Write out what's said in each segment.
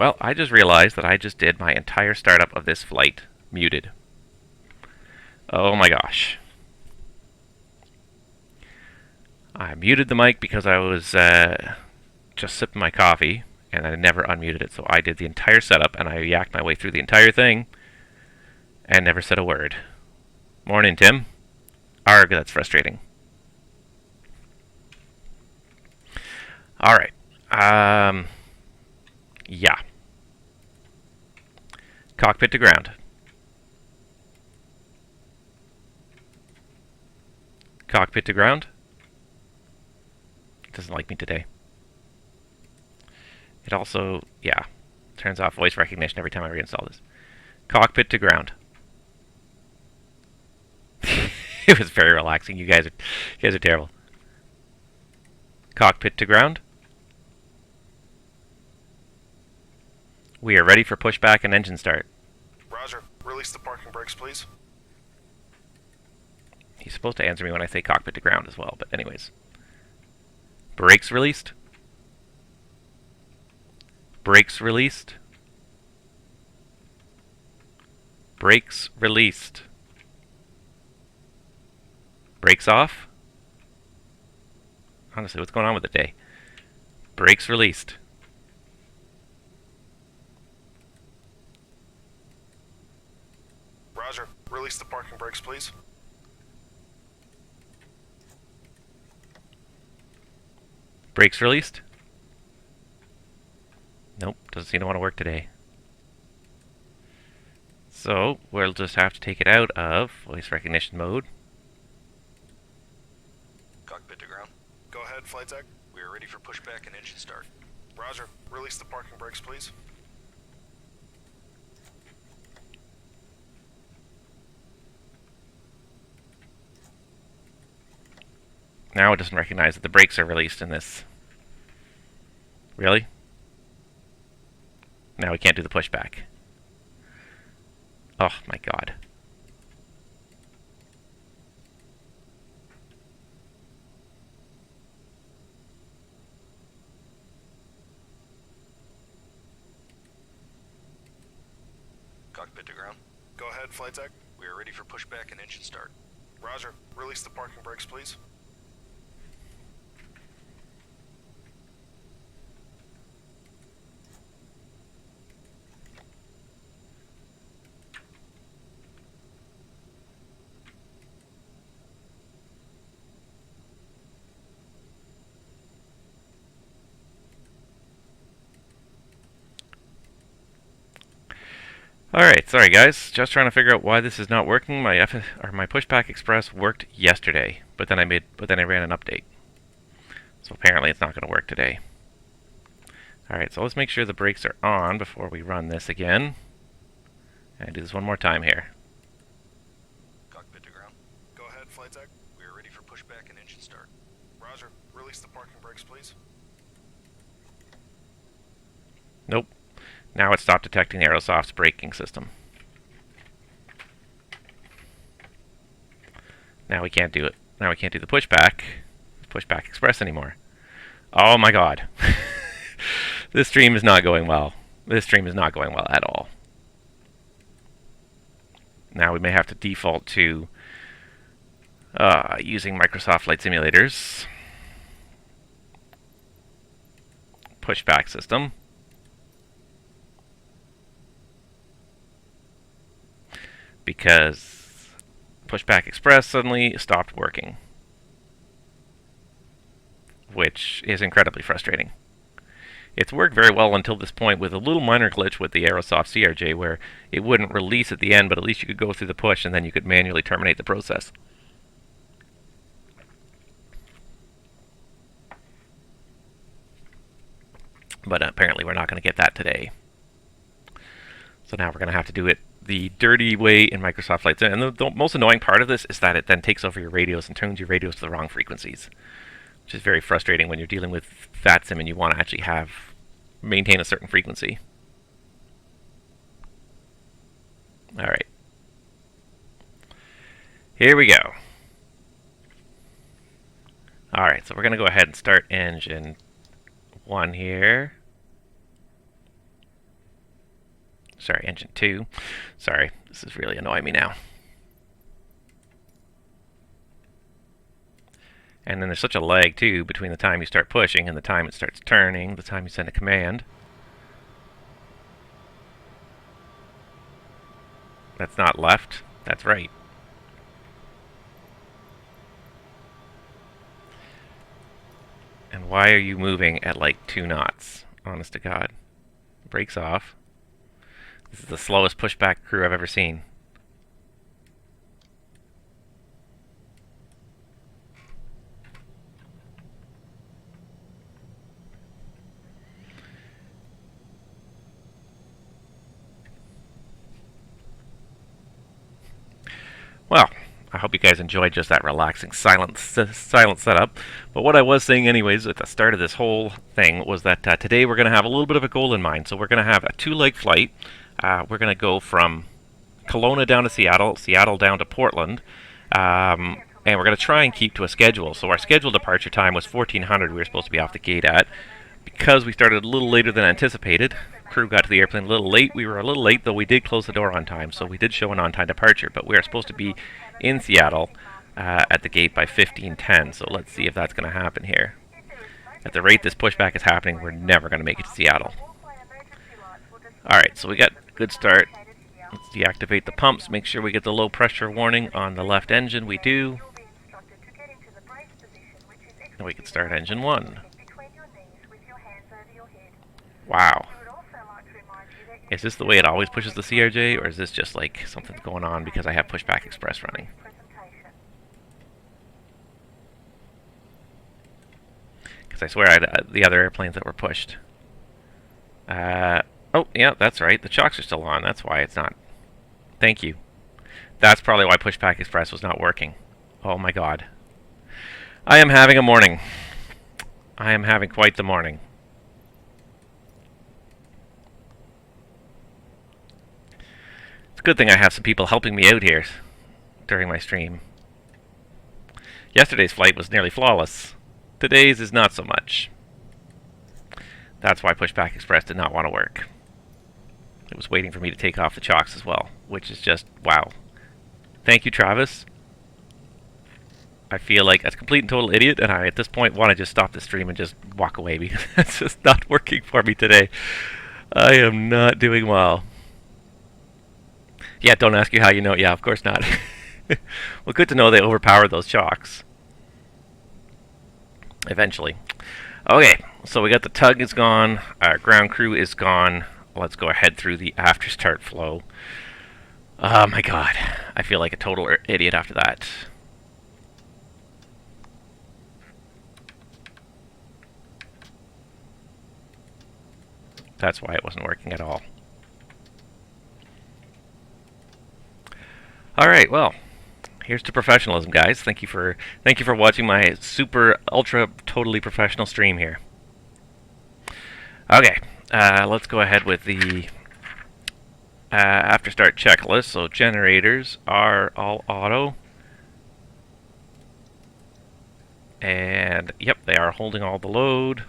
Well, I just realized that I just did my entire startup of this flight muted. Oh my gosh. I muted the mic because I was just sipping my coffee, and I never unmuted it, so I did the entire setup, and I yacked my way through the entire thing, and never said a word. Morning, Tim. Arg, that's frustrating. Alright. Yeah. Cockpit to ground. Cockpit to ground. It doesn't like me today. It also, yeah, turns off voice recognition every time I reinstall this. Cockpit to ground. It was very relaxing. You guys are terrible. Cockpit to ground. We are ready for pushback and engine start. Roger. Release the parking brakes, please. He's supposed to answer me when I say cockpit to ground as well, but anyways. Brakes released. Brakes released. Brakes released. Brakes off. Honestly, what's going on with the day? Brakes released. Roger. Release the parking brakes, please. Brakes released. Nope, doesn't seem to want to work today. So, we'll just have to take it out of voice recognition mode. Cockpit to ground. Go ahead, flight deck. We are ready for pushback and engine start. Roger. Release the parking brakes, please. Now it doesn't recognize that the brakes are released in this. Really? Now we can't do the pushback. Oh my god. Cockpit to ground. Go ahead, flight deck. We are ready for pushback and engine start. Roger. Release the parking brakes, please. Alright, sorry guys. Just trying to figure out why this is not working. My Pushback Express worked yesterday, but then I ran an update. So apparently it's not going to work today. Alright, so let's make sure the brakes are on before we run this again. And do this one more time here. Cockpit to ground. Go ahead, flight deck. We are ready for pushback and engine start. Roger. Release the parking brakes, please. Nope. Now it stopped detecting Aerosoft's braking system. Now we can't do it. Now we can't do the Pushback Express anymore. Oh my god. This stream is not going well. This stream is not going well at all. Now we may have to default to using Microsoft Flight Simulators pushback system. Because Pushback Express suddenly stopped working, which is incredibly frustrating. It's worked very well until this point, with a little minor glitch with the Aerosoft CRJ where it wouldn't release at the end, but at least you could go through the push and then you could manually terminate the process. But apparently we're not going to get that today. So now we're going to have to do it the dirty way in Microsoft Flight Sim. And the most annoying part of this is that it then takes over your radios and turns your radios to the wrong frequencies, which is very frustrating when you're dealing with VATSIM and you want to actually maintain a certain frequency. Alright. Here we go. Alright, so we're going to go ahead and start engine 1 here. Sorry, engine 2. Sorry, this is really annoying me now. And then there's such a lag, too, between the time you start pushing and the time it starts turning, the time you send a command. That's not left, that's right. And why are you moving at like 2 knots? Honest to God. Brakes off. This is the slowest pushback crew I've ever seen. Well, I hope you guys enjoyed just that relaxing, silent setup. But what I was saying anyways at the start of this whole thing was that today we're going to have a little bit of a goal in mind. So we're going to have a 2-leg flight. We're going to go from Kelowna down to Seattle, Seattle down to Portland. And we're going to try and keep to a schedule. So our scheduled departure time was 1400 we were supposed to be off the gate at. Because we started a little later than anticipated, crew got to the airplane a little late. We were a little late, though we did close the door on time, so we did show an on-time departure. But we are supposed to be in Seattle at the gate by 15:10, so let's see if that's going to happen here. At the rate this pushback is happening, we're never going to make it to Seattle. Alright, so we got a good start. Let's deactivate the pumps, make sure we get the low pressure warning on the left engine. We do. And we can start engine 1. Wow. Is this the way it always pushes the CRJ, or is this just like something's going on because I have Pushback Express running? Because I swear I had the other airplanes that were pushed. Oh, yeah, that's right. The chocks are still on. That's why it's not. Thank you. That's probably why Pushback Express was not working. Oh my god. I am having a morning. I am having quite the morning. Good thing I have some people helping me out here during my stream. Yesterday's flight was nearly flawless. Today's is not so much. That's why Pushback Express did not want to work. It was waiting for me to take off the chocks as well, which is just, wow. Thank you, Travis. I feel like a complete and total idiot, and I, at this point, want to just stop the stream and just walk away because it's just not working for me today. I am not doing well. Yeah, don't ask you how you know. Yeah, of course not. Well, good to know they overpowered those chocks. Eventually. Okay, so we got the tug is gone. Our ground crew is gone. Let's go ahead through the after start flow. Oh my god. I feel like a total idiot after that. That's why it wasn't working at all. Alright, well, here's to professionalism, guys. Thank you for watching my super ultra totally professional stream here. Okay, let's go ahead with the after start checklist. So generators are all auto. And yep, they are holding all the load.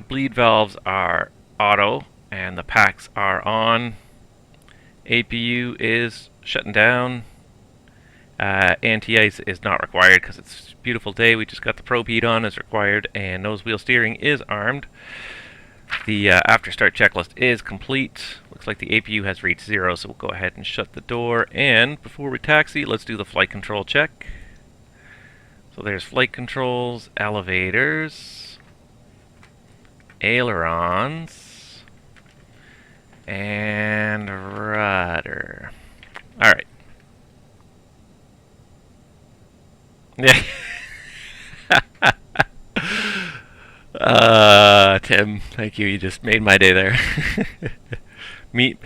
Bleed valves are auto and the packs are on. APU is shutting down. Anti-ice is not required because it's a beautiful day. We just got the probe heat on as required, and nose wheel steering is armed. The after start checklist is complete. Looks like the APU has reached 0, so we'll go ahead and shut the door. And before we taxi, let's do the flight control check. So there's flight controls, elevators, ailerons, and rudder. Alright. Yeah. Tim, thank you. You just made my day there. meet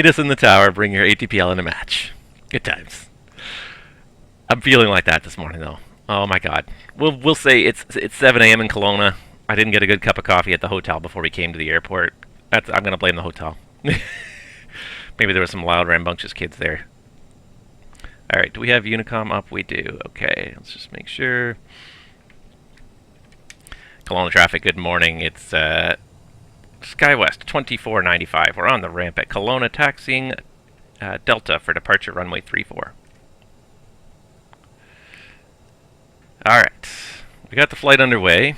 us in the tower. Bring your ATPL in a match. Good times. I'm feeling like that this morning, though. Oh my god. We'll say it's 7 a.m. in Kelowna. I didn't get a good cup of coffee at the hotel before we came to the airport. I'm gonna blame the hotel. Maybe there were some loud, rambunctious kids there. Alright, do we have Unicom up? We do. Okay, let's just make sure. Kelowna traffic, good morning. It's kind SkyWest 2495. We're on the ramp at Kelowna, taxiing Delta for departure runway 34. Alright, we got the flight underway.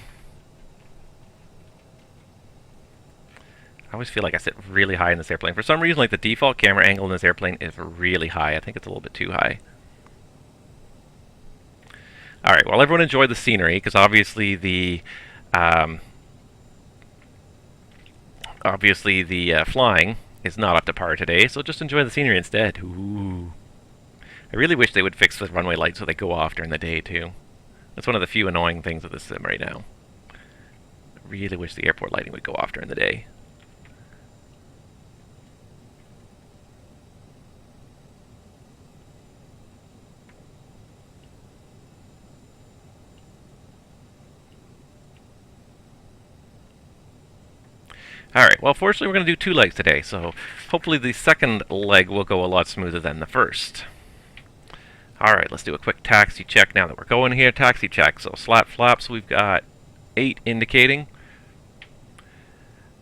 I always feel like I sit really high in this airplane. For some reason, like the default camera angle in this airplane is really high. I think it's a little bit too high. Alright, well, everyone enjoy the scenery, because obviously the flying is not up to par today, so just enjoy the scenery instead. Ooh. I really wish they would fix the runway lights so they go off during the day, too. That's one of the few annoying things with this sim right now. I really wish the airport lighting would go off during the day. Alright, well, fortunately we're going to do 2 legs today, so hopefully the second leg will go a lot smoother than the first. Alright, let's do a quick taxi check now that we're going here. Taxi check, so slat flaps, we've got 8 indicating.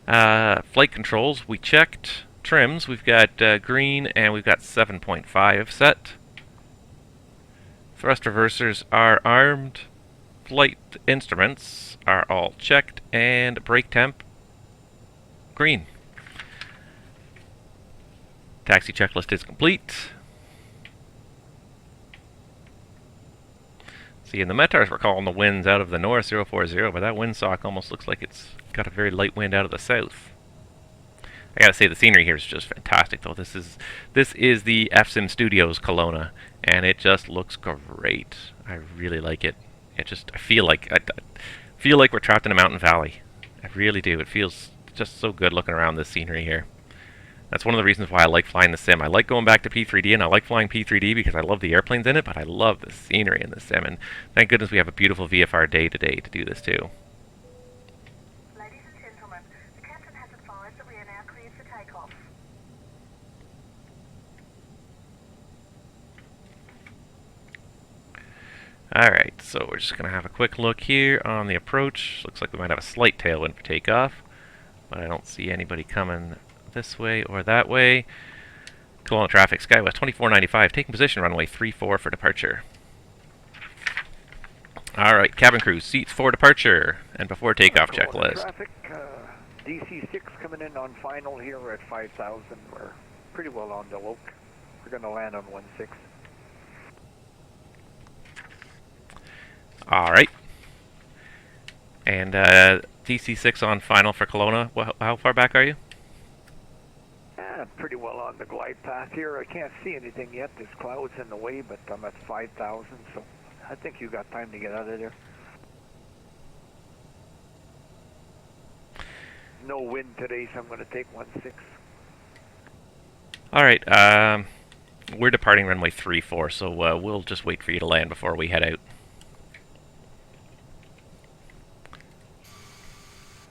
Flight controls, we checked. Trims, we've got green and we've got 7.5 set. Thrust reversers are armed. Flight instruments are all checked, and brake temp, green. Taxi checklist is complete. See, in the METARs we're calling the winds out of the north 040, but that windsock almost looks like it's got a very light wind out of the south. I gotta say, the scenery here is just fantastic, though. This is the VATSIM Studios Kelowna, and it just looks great. I really like it. I feel like we're trapped in a mountain valley. I really do. It feels just so good looking around this scenery here. That's one of the reasons why I like flying the sim. I like going back to P3D, and I like flying P3D because I love the airplanes in it, but I love the scenery in the sim, and thank goodness we have a beautiful VFR day today to do this too. Ladies and gentlemen, the captain has advised that we are now cleared for takeoff. Alright, so we're just going to have a quick look here on the approach. Looks like we might have a slight tailwind for takeoff, but I don't see anybody coming this way or that way. Kelowna traffic, SkyWest 2495, taking position runway 34 for departure. Alright, cabin crew, seats for departure, and before takeoff checklist. Traffic, DC6 coming in on final here at 5,000. We're pretty well on the loc. We're going to land on 16. Alright. And DC6 on final for Kelowna. How far back are you? Pretty well on the glide path here. I can't see anything yet. There's clouds in the way, but I'm at 5,000, so I think you got time to get out of there. No wind today, so I'm going to take 16. Alright, we're departing runway 34, so we'll just wait for you to land before we head out.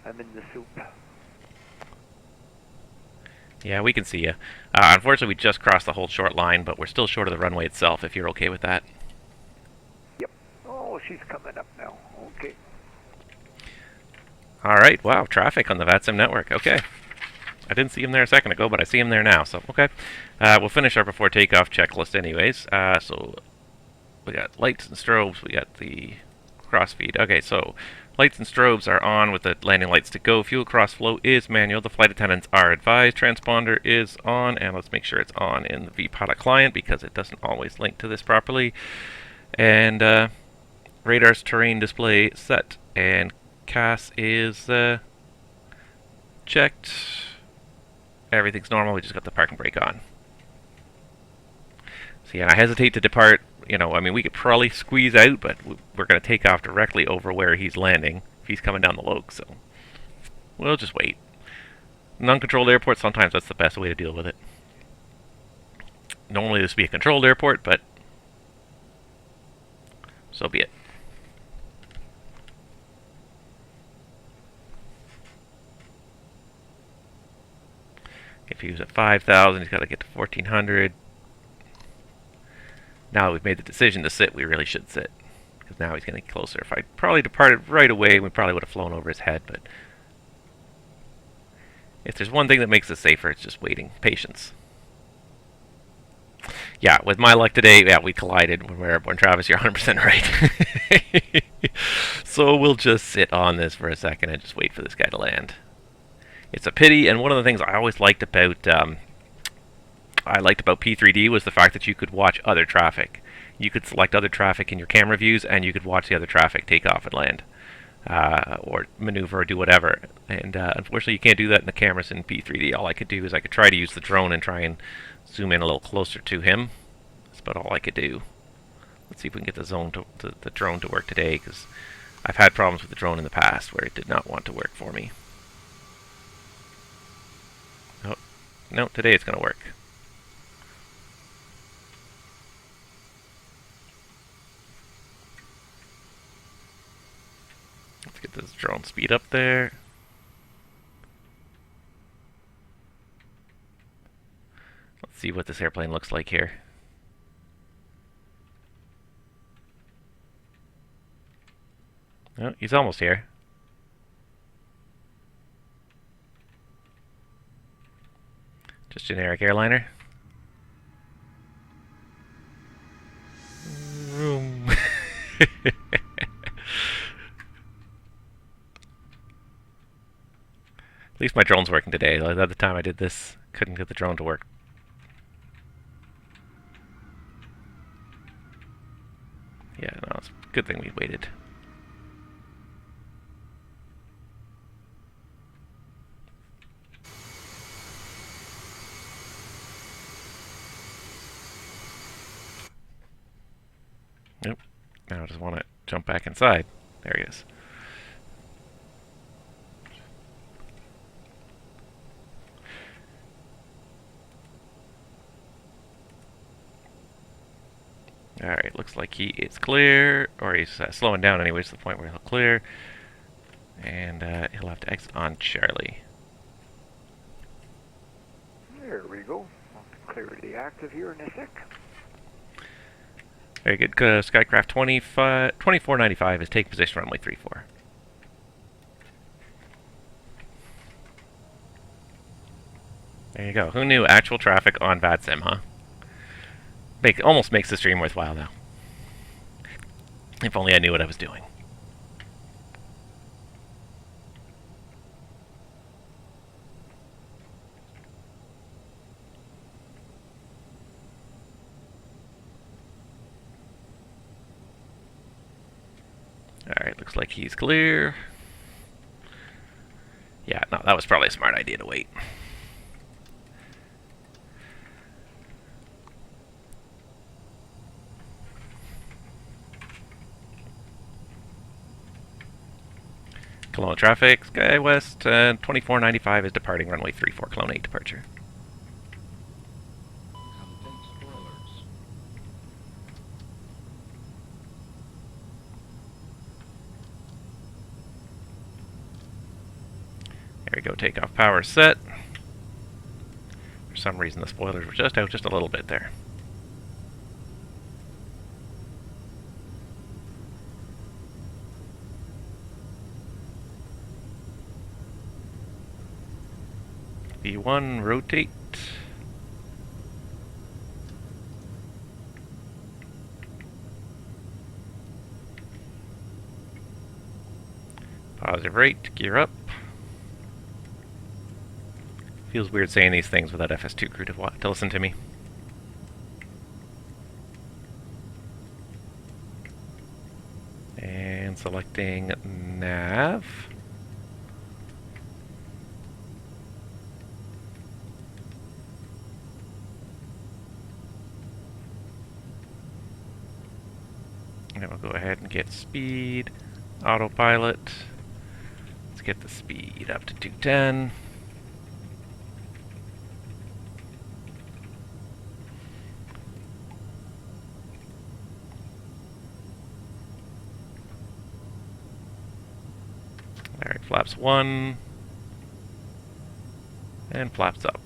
I'm in the soup. Yeah, we can see you. Unfortunately, we just crossed the whole short line, but we're still short of the runway itself, if you're okay with that. Yep. Oh, she's coming up now. Okay. Alright, wow, traffic on the VATSIM network. Okay. I didn't see him there a second ago, but I see him there now, so okay. We'll finish our before takeoff checklist anyways. So, we got lights and strobes, we got the crossfeed. Okay, so lights and strobes are on with the landing lights to go. Fuel cross flow is manual. The flight attendants are advised. Transponder is on, and let's make sure it's on in the vPilot client because it doesn't always link to this properly. And radar's terrain display set, and CAS is checked. Everything's normal. We just got the parking brake on. So yeah, I hesitate to depart. You know, I mean, we could probably squeeze out, but we're going to take off directly over where he's landing if he's coming down the loc, so we'll just wait. Non-controlled airport, sometimes that's the best way to deal with it. Normally this would be a controlled airport, but so be it. If he was at 5,000, he's got to get to 1,400. Now that we've made the decision to sit, we really should sit. Because now he's getting closer. If I probably departed right away, we probably would have flown over his head, but If there's one thing that makes it safer, it's just waiting. Patience. Yeah, with my luck today, yeah, we collided when we were airborne. Travis, you're 100% right. So we'll just sit on this for a second and just wait for this guy to land. It's a pity, and one of the things I always liked about P3D was the fact that you could watch other traffic. You could select other traffic in your camera views, and you could watch the other traffic take off and land, or maneuver or do whatever. And unfortunately, you can't do that in the cameras in P3D. All I could do is I could try to use the drone and try and zoom in a little closer to him. That's about all I could do. Let's see if we can get the drone to work today, because I've had problems with the drone in the past where it did not want to work for me. Oh, no, today it's going to work. Let's get this drone speed up there. Let's see what this airplane looks like here. Oh, he's almost here. Just generic airliner. Vroom. At least my drone's working today. Like, at the time I did this, couldn't get the drone to work. Yeah, no, it's a good thing we waited. Nope. Now I just want to jump back inside. There he is. Alright, looks like he is clear, or he's slowing down anyways to the point where he'll clear. And he'll have to exit on Charlie. There we go. Clarity active here in a sec. Very good. Skycraft 2495 is taking position runway 34. There you go. Who knew actual traffic on VATSIM, huh? Almost makes the stream worthwhile now. If only I knew what I was doing. Alright, looks like he's clear. Yeah, no, that was probably a smart idea to wait. Kelowna traffic, SkyWest 2495 is departing runway 34, Kelowna 8 departure. There we go, takeoff power set. For some reason the spoilers were just out just a little bit there. V1, rotate. Positive rate, gear up. Feels weird saying these things without FS2 crew to listen to me. And selecting nav. And we'll go ahead and get speed, autopilot. Let's get the speed up to 210. Alright, flaps 1. And flaps up.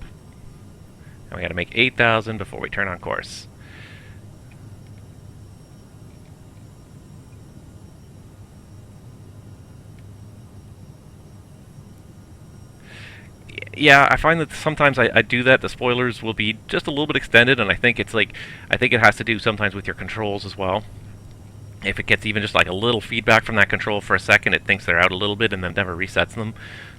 And we gotta make 8,000 before we turn on course. yeah, I find that sometimes I do that. The spoilers will be just a little bit extended, and I think it's like, I think it has to do sometimes with your controls as well. If it gets even just like a little feedback from that control for a second, it thinks they're out a little bit and then never resets them.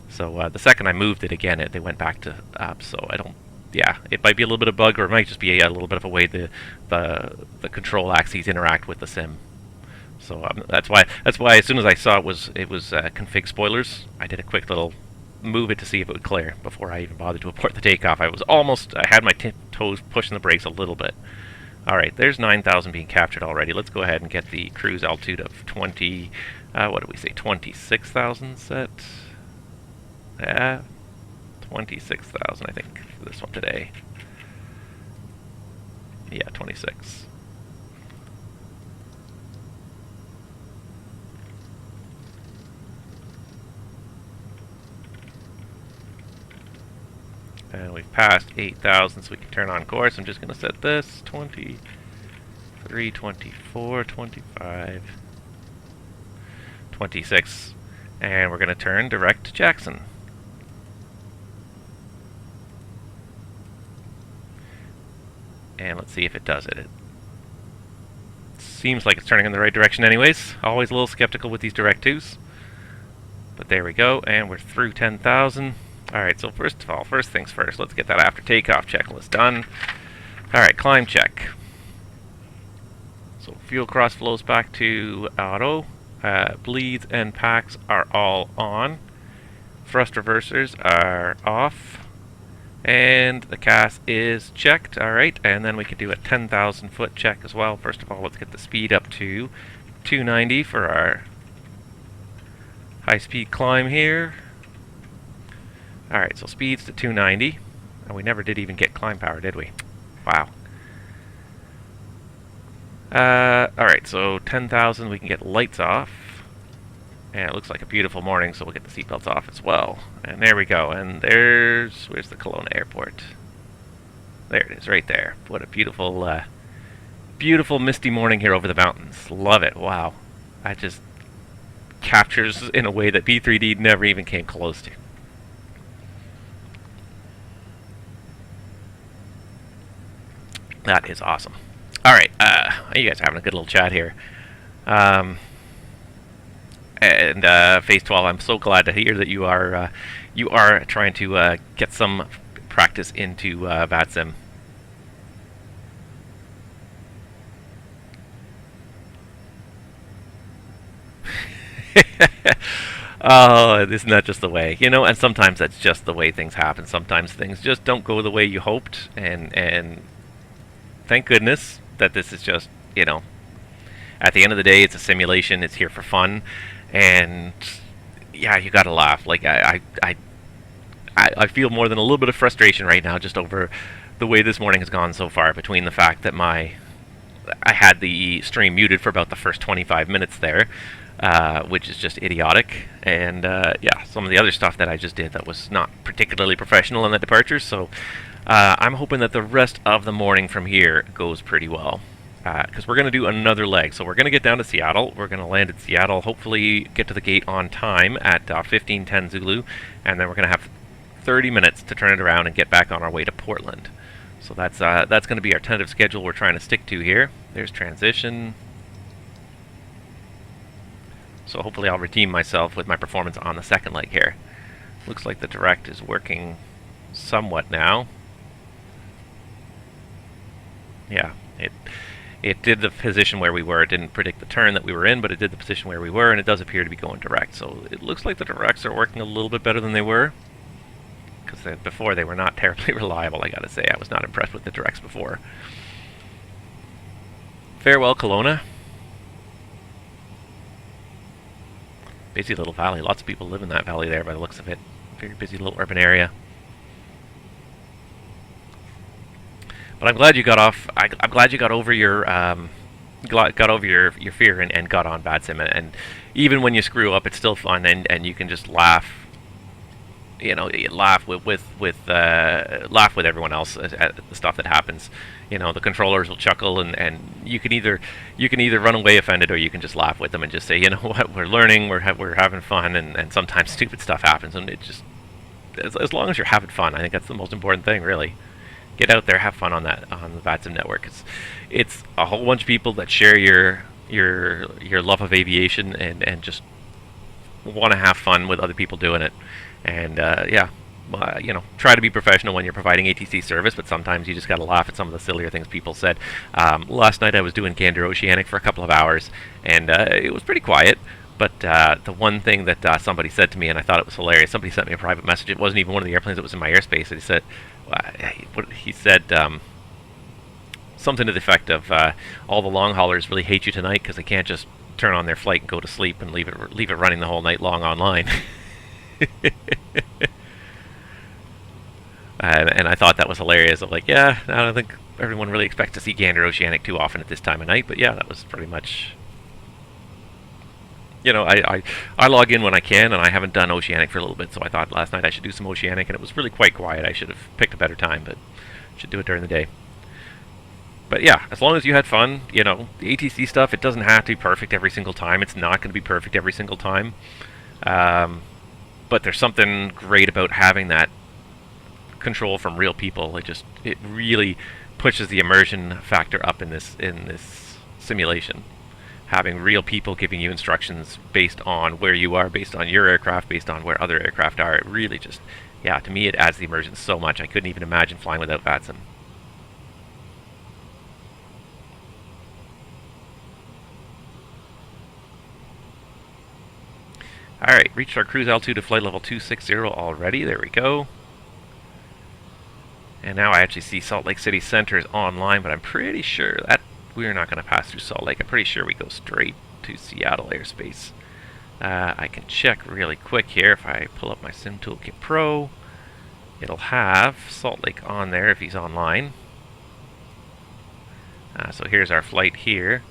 So the second I moved it again, they went back to up. So I don't. Yeah, it might be a little bit of bug, or it might just be a little bit of a way the control axes interact with the sim. So that's why as soon as I saw it was config spoilers, I did a quick little move it to see if it would clear before I even bothered to abort the takeoff. I had my toes pushing the brakes a little bit. Alright, there's 9,000 being captured already. Let's go ahead and get the cruise altitude of 26,000 set. 26,000 I think for this one today. Yeah, 26. And we've passed 8,000, so we can turn on course. I'm just going to set this 23, 24, 25, 26, and we're going to turn direct to Jackson. And let's see if it does it. It seems like it's turning in the right direction anyways. Always a little skeptical with these direct 2s. But there we go, and we're through 10,000. Alright, so first of all, first things first, let's get that after takeoff checklist done. Alright, climb check. So fuel cross flows back to auto. Bleeds and packs are all on. Thrust reversers are off. And the CAS is checked. Alright, and then we can do a 10,000 foot check as well. First of all, let's get the speed up to 290 for our high speed climb here. Alright, so speed's to 290. And we never did even get climb power, did we? Wow. Alright, so 10,000, we can get lights off. And it looks like a beautiful morning, so we'll get the seatbelts off as well. And there we go. And where's the Kelowna airport? There it is, right there. What a beautiful, beautiful misty morning here over the mountains. Love it. Wow. That just captures in a way that B3D never even came close to. That is awesome. Alright, you guys are having a good little chat here. And Phase 12, I'm so glad to hear that you are trying to get some practice into VATSIM. Oh, isn't that just the way? You know, and sometimes that's just the way things happen. Sometimes things just don't go the way you hoped, and thank goodness that this is just, you know, at the end of the day, it's a simulation. It's here for fun. And yeah, you gotta laugh. Like I feel more than a little bit of frustration right now just over the way this morning has gone so far, between the fact that I had the stream muted for about the first 25 minutes there, which is just idiotic, and yeah, some of the other stuff that I just did that was not particularly professional in the departures. So I'm hoping that the rest of the morning from here goes pretty well. Because we're going to do another leg. So we're going to get down to Seattle. We're going to land at Seattle, hopefully get to the gate on time at 15:10 Zulu, and then we're going to have 30 minutes to turn it around and get back on our way to Portland. So that's going to be our tentative schedule we're trying to stick to here. There's transition. So hopefully I'll redeem myself with my performance on the second leg here. Looks like the direct is working somewhat now. Yeah, it did the position where we were. It didn't predict the turn that we were in, but it did the position where we were, and it does appear to be going direct. So it looks like the directs are working a little bit better than they were, because before they were not terribly reliable, I gotta say. I was not impressed with the directs before. Farewell, Kelowna. Busy little valley. Lots of people live in that valley there by the looks of it. Very busy little urban area. But I'm glad you got off. I'm glad you got over your your fear and got on VATSIM. And even when you screw up, it's still fun, and you can just laugh. You know, laugh with everyone else at the stuff that happens. You know, the controllers will chuckle, and you can either run away offended, or you can just laugh with them and just say, you know what, we're learning, we're having fun, and sometimes stupid stuff happens, and as long as you're having fun, I think that's the most important thing, really. Get out there, have fun on the VATSIM network. It's a whole bunch of people that share your love of aviation and just want to have fun with other people doing it. And yeah, you know, try to be professional when you're providing ATC service, but sometimes you just got to laugh at some of the sillier things people said. Last night I was doing Gander Oceanic for a couple of hours, and it was pretty quiet. But the one thing that somebody said to me, and I thought it was hilarious, somebody sent me a private message. It wasn't even one of the airplanes that was in my airspace. And he said something to the effect of, all the long haulers really hate you tonight because they can't just turn on their flight and go to sleep and leave it running the whole night long online. And I thought that was hilarious. I'm like, yeah, I don't think everyone really expects to see Gander Oceanic too often at this time of night. But yeah, that was pretty much... You know, I log in when I can, and I haven't done Oceanic for a little bit, so I thought last night I should do some Oceanic, and it was really quite quiet. I should have picked a better time, but should do it during the day. But yeah, as long as you had fun, you know, the ATC stuff, it doesn't have to be perfect every single time. It's not going to be perfect every single time. But there's something great about having that control from real people. It really pushes the immersion factor up in this simulation. Having real people giving you instructions based on where you are, based on your aircraft, based on where other aircraft are, it really just, yeah, to me it adds the immersion so much. I couldn't even imagine flying without VATSIM. Alright, reached our cruise altitude of flight level 260 already. There we go. And now I actually see Salt Lake City Center is online, but I'm pretty sure that we're not going to pass through Salt Lake. I'm pretty sure we go straight to Seattle airspace. I can check really quick here. If I pull up my Sim Toolkit Pro, it'll have Salt Lake on there if he's online. So here's our flight here.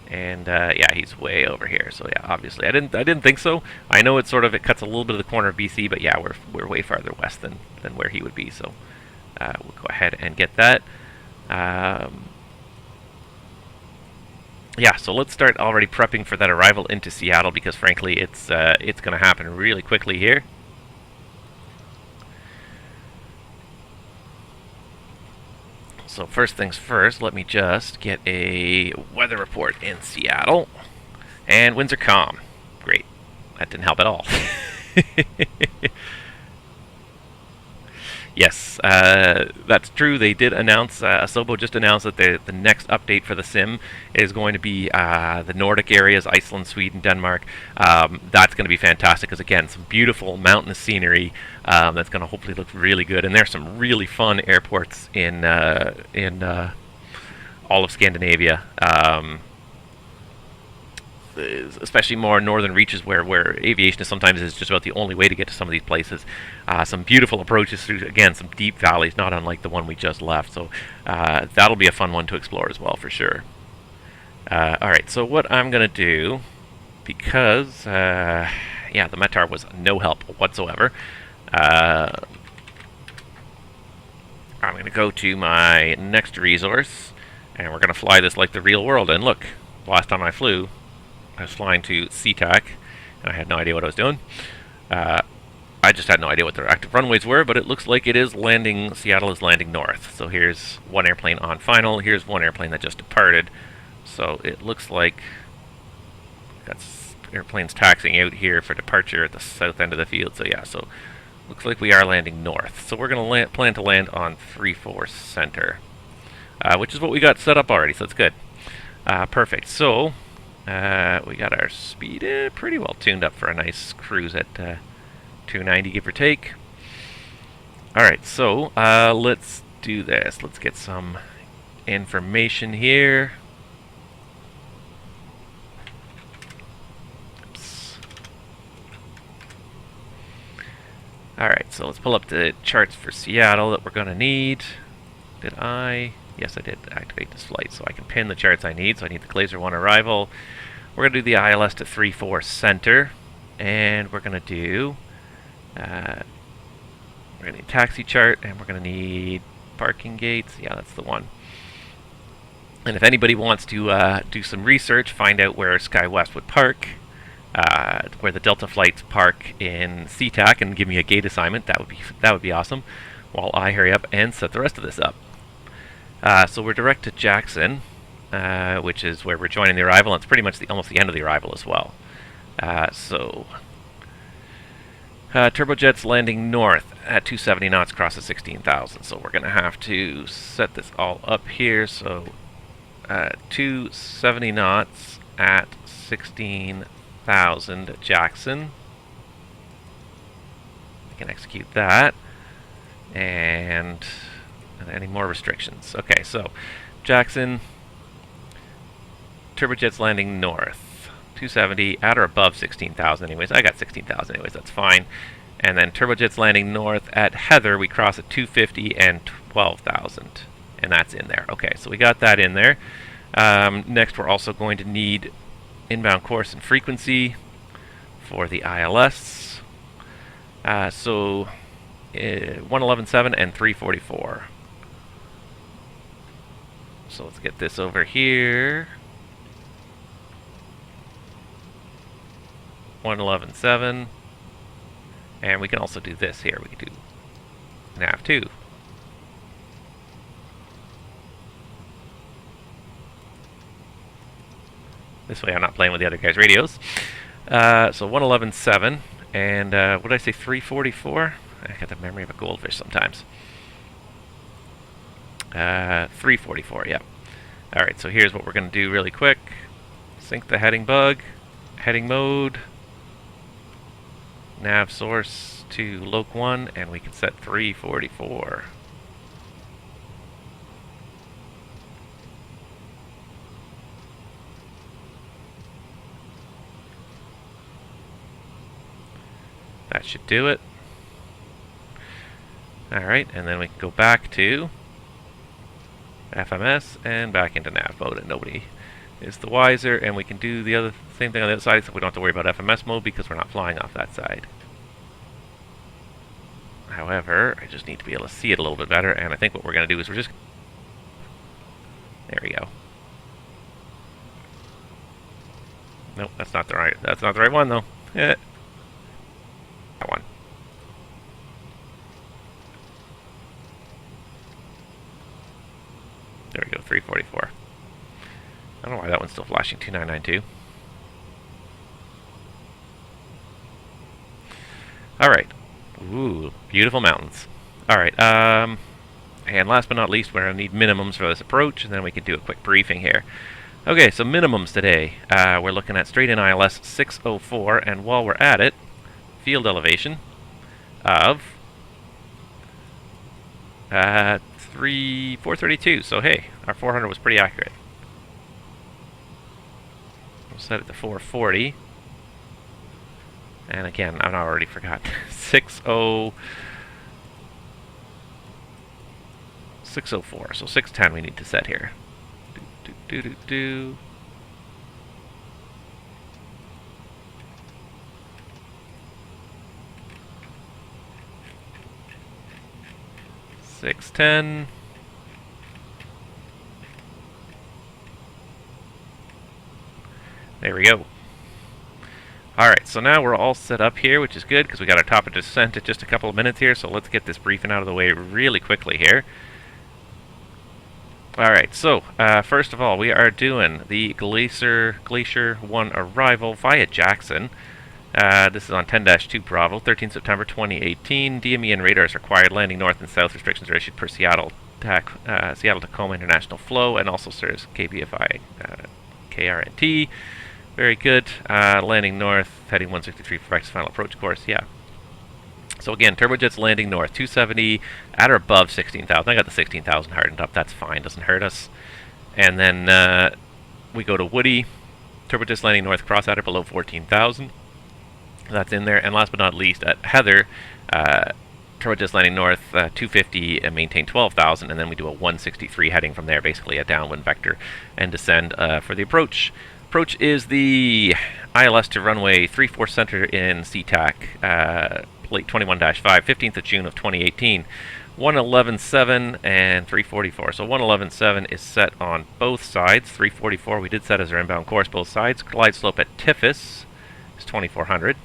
And yeah, he's way over here. So yeah, obviously I didn't think so. I know it cuts a little bit of the corner of BC, but yeah, we're way farther west than where he would be. So we'll go ahead and get that. Yeah, so let's start already prepping for that arrival into Seattle, because frankly it's going to happen really quickly here. So first things first, let me just get a weather report in Seattle. And winds are calm. Great. That didn't help at all. Yes, that's true. They did announce, Asobo just announced that the next update for the sim is going to be the Nordic areas, Iceland, Sweden, Denmark. That's going to be fantastic because, again, some beautiful mountainous scenery that's going to hopefully look really good. And there's some really fun airports in all of Scandinavia. Especially more northern reaches where aviation is sometimes just about the only way to get to some of these places. Some beautiful approaches through, again, some deep valleys, not unlike the one we just left. So that'll be a fun one to explore as well, for sure. Alright, so what I'm going to do, because, yeah, the METAR was no help whatsoever, I'm going to go to my next resource, and we're going to fly this like the real world. And look, last time I flew, I was flying to SeaTac, and I had no idea what I was doing. I just had no idea what their active runways were, but it looks like it is landing, Seattle is landing north. So here's one airplane on final, here's one airplane that just departed. So it looks like got airplanes taxiing out here for departure at the south end of the field. So yeah, so looks like we are landing north. So we're going to plan to land on 3-4 center, which is what we got set up already, so that's good. Perfect. So we got our speed pretty well tuned up for a nice cruise at 290, give or take. Alright, so let's do this. Let's get some information here. Oops. Alright, so let's pull up the charts for Seattle that we're going to need. Did I? Yes, I did activate this flight, so I can pin the charts I need. So I need the Glazer 1 arrival. We're going to do the ILS to 3-4 center. And we're going to do... we're going to need taxi chart, and we're going to need parking gates. Yeah, that's the one. And if anybody wants to do some research, find out where SkyWest would park, where the Delta flights park in SeaTac and give me a gate assignment. That would be awesome. While I hurry up and set the rest of this up. So we're direct to Jackson, which is where we're joining the arrival, and it's pretty much almost the end of the arrival as well. Turbojet's landing north at 270 knots across the 16,000. So we're going to have to set this all up here. So 270 knots at 16,000 Jackson. I can execute that. And any more restrictions? Okay, so Jackson, turbojet's landing north, 270 at or above 16,000. Anyways, I got 16,000. Anyways, that's fine. And then turbojet's landing north at Heather. We cross at 250 and 12,000, and that's in there. Okay, so we got that in there. Next, we're also going to need inbound course and frequency for the ILS. 111.7 and 344. So let's get this over here. 111.7. And we can also do this here. We can do nav 2. This way I'm not playing with the other guys' radios. So 111.7. And what did I say, 344? I got the memory of a goldfish sometimes. 344, yeah. Alright, so here's what we're going to do really quick. Sync the heading bug, heading mode, nav source to loc 1, and we can set 344. That should do it. Alright, and then we can go back to FMS and back into nav mode, and nobody is the wiser, and we can do the same thing on the other side, so we don't have to worry about FMS mode because we're not flying off that side. However, I just need to be able to see it a little bit better, and I think what we're going to do is we're just... There we go. Nope, that's not the right one though. That one. There we go, 344. I don't know why that one's still flashing 2992. Alright. Ooh, beautiful mountains. Alright, and last but not least, we're going to need minimums for this approach, and then we can do a quick briefing here. Okay, so minimums today. We're looking at straight in ILS 604, and while we're at it, field elevation of 432. So hey, our 400 was pretty accurate. We'll set it to 440. And again, I've already forgot. 604. So 610 we need to set here. Do. 610. There we go. Alright, so now we're all set up here, which is good because we got our top of descent at just a couple of minutes here, so let's get this briefing out of the way really quickly here. Alright, so first of all, we are doing the Glacier 1 arrival via Jackson. This is on 10-2 Bravo, 13 September 2018. DME and radars required. Landing north and south restrictions are issued per Seattle Tacoma International Flow, and also serves KBFI KRNT. Very good. Landing north, heading 163 for practice final approach course. Yeah. So again, turbojet's landing north, 270 at or above 16,000. I got the 16,000 hardened up. That's fine. Doesn't hurt us. And then we go to Woody. Turbojet's landing north, cross at or below 14,000. That's in there. And last but not least, at Heather, turbojet's landing north, 250 and maintain 12,000. And then we do a 163 heading from there, basically a downwind vector, and descend for the approach. Approach is the ILS to runway 34 center in SeaTac, late 21-5, 15th of June of 2018. 111.7 and 344. So 111.7 is set on both sides. 344 we did set as our inbound course, both sides. Glide slope at Tiffis is 2400.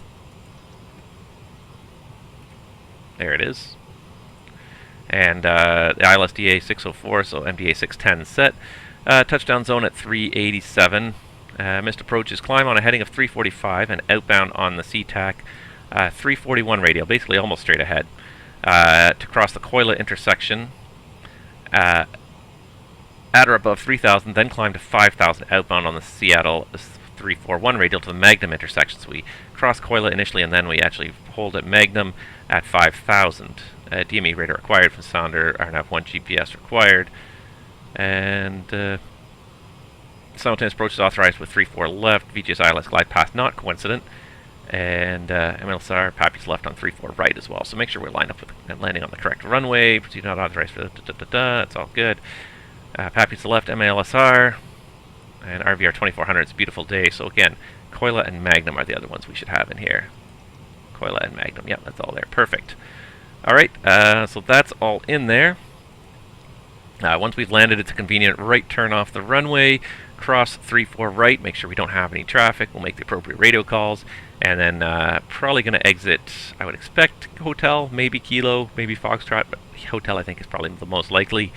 There it is. And the ILSDA 604, so MDA 610 set. Touchdown zone at 387. Missed approach is climb on a heading of 345 and outbound on the SeaTac 341 radial, basically almost straight ahead. To cross the Coila intersection at or above 3,000, then climb to 5,000 outbound on the Seattle 341 radial to the Magnum intersection. So we cross Coila initially, and then we actually hold at Magnum at 5,000. DME radar required from sounder, RNAV1 GPS required, and simultaneous approach is authorized with 3-4 left, VGS ILS glide path not coincident, and MLSR Pappy's left on 3-4 right as well. So make sure we're lined up with and landing on the correct runway. Proceed not authorized for that's all good. Pappy's to left, MLSR, and RVR 2400. It's a beautiful day. So again, Coila and Magnum are the other ones we should have in here. Coila and Magnum, yep, that's all there. Perfect. Alright, so that's all in there. Once we've landed, it's a convenient right turn off the runway, cross 3-4 right, make sure we don't have any traffic, we'll make the appropriate radio calls, and then probably going to exit, I would expect, hotel, maybe Kilo, maybe Foxtrot, but hotel I think is probably the most likely.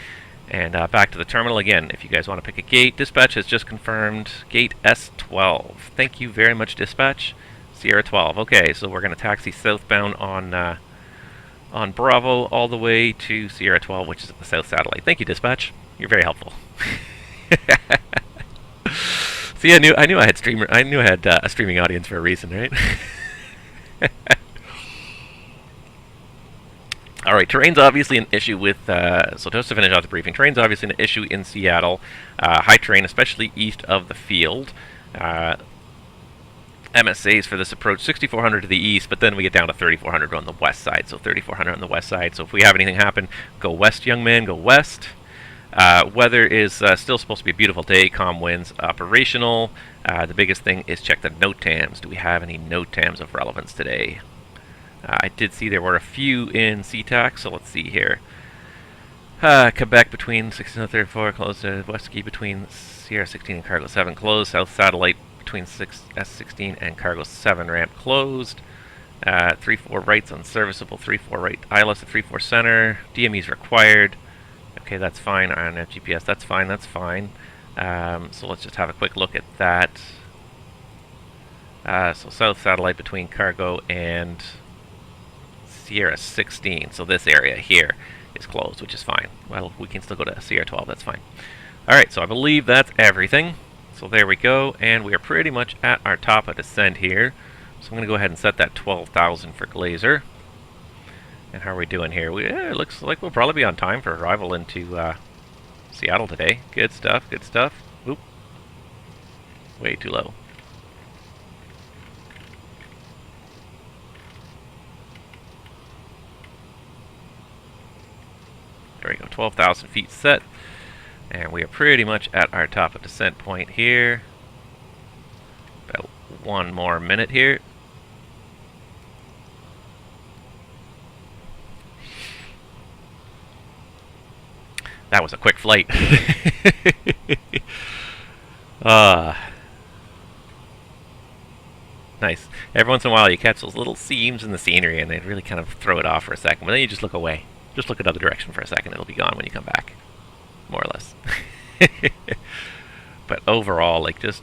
And back to the terminal again, if you guys want to pick a gate. Dispatch has just confirmed gate S12. Thank you very much, Dispatch. Sierra 12. Okay, so we're going to taxi southbound on Bravo all the way to Sierra 12, which is at the South Satellite. Thank you, Dispatch. You're very helpful. See, I knew I had a streaming audience for a reason, right? All right, terrain's obviously an issue with, so just to finish off the briefing, terrain's obviously an issue in Seattle. High terrain, especially east of the field. MSAs for this approach, 6,400 to the east, but then we get down to 3,400 on the west side. So 3,400 on the west side. So if we have anything happen, go west, young man, go west. Weather is still supposed to be a beautiful day. Comm winds operational. The biggest thing is check the NOTAMs. Do we have any NOTAMs of relevance today? I did see there were a few in SeaTac, so let's see here. Quebec between 16 and 34, closed. West Key between Sierra 16 and Cargo 7, closed. South Satellite between S16 and Cargo 7, ramp closed. 3-4 right's unserviceable, 3-4 right ILS at 3-4 center. DME's required. Okay, that's fine. IONF GPS, that's fine, that's fine. So let's just have a quick look at that. So South Satellite between Cargo and Sierra 16, so this area here is closed, which is fine. Well, we can still go to Sierra 12, that's fine. Alright, so I believe that's everything. So there we go, and we are pretty much at our top of descent here. So I'm going to go ahead and set that 12,000 for Glazer. And how are we doing here? It looks like we'll probably be on time for arrival into Seattle today. Good stuff, good stuff. Oop. Way too low. There we go, 12,000 feet set. And we are pretty much at our top of descent point here. About one more minute here. That was a quick flight. Nice. Every once in a while you catch those little seams in the scenery and they really kind of throw it off for a second, but then you just look away. Just look another direction for a second, it'll be gone when you come back. More or less. But overall, like, just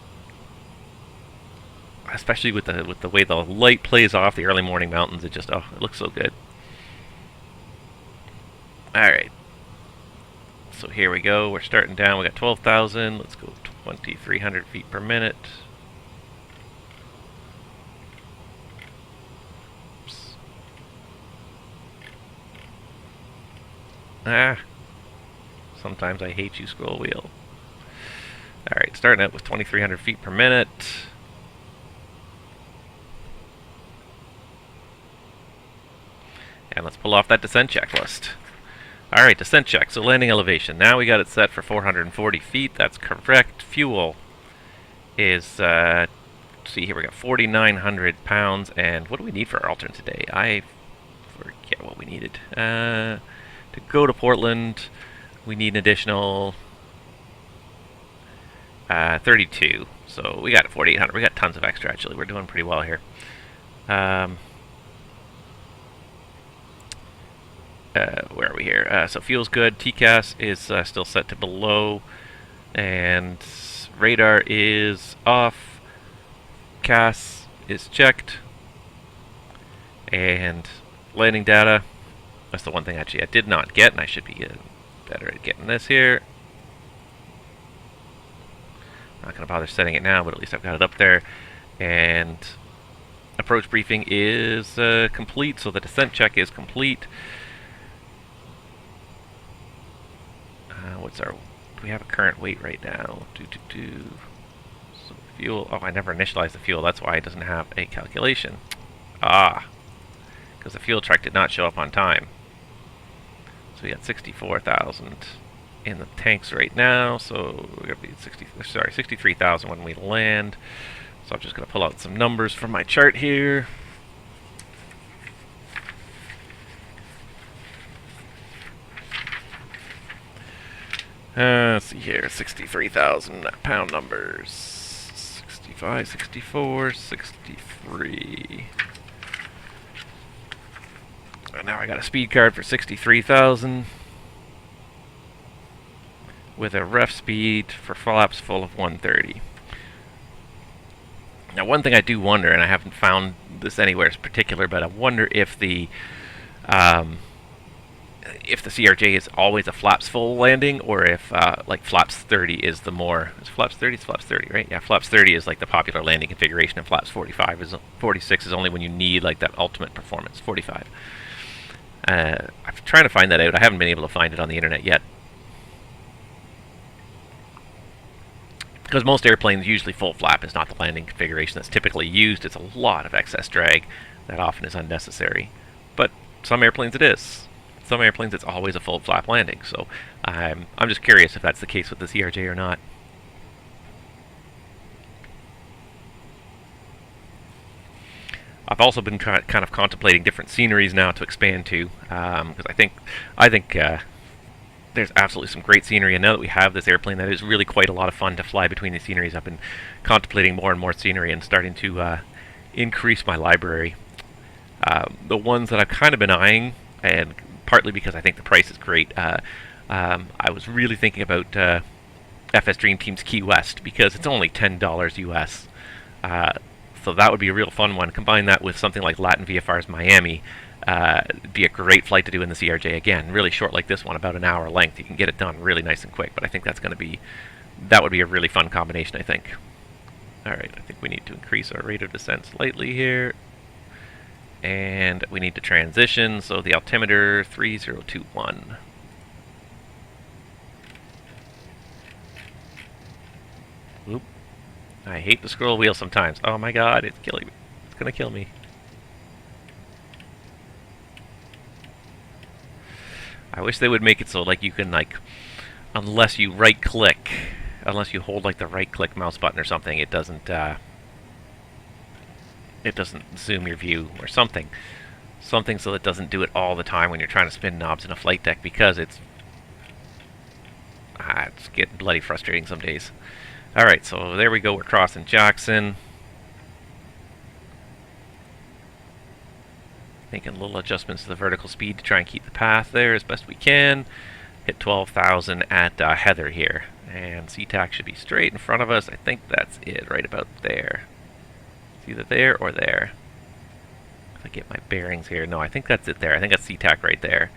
especially with the way the light plays off the early morning mountains, it just, oh, it looks so good. Alright. So here we go, we're starting down, we got 12,000, let's go 2,300 feet per minute. Oops. Sometimes I hate you, scroll wheel. Alright, starting out with 2,300 feet per minute. And let's pull off that descent checklist. Alright, descent check. So landing elevation. Now we got it set for 440 feet. That's correct. Fuel is, let's see here, we got 4,900 pounds. And what do we need for our alternate today? I forget what we needed. To go to Portland, we need an additional 32. So we got 4,800. We got tons of extra, actually. We're doing pretty well here. Where are we here? So fuel's good. TCAS is still set to below. And radar is off. CAS is checked. And landing data. That's the one thing actually I did not get, and I should be better at getting this here. I'm not going to bother setting it now, but at least I've got it up there. And approach briefing is complete, so the descent check is complete. Do we have a current weight right now? So fuel, oh, I never initialized the fuel, that's why it doesn't have a calculation. Because the fuel truck did not show up on time. So we got 64,000 in the tanks right now, so we're going to be 63,000 when we land. So I'm just going to pull out some numbers from my chart here. Let's see here, 63,000 pound numbers. 65, 64, 63. And now I got a speed card for 63,000 with a ref speed for flaps full of 130. Now, one thing I do wonder, and I haven't found this anywhere in particular, but I wonder if the CRJ is always a flaps full landing, or if like flaps 30 is the more. Is flaps 30? It's flaps 30, right? Yeah, flaps 30 is like the popular landing configuration, and flaps 46 is only when you need like that ultimate performance. 45. I'm trying to find that out. I haven't been able to find it on the internet yet. Because most airplanes, usually full flap is not the landing configuration that's typically used. It's a lot of excess drag that often is unnecessary. But some airplanes it is. Some airplanes it's always a full flap landing. So I'm just curious if that's the case with the CRJ or not. I've also been kind of contemplating different sceneries now to expand to, because I think there's absolutely some great scenery, and now that we have this airplane, that is really quite a lot of fun to fly between the sceneries. I've been contemplating more and more scenery and starting to increase my library. The ones that I've kind of been eyeing, and partly because I think the price is great, I was really thinking about FS Dream Team's Key West, because it's only $10 US. So that would be a real fun one. Combine that with something like Latin VFR's Miami. It'd be a great flight to do in the CRJ. Again, really short like this one, about an hour length. You can get it done really nice and quick, but I think that would be a really fun combination, I think. Alright, I think we need to increase our rate of descent slightly here. And we need to transition, so the altimeter 3021. Oop. I hate the scroll wheel sometimes. Oh my god, it's killing me. It's gonna kill me. I wish they would make it so like you can unless you right click, unless you hold like the right click mouse button or something, it doesn't zoom your view or something. Something so it doesn't do it all the time when you're trying to spin knobs in a flight deck, because it's getting bloody frustrating some days. Alright, so there we go, we're crossing Jackson. Making little adjustments to the vertical speed to try and keep the path there as best we can. Hit 12,000 at Heather here. And CTAC should be straight in front of us. I think that's it, right about there. It's either there or there. If I get my bearings here. No, I think that's it there. I think that's CTAC right there.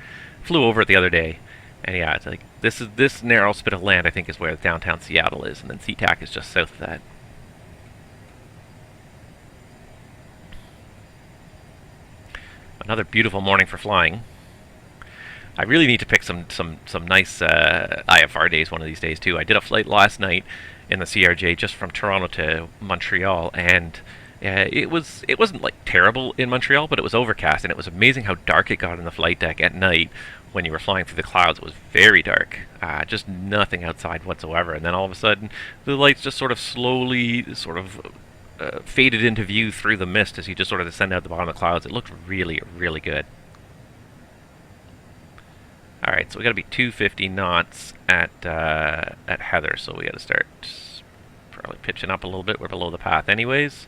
Flew over it the other day. And yeah, it's like this narrow spit of land, I think, is where downtown Seattle is, and then SeaTac is just south of that. Another beautiful morning for flying. I really need to pick some nice IFR days one of these days too. I did a flight last night in the CRJ just from Toronto to Montreal, and it wasn't like terrible in Montreal, but it was overcast, and it was amazing how dark it got in the flight deck at night. When you were flying through the clouds, it was very dark, just nothing outside whatsoever. And then all of a sudden, the lights just sort of slowly faded into view through the mist as you just sort of descend out the bottom of the clouds. It looked really, really good. Alright, so we got to be 250 knots at Heather, so we got to start Probably pitching up a little bit. We're below the path anyways.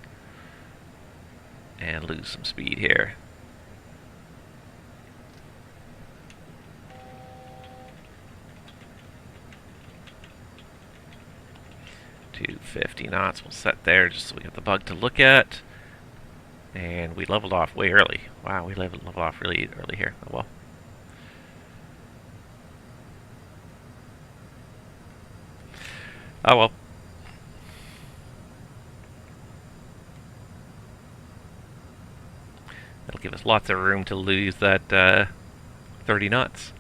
And lose some speed here. 250 knots. We'll set there just so we have the bug to look at. And we leveled off way early. Wow, we leveled off really early here. Oh well. Oh well. That'll give us lots of room to lose that 30 knots.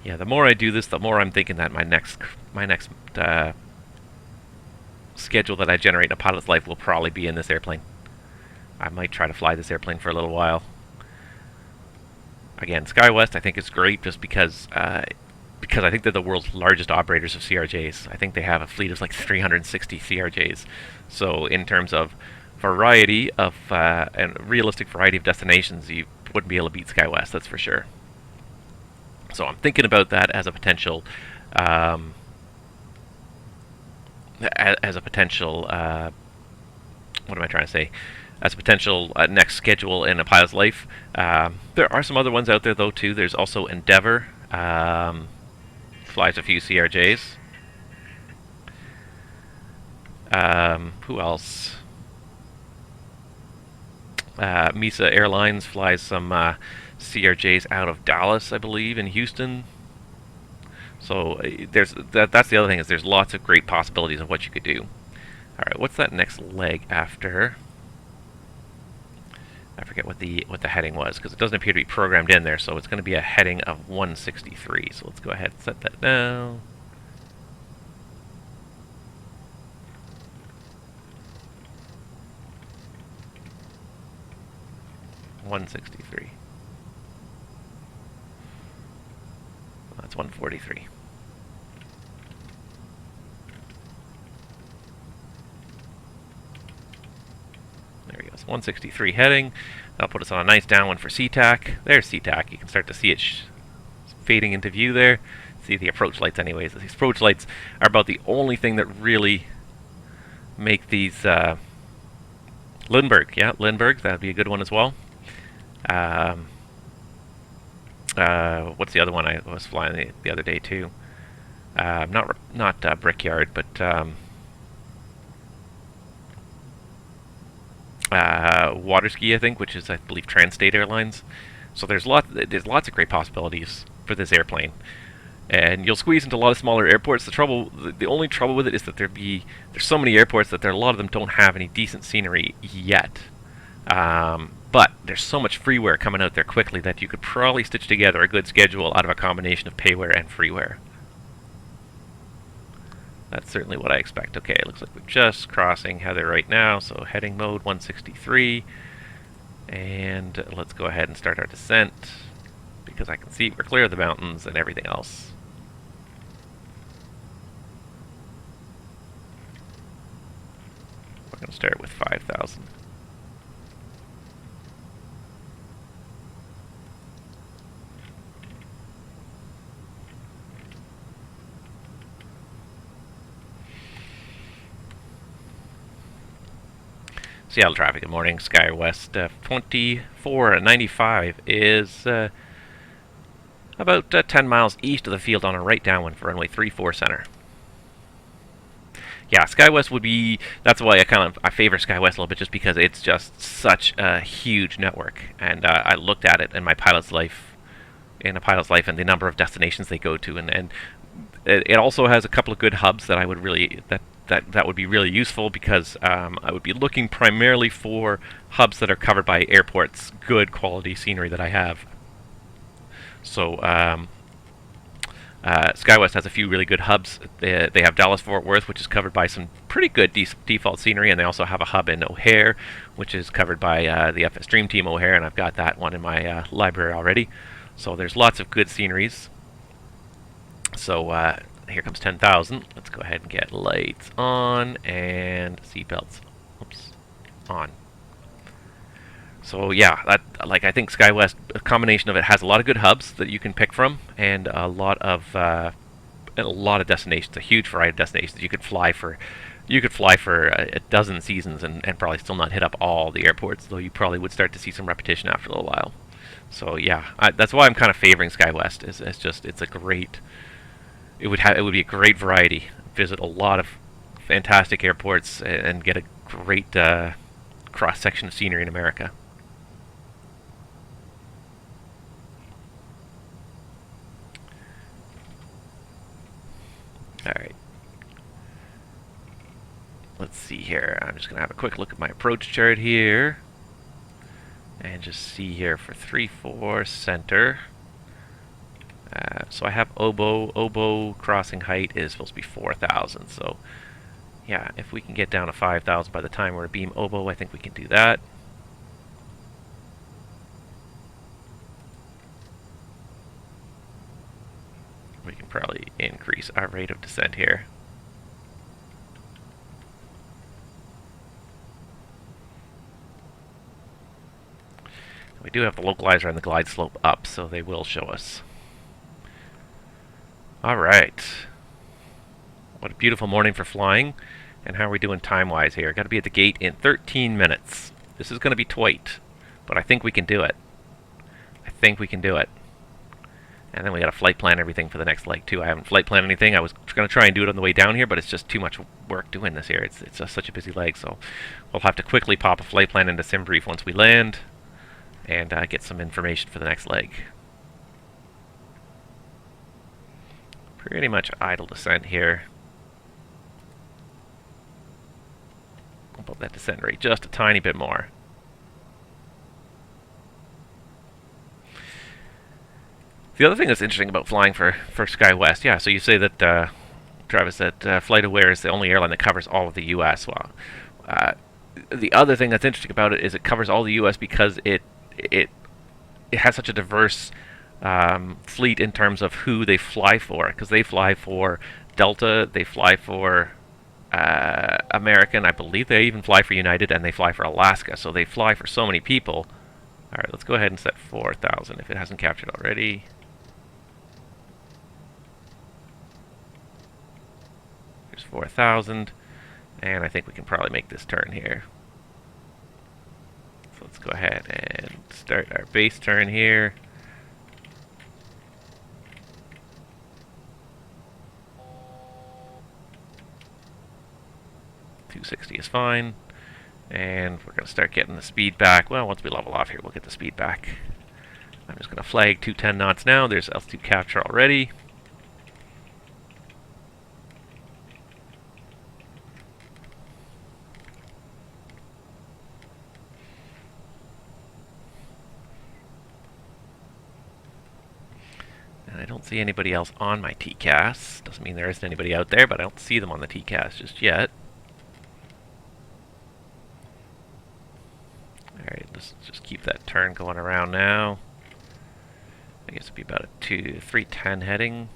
Yeah, the more I do this, the more I'm thinking that my next schedule that I generate in a pilot's life will probably be in this airplane. I might try to fly this airplane for a little while. Again, SkyWest I think is great just because I think they're the world's largest operators of CRJs. I think they have a fleet of like 360 CRJs. So in terms of variety of and realistic variety of destinations, you wouldn't be able to beat SkyWest, that's for sure. So I'm thinking about that as a potential, what am I trying to say? As a potential next schedule in a pilot's life. There are some other ones out there though too. There's also Endeavour, flies a few CRJs. Who else? Mesa Airlines flies some CRJs out of Dallas, I believe, in Houston. So that's the other thing, is there's lots of great possibilities of what you could do. All right, what's that next leg after? I forget what the heading was, because it doesn't appear to be programmed in there. So it's going to be a heading of 163. So let's go ahead and set that down. .163. That's 143. There we go. It's 163 heading. That'll put us on a nice downwind for SeaTac. There's SeaTac. You can start to see it fading into view there. See the approach lights anyways. These approach lights are about the only thing that really make these... Lindbergh. Yeah, Lindbergh. That'd be a good one as well. What's the other one I was flying the other day too? Not Brickyard, but Waterski, I think, which is I believe Transstate Airlines. So there's lots of great possibilities for this airplane, and you'll squeeze into a lot of smaller airports. The only trouble with it is that there's so many airports that a lot of them don't have any decent scenery yet. But there's so much freeware coming out there quickly that you could probably stitch together a good schedule out of a combination of payware and freeware. That's certainly what I expect. Okay, it looks like we're just crossing Heather right now, so heading mode 163. And let's go ahead and start our descent, because I can see we're clear of the mountains and everything else. We're going to start with 5,000. Seattle traffic, good morning. SkyWest 2495 is about 10 miles east of the field on a right downwind for runway 34 center. Yeah, SkyWest would be, that's why I favor SkyWest a little bit, just because it's just such a huge network. And I looked at it in my pilot's life, and the number of destinations they go to, and it also has a couple of good hubs that I would really, that would be really useful, because I would be looking primarily for hubs that are covered by airports, good quality scenery that I have. So SkyWest has a few really good hubs. They have Dallas-Fort Worth, which is covered by some pretty good default scenery, and they also have a hub in O'Hare, which is covered by the FS Dream Team O'Hare, and I've got that one in my library already. So there's lots of good sceneries. So here comes 10,000. Let's go ahead and get lights on and seatbelts on. So yeah, I think SkyWest, a combination of it has a lot of good hubs that you can pick from, and a lot of destinations, a huge variety of destinations. You could fly for a dozen seasons and probably still not hit up all the airports, though you probably would start to see some repetition after a little while. So yeah, that's why I'm kind of favoring SkyWest. It's a great. It would be a great variety. Visit a lot of fantastic airports and get a great cross section of scenery in America. All right. Let's see here. I'm just going to have a quick look at my approach chart here. And just see here for 3-4 center. So I have oboe. Oboe crossing height is supposed to be 4,000. So yeah, if we can get down to 5,000 by the time we're beam oboe, I think we can do that. We can probably increase our rate of descent here. We do have the localizer and the glide slope up, so they will show us. Alright. What a beautiful morning for flying. And how are we doing time-wise here? Got to be at the gate in 13 minutes. This is going to be tight, but I think we can do it. I think we can do it. And then we got to flight plan everything for the next leg too. I haven't flight planned anything. I was going to try and do it on the way down here, but it's just too much work doing this here. It's just such a busy leg, so we'll have to quickly pop a flight plan into SimBrief once we land and get some information for the next leg. Pretty much idle descent here. I'll bump that descent rate just a tiny bit more. The other thing that's interesting about flying for SkyWest, yeah, so you say that, Travis, that FlightAware is the only airline that covers all of the U.S. Well, the other thing that's interesting about it is it covers all the U.S. because it has such a diverse fleet in terms of who they fly for, because they fly for Delta, they fly for American, I believe they even fly for United, and they fly for Alaska, so they fly for so many people. Alright, let's go ahead and set 4,000 if it hasn't captured already. Here's 4,000, and I think we can probably make this turn here. So let's go ahead and start our base turn here. $260 is fine. And we're going to start getting the speed back. Well, once we level off here, we'll get the speed back. I'm just going to flag 210 knots now. There's altitude capture already. And I don't see anybody else on my TCAS. Doesn't mean there isn't anybody out there, but I don't see them on the TCAS just yet. Alright, let's just keep that turn going around now. I guess it'd be about a 310 heading.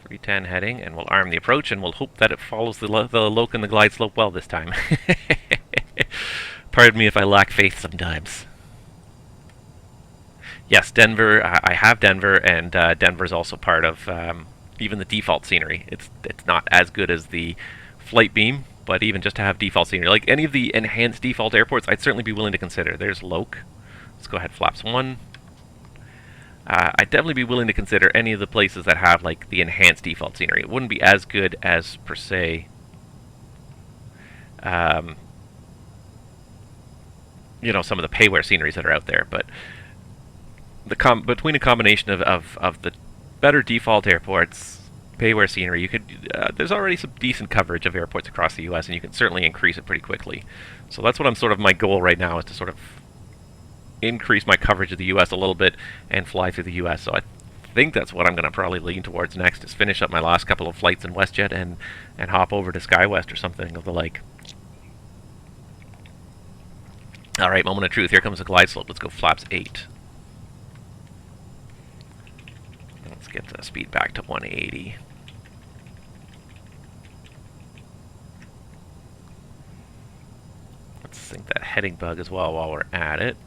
310 heading, and we'll arm the approach, and we'll hope that it follows the loc and the glide slope well this time. Pardon me if I lack faith sometimes. Yes, Denver, I have Denver, and Denver's also part of even the default scenery. It's not as good as the flight beam, but even just to have default scenery, like any of the enhanced default airports, I'd certainly be willing to consider. There's Loc. Let's go ahead, flaps 1. I'd definitely be willing to consider any of the places that have like the enhanced default scenery. It wouldn't be as good as, per se, you know, some of the payware sceneries that are out there, but between a combination of the better default airports, payware scenery, you could there's already some decent coverage of airports across the U.S. and you can certainly increase it pretty quickly. So that's what I'm sort of, my goal right now is to sort of increase my coverage of the U.S. a little bit and fly through the U.S. So I think that's what I'm going to probably lean towards next, is finish up my last couple of flights in WestJet and hop over to SkyWest or something of the like. All right, moment of truth. Here comes the glide slope. Let's go flaps 8. Let's get the speed back to 180. Let's sync that heading bug as well while we're at it.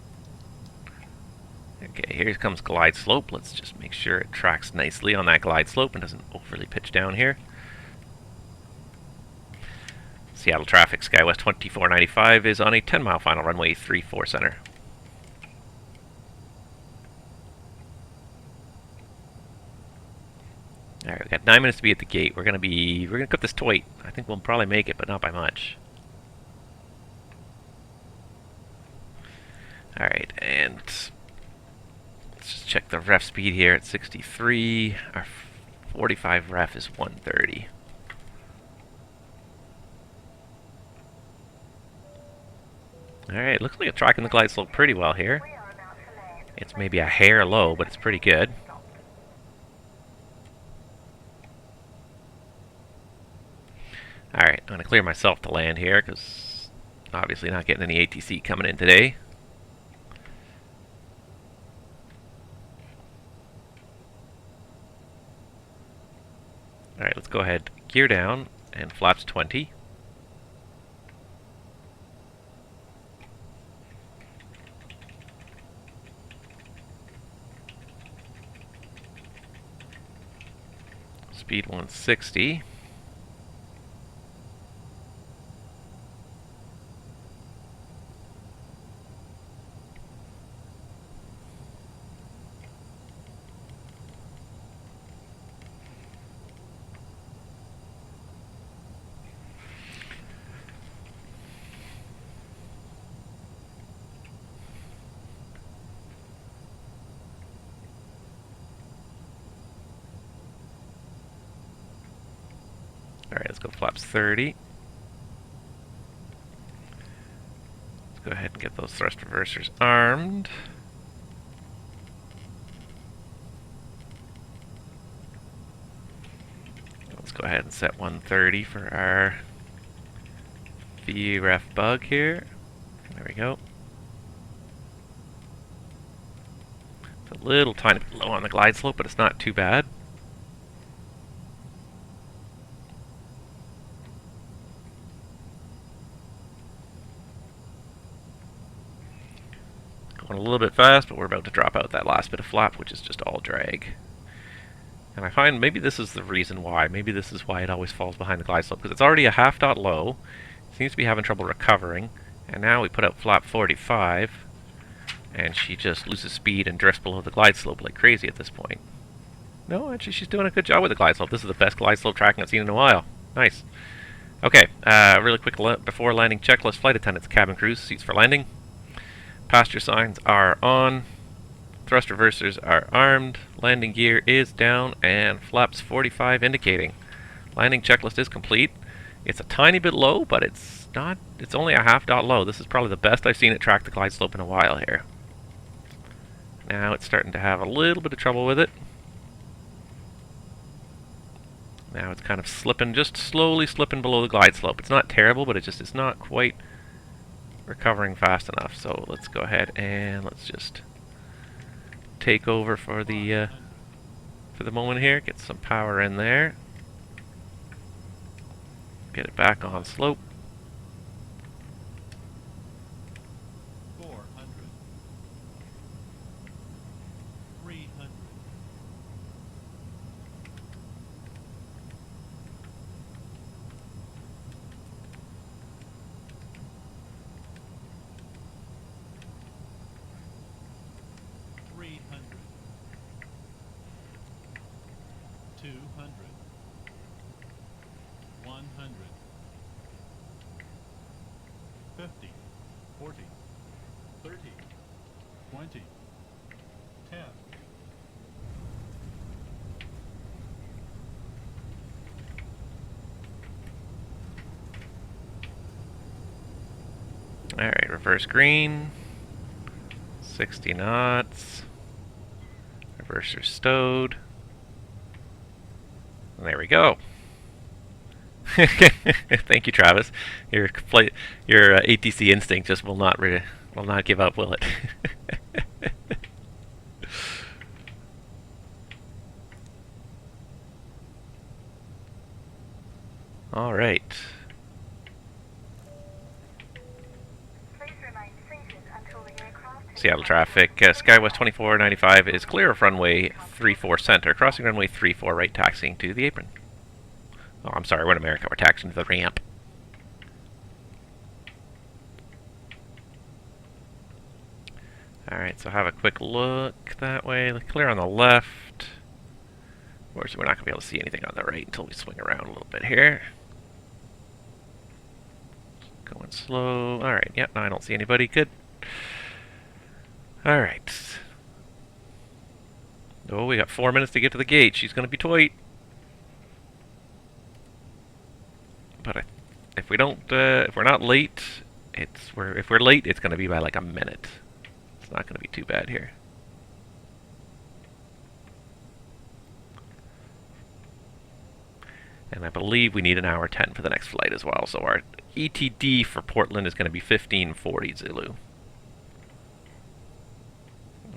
Okay, here comes glide slope. Let's just make sure it tracks nicely on that glide slope and doesn't overly pitch down here. Seattle traffic, SkyWest 2495 is on a 10-mile final runway 34 center. Alright, we've got 9 minutes to be at the gate. We're gonna cut this tight. I think we'll probably make it, but not by much. Alright, and let's just check the ref speed here at 63. Our 45 ref is 130. Alright, looks like it's tracking the glide slope pretty well here. It's maybe a hair low, but it's pretty good. Alright, I'm going to clear myself to land here, because obviously not getting any ATC coming in today. Alright, let's go ahead, gear down, and flaps 20. Speed 160. Alright, let's go flaps 30. Let's go ahead and get those thrust reversers armed. Let's go ahead and set 130 for our VREF bug here. There we go. It's a little tiny bit low on the glide slope, but it's not too bad. Going a little bit fast, but we're about to drop out that last bit of flap, which is just all drag. And I find maybe this is the reason why. Maybe this is why it always falls behind the glide slope, because it's already a half dot low. It seems to be having trouble recovering. And now we put out flap 45, and she just loses speed and drifts below the glide slope like crazy at this point. No, actually she's doing a good job with the glide slope. This is the best glide slope tracking I've seen in a while. Nice. Okay, really quick before landing checklist. Flight attendants, cabin crews, seats for landing. Passenger signs are on. Thrust reversers are armed. Landing gear is down, and flaps 45 indicating. Landing checklist is complete. It's a tiny bit low, but it's not. It's only a half dot low. This is probably the best I've seen it track the glide slope in a while here. Now it's starting to have a little bit of trouble with it. Now it's kind of slipping, just slowly slipping below the glide slope. It's not terrible, but it's not quite recovering fast enough. So let's go ahead and let's just take over for the moment here. Get some power in there. Get it back on slope. 400. 300. 300. 200. 100. 50. 40. 30. 20. 10. Alright, reverse green. 60 knots. Reverser stowed. And there we go. Thank you, Travis. Your ATC instinct just will not give up, will it? All right. Seattle traffic. Skywest 2495 is clear of runway 34 center. Crossing runway 34 right, taxiing to the apron. Oh, I'm sorry, we're in America. We're taxiing to the ramp. Alright, so have a quick look that way. Clear on the left. Of course, we're not going to be able to see anything on the right until we swing around a little bit here. Going slow. Alright, yep, no, I don't see anybody. Good. Alright. Oh, we got 4 minutes to get to the gate. She's going to be tight. But if we don't, if we're not late, if we're late, it's going to be by like a minute. It's not going to be too bad here. And I believe we need an hour 10 for the next flight as well. So our ETD for Portland is going to be 1540 Zulu.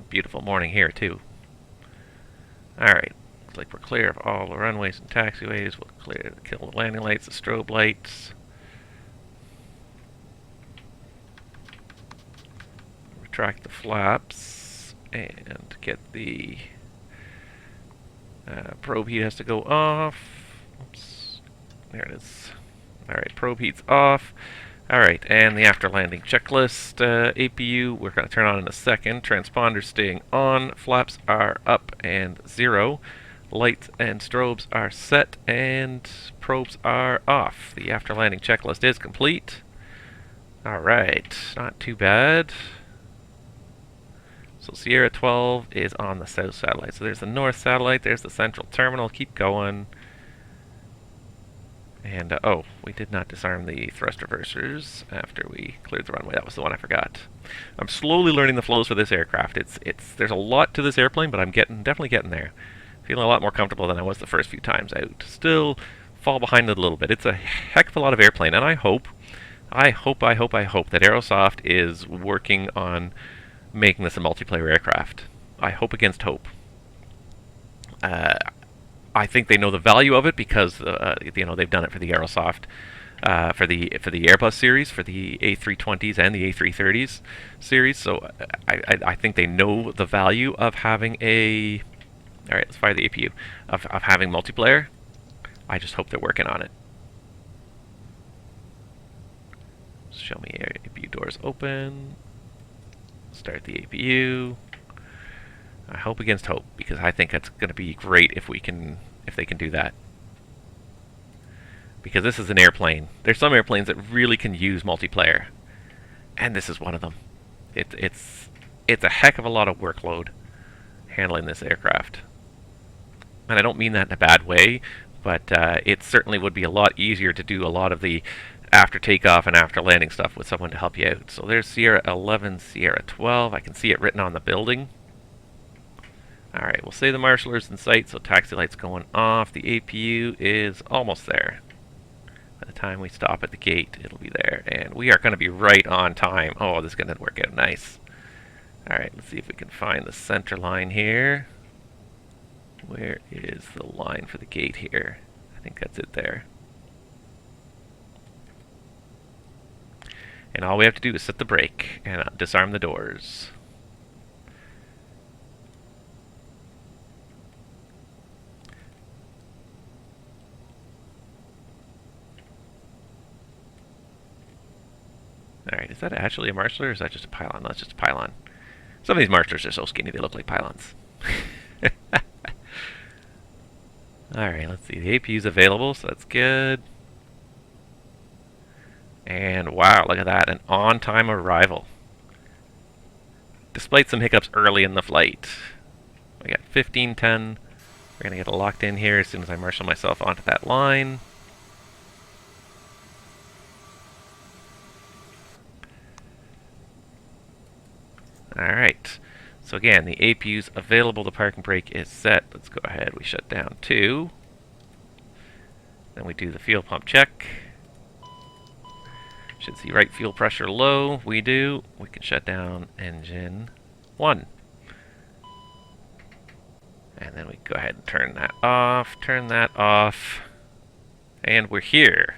Beautiful morning here too. Alright, looks like we're clear of all the runways and taxiways. We'll kill the landing lights, the strobe lights. Retract the flaps and get the probe heat has to go off. Oops, there it is. Alright, probe heat's off. Alright, and the after landing checklist. APU, we're going to turn on in a second. Transponders staying on. Flaps are up and 0. Lights and strobes are set, and probes are off. The after landing checklist is complete. Alright, not too bad. So Sierra 12 is on the south satellite. So there's the north satellite, there's the central terminal. Keep going. And, oh, we did not disarm the thrust reversers after we cleared the runway. That was the one I forgot. I'm slowly learning the flows for this aircraft. There's a lot to this airplane, but I'm definitely getting there. Feeling a lot more comfortable than I was the first few times out. Still fall behind it a little bit. It's a heck of a lot of airplane, and I hope that Aerosoft is working on making this a multiplayer aircraft. I hope against hope. I think they know the value of it because they've done it for the Aerosoft, for the Airbus series, for the A320s and the A330s series. So I think they know the value of having a. All right, let's fire the APU of having multiplayer. I just hope they're working on it. Show me APU doors open. Start the APU. I hope against hope, because I think it's going to be great if they can do that. Because this is an airplane. There's some airplanes that really can use multiplayer, and this is one of them. It's a heck of a lot of workload handling this aircraft, and I don't mean that in a bad way, but it certainly would be a lot easier to do a lot of the after takeoff and after landing stuff with someone to help you out. So there's Sierra 11, Sierra 12. I can see it written on the building. Alright, we'll say the marshaller's in sight, so taxi light's going off. The APU is almost there. By the time we stop at the gate, it'll be there. And we are going to be right on time. Oh, this is going to work out nice. Alright, let's see if we can find the center line here. Where is the line for the gate here? I think that's it there. And all we have to do is set the brake and disarm the doors. Alright, is that actually a marshaller or is that just a pylon? That's just a pylon. Some of these marshallers are so skinny they look like pylons. Alright, let's see. The APU's available, so that's good. And wow, look at that. An on-time arrival. Despite some hiccups early in the flight. We got 1510. We're going to get it locked in here as soon as I marshal myself onto that line. Alright, so again, the APU's available, the parking brake is set. Let's go ahead, we shut down 2. Then we do the fuel pump check. Should see right fuel pressure low, we do. We can shut down engine 1. And then we go ahead and turn that off, and we're here.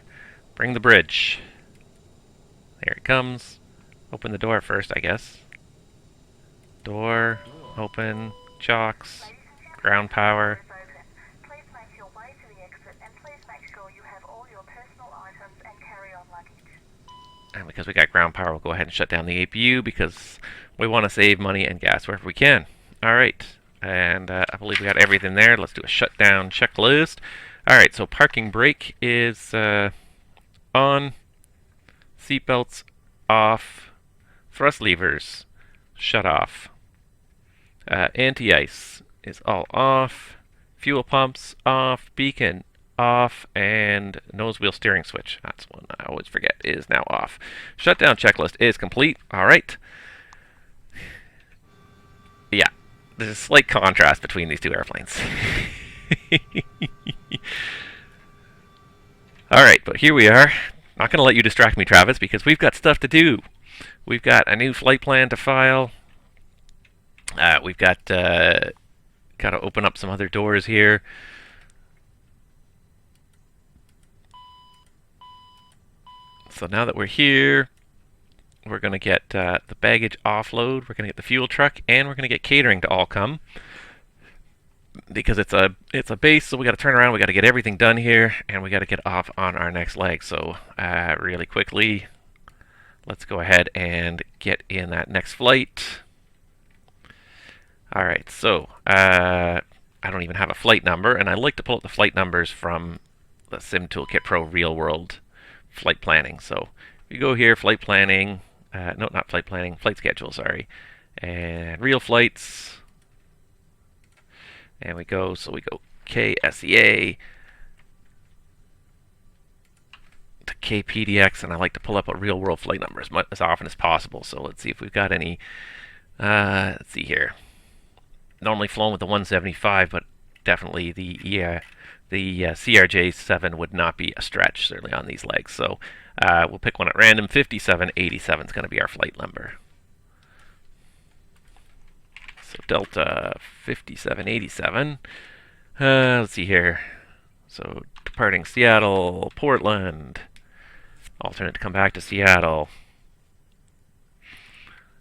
Bring the bridge. There it comes. Open the door first, I guess. Door open. Chocks. Ground power. Is open. Please make your way to the exit and please make sure you have all your personal items and carry-on luggage. And because we got ground power, we'll go ahead and shut down the APU because we want to save money and gas wherever we can. Alright, and I believe we got everything there. Let's do a shutdown checklist. Alright, so parking brake is on. Seatbelts off. Thrust levers shut off. Anti-ice is all off. Fuel pumps off. Beacon off. And nose wheel steering switch, that's one I always forget, is now off. Shutdown checklist is complete. Alright. Yeah, there's a slight contrast between these two airplanes. Alright, but here we are. Not going to let you distract me, Travis, because we've got stuff to do. We've got a new flight plan to file. We've got to open up some other doors here. So now that we're here, we're going to get the baggage offload, we're going to get the fuel truck, and we're going to get catering to all come. Because it's a base, so we got to turn around, we got to get everything done here, and we got to get off on our next leg. So really quickly, let's go ahead and get in that next flight. Alright, so I don't even have a flight number, and I like to pull up the flight numbers from the Sim Toolkit Pro Real World Flight Planning. So if you go here, flight planning, no, not flight planning, flight schedule, sorry, and real flights, and we go KSEA to KPDX, and I like to pull up a real world flight number as often as possible. So let's see if we've got any. Let's see here. Normally flown with the 175, but definitely the CRJ 7 would not be a stretch, certainly on these legs. So we'll pick one at random. 5787 is going to be our flight number. So Delta 5787. Let's see here. So departing Seattle, Portland. Alternate to come back to Seattle.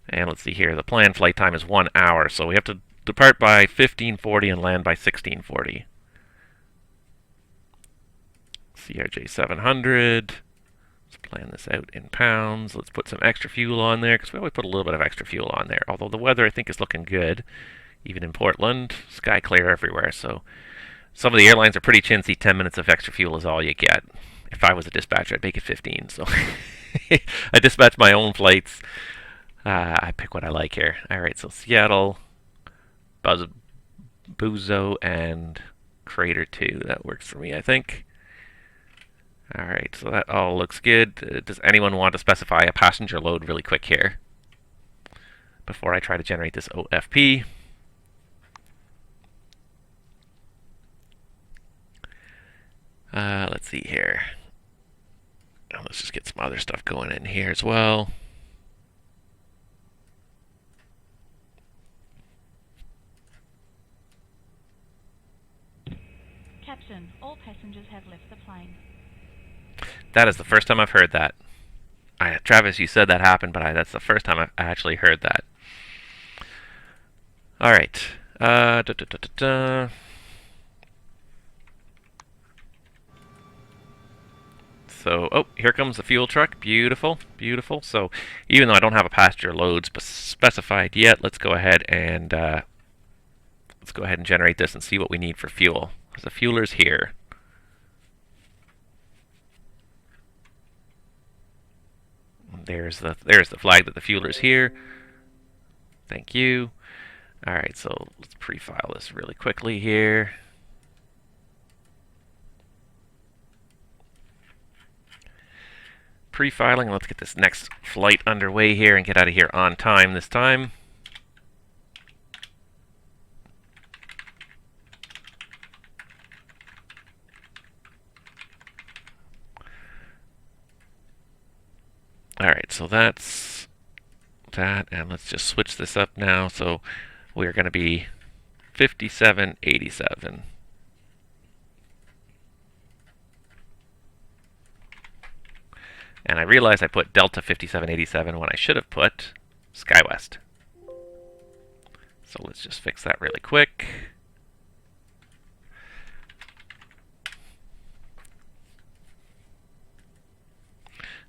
And let's see here. The planned flight time is 1 hour, so we have to depart by 1540 and land by 1640. CRJ 700. Let's plan this out in pounds. Let's put some extra fuel on there, because we always put a little bit of extra fuel on there. Although the weather, I think, is looking good, even in Portland. Sky clear everywhere, so some of the airlines are pretty chintzy. 10 minutes of extra fuel is all you get. If I was a dispatcher, I'd make it 15. So I dispatch my own flights. I pick what I like here. Alright, so Seattle, Buzo, and Crater 2. That works for me, I think. Alright, so that all looks good. Does anyone want to specify a passenger load really quick here before I try to generate this OFP? Let's see here. Let's just get some other stuff going in here as well. Captain, all passengers have left the plane. That is the first time I've heard that. Travis, you said that happened, but that's the first time I've actually heard that. Alright. So, oh, here comes the fuel truck. Beautiful, beautiful. So, even though I don't have a passenger load specified yet, let's go ahead and generate this and see what we need for fuel. The fueler's here. There's the flag that the fueler's here. Thank you. Alright, so let's pre-file this really quickly here. Pre-filing, let's get this next flight underway here and get out of here on time this time. Alright, so that's that, and let's just switch this up now. So we're going to be 5787. And I realized I put Delta 5787 when I should have put SkyWest. So let's just fix that really quick.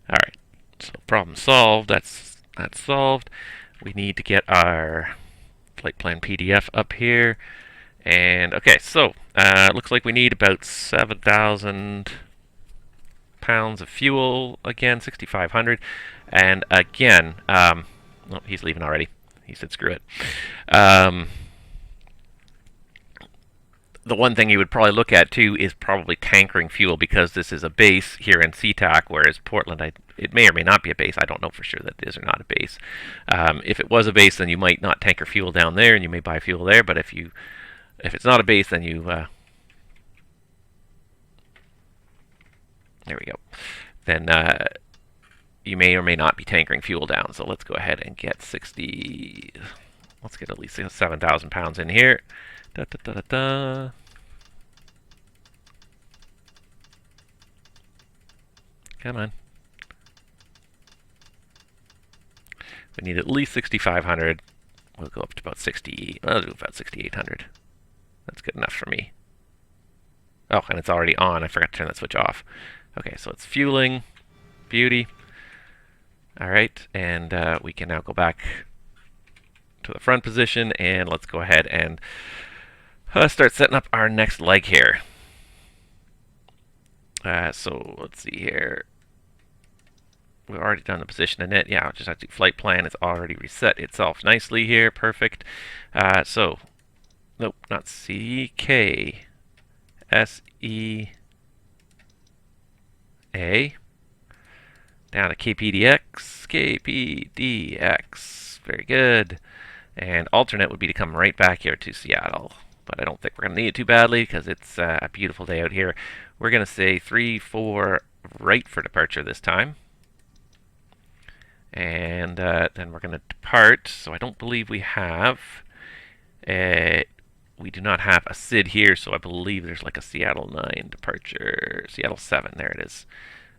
Alright, so problem solved. That's solved. We need to get our flight plan PDF up here. And okay, so looks like we need about 7,000 pounds of fuel again, 6,500. And again, oh, he's leaving already. He said screw it. The one thing you would probably look at too is probably tankering fuel, because this is a base here in SeaTac, whereas Portland, it may or may not be a base. I don't know for sure that it is or not a base. If it was a base, then you might not tanker fuel down there, and you may buy fuel there. But if it's not a base, then you there we go. Then you may or may not be tankering fuel down. So let's go ahead and get 60. Let's get at least 7,000 pounds in here. Da, da, da, da, da. Come on. We need at least 6,500. We'll go up to about 60. I'll do about 6,800. That's good enough for me. Oh, and it's already on. I forgot to turn that switch off. Okay, so it's fueling. Beauty. All right, and we can now go back to the front position, and let's go ahead and start setting up our next leg here. So let's see here. We've already done the position in it. Yeah, I'll just have to do flight plan. It's already reset itself nicely here. Perfect. So, nope, not CYLW-KSEA. Down to KPDX. Very good. And alternate would be to come right back here to Seattle. But I don't think we're going to need it too badly because it's a beautiful day out here. We're going to say 3-4 right for departure this time. And then we're going to depart. So I don't believe we have... we do not have a SID here, so I believe there's like a Seattle 9 departure. Seattle 7, there it is.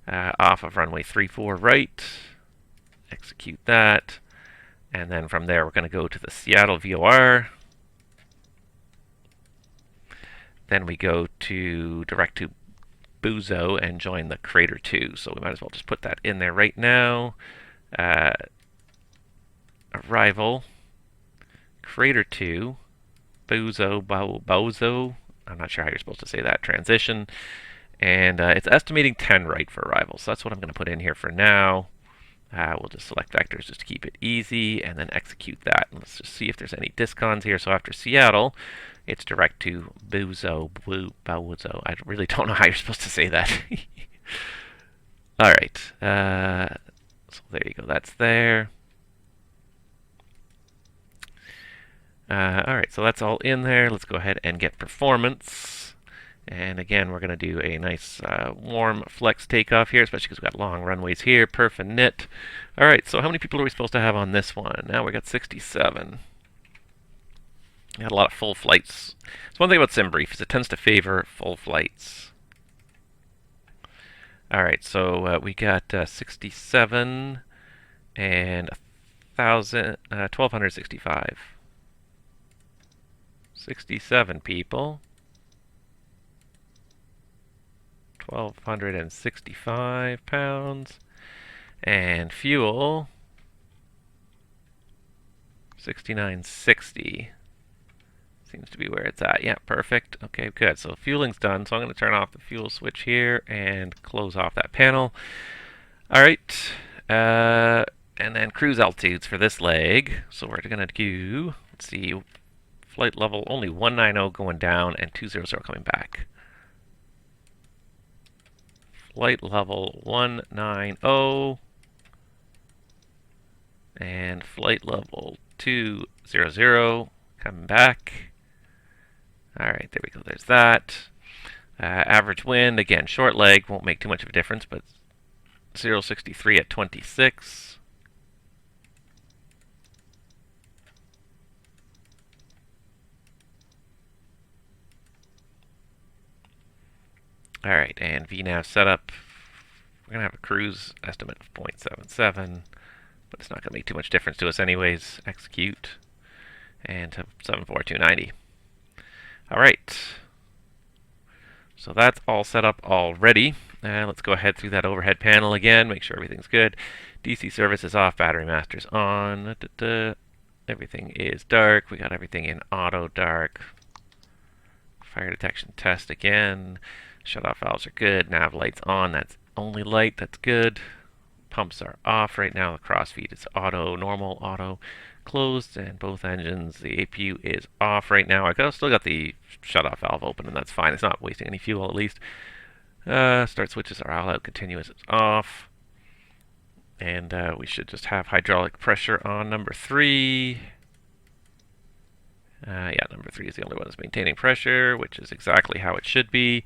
Off of runway 34 right. Execute that. And then from there we're going to go to the Seattle VOR. Then we go to direct to Buzo and join the Crater 2. So we might as well just put that in there right now. Arrival, Crater 2, Bozo. I'm not sure how you're supposed to say that. Transition. And it's estimating 10 right for arrival. So that's what I'm going to put in here for now. We'll just select vectors just to keep it easy, and then execute that. And let's just see if there's any discons here. So after Seattle, it's direct to Buzo. I really don't know how you're supposed to say that. All right. So there you go. That's there. All right. So that's all in there. Let's go ahead and get performance. And again, we're going to do a nice warm flex takeoff here, especially because we've got long runways here. Perf and knit. All right, so how many people are we supposed to have on this one? Now we got 67. We had a lot of full flights. So one thing about SimBrief is it tends to favor full flights. All right, so we got 67 and 1,265. 67 people. 1,265 pounds. And fuel, 69.60. Seems to be where it's at. Yeah, perfect. Okay, good. So fueling's done. So I'm going to turn off the fuel switch here and close off that panel. All right. And then cruise altitudes for this leg. So we're going to do, let's see, flight level only 190 going down and 200 coming back. Flight level 190 and flight level 200 coming back. All right, there we go. There's that. Average wind, again, short leg, won't make too much of a difference, but 063 at 26. All right, and VNAV setup. We're going to have a cruise estimate of 0.77, but it's not going to make too much difference to us anyways. Execute. and to 74290. All right. So that's all set up already. Let's go ahead through that overhead panel again, make sure everything's good. DC service is off, battery master's on. Everything is dark. We got everything in auto dark. Fire detection test again. Shut-off valves are good. Nav light's on. That's only light. That's good. Pumps are off right now. The crossfeed is auto, normal, auto, closed, and both engines. The APU is off right now. I still got the shut-off valve open, and that's fine. It's not wasting any fuel, at least. Start switches are all out. Continuous is off. And we should just have hydraulic pressure on number 3. Yeah, number 3 is the only one that's maintaining pressure, which is exactly how it should be.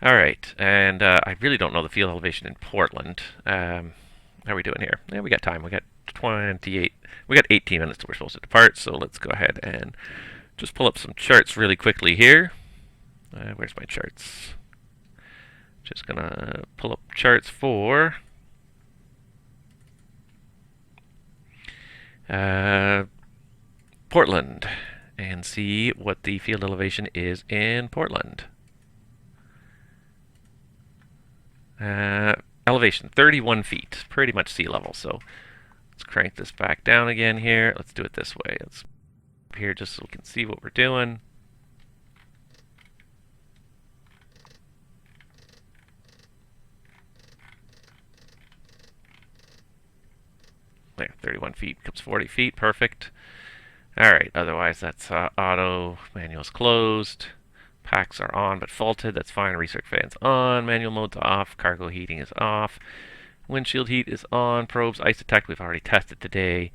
All right, and I really don't know the field elevation in Portland. How are we doing here? Yeah, we got time. We got 28. We got 18 minutes till we're supposed to depart, so let's go ahead and just pull up some charts really quickly here. Where's my charts? Just gonna pull up charts for Portland and see what the field elevation is in Portland. Elevation 31 feet, pretty much sea level. So let's crank this back down again here. Let's do it this way. Let's up here just so we can see what we're doing. There, 31 feet becomes 40 feet, perfect. Alright, otherwise that's auto, manual's closed, packs are on but faulted, that's fine, recirc fan's on, manual mode's off, cargo heating is off, windshield heat is on, probes, ice detect we've already tested today,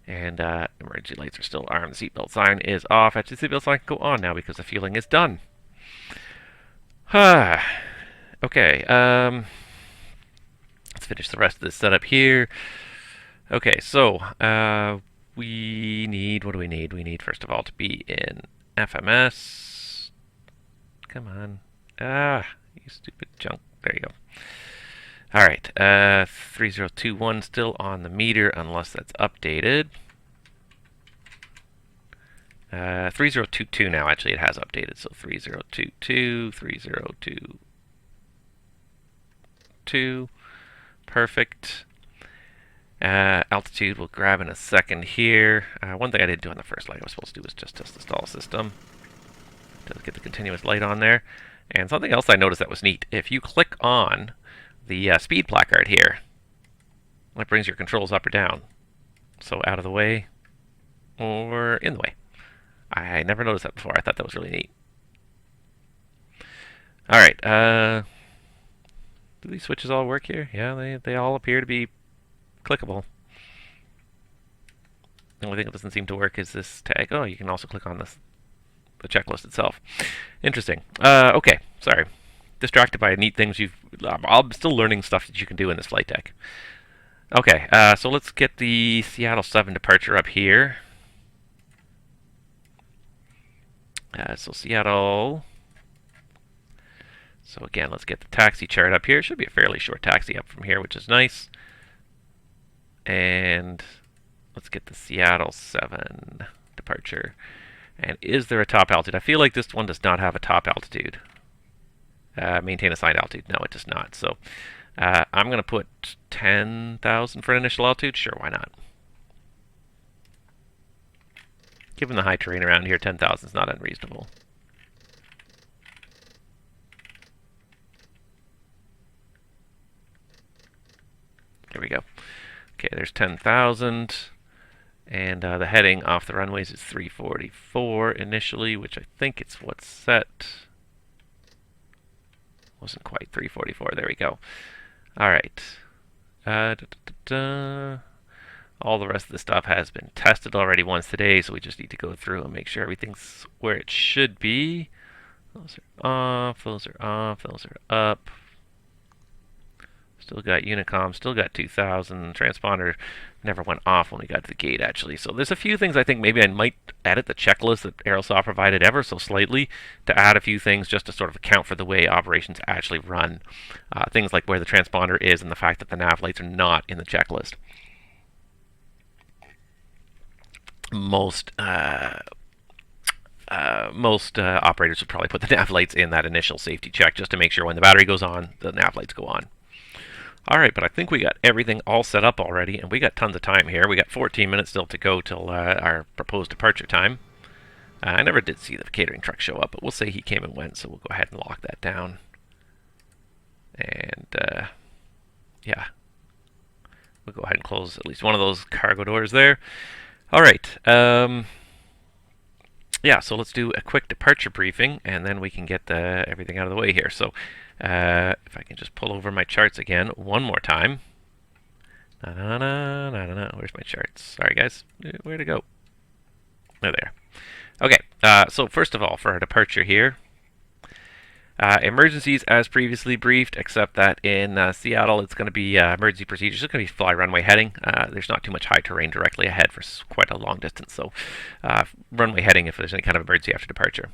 and emergency lights are still armed, the seatbelt sign is off. Actually the seatbelt sign can go on now because the fueling is done. Okay, let's finish the rest of this setup here. Okay, so we need, what do we need? We need, first of all, to be in FMS. Come on. You stupid junk. There you go. Alright, 3021 still on the meter unless that's updated. 3022 now, actually it has updated, so 3022, 3022, perfect. Altitude we'll grab in a second here. One thing I didn't do on the first leg I was supposed to do was just test the stall system to get the continuous light on there. And something else I noticed that was neat, if you click on the speed placard here, that brings your controls up or down. So out of the way or in the way. I never noticed that before. I thought that was really neat. Alright, do these switches all work here? Yeah, they all appear to be clickable. The only thing that doesn't seem to work is this tag. Oh, you can also click on this, the checklist itself. Interesting. Okay, sorry. Distracted by neat things I'm still learning stuff that you can do in this flight deck. Okay, so let's get the Seattle 7 departure up here. So Seattle. So again, let's get the taxi chart up here. It should be a fairly short taxi up from here, which is nice. And let's get the Seattle 7 departure. And is there a top altitude? I feel like this one does not have a top altitude. Maintain assigned altitude. No, it does not. So I'm going to put 10,000 for an initial altitude. Sure, why not? Given the high terrain around here, 10,000 is not unreasonable. There we go. Okay, there's 10,000, and the heading off the runways is 344 initially, which I think it's what's set. Wasn't quite 344. There we go. All right. All the rest of the stuff has been tested already once today, so we just need to go through and make sure everything's where it should be. Those are off. Those are off. Those are up. Still got Unicom, still got 2000. Transponder never went off when we got to the gate, actually. So there's a few things I think maybe I might edit the checklist that Aerosoft provided ever so slightly to add a few things just to sort of account for the way operations actually run. Things like where the transponder is and the fact that the nav lights are not in the checklist. most operators would probably put the nav lights in that initial safety check just to make sure when the battery goes on, the nav lights go on. Alright, but I think we got everything all set up already, and we got tons of time here. We got 14 minutes still to go till our proposed departure time. I never did see the catering truck show up, but we'll say he came and went, so we'll go ahead and lock that down. And, yeah. We'll go ahead and close at least one of those cargo doors there. Alright, yeah, so let's do a quick departure briefing, and then we can get everything out of the way here. So, if I can just pull over my charts again one more time. Where's my charts? Sorry, guys. Where'd it go? Oh, there. Okay, so first of all, for our departure here, emergencies as previously briefed, except that in Seattle it's going to be emergency procedures. It's going to be fly runway heading. There's not too much high terrain directly ahead for quite a long distance, so runway heading if there's any kind of emergency after departure.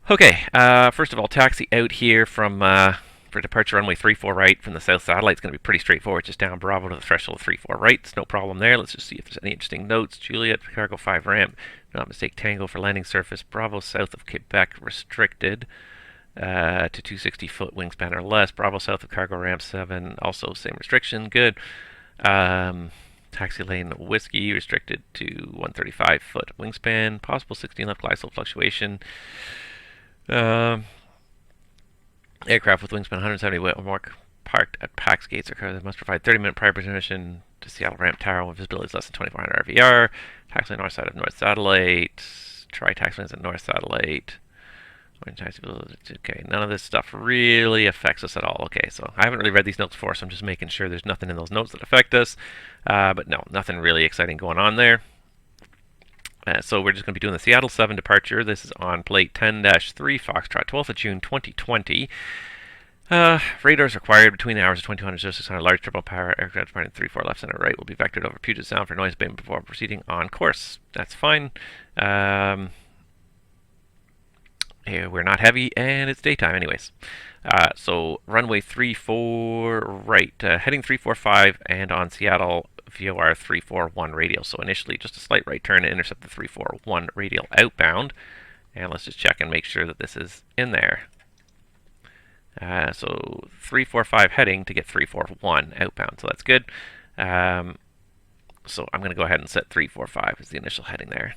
Okay, first of all, taxi out here from for departure runway 34 right from the south satellite. It's going to be pretty straightforward, just down Bravo to the threshold of 34 right. It's no problem there. Let's just see if there's any interesting notes. Juliet, cargo 5 ramp, do not mistake Tango for landing surface. Bravo south of Quebec restricted to 260-foot wingspan or less. Bravo south of cargo ramp 7, also same restriction, good. Taxi lane whiskey restricted to 135-foot wingspan, possible 16 left glide slope fluctuation. Aircraft with wingspan 170 or more parked at PAX gates or cars must provide 30-minute prior permission to Seattle ramp tower when visibility is less than 2,400 RVR. Taxi north side of North Satellite. Try taxi lanes at North Satellite. Okay, none of this stuff really affects us at all. Okay, so I haven't really read these notes before, so I'm just making sure there's nothing in those notes that affect us. But no, nothing really exciting going on there. So we're just going to be doing the Seattle 7 departure. This is on plate 10-3 Foxtrot, 12th of June 2020. Radars required between the hours of 2200 and 0600. Large triple power aircraft departing 34 left center right will be vectored over Puget Sound for noise abatement before proceeding on course. That's fine. We're not heavy, and it's daytime anyways. So runway 34 right, heading 345, and on Seattle VOR 341 radial. So initially just a slight right turn to intercept the 341 radial outbound. And let's just check and make sure that this is in there. So 345 heading to get 341 outbound, so that's good. So I'm going to go ahead and set 345 as the initial heading there.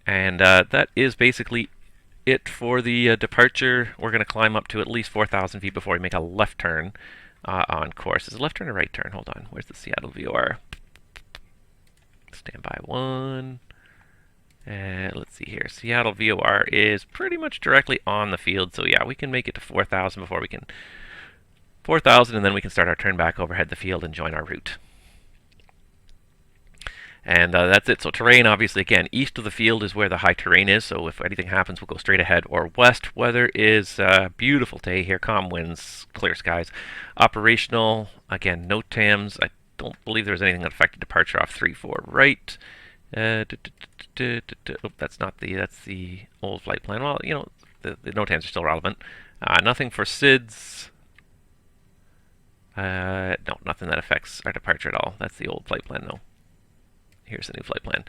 And that is basically it for the departure. We're going to climb up to at least 4,000 feet before we make a left turn on course. Is it left turn or right turn? Hold on. Where's the Seattle VOR? Standby 1. Let's see here. Seattle VOR is pretty much directly on the field. So yeah, we can make it to 4,000 before we can... 4,000, and then we can start our turn back overhead the field and join our route. And that's it. So terrain, obviously, again, east of the field is where the high terrain is. So if anything happens, we'll go straight ahead or west. Weather is beautiful day here. Calm winds, clear skies. Operational, again, no TAMs. I don't believe there was anything that affected departure off 34 right. Oh, that's not the, that's the old flight plan. Well, you know, the no TAMs are still relevant. Nothing for SIDS. No, nothing that affects our departure at all. That's the old flight plan, though. Here's the new flight plan.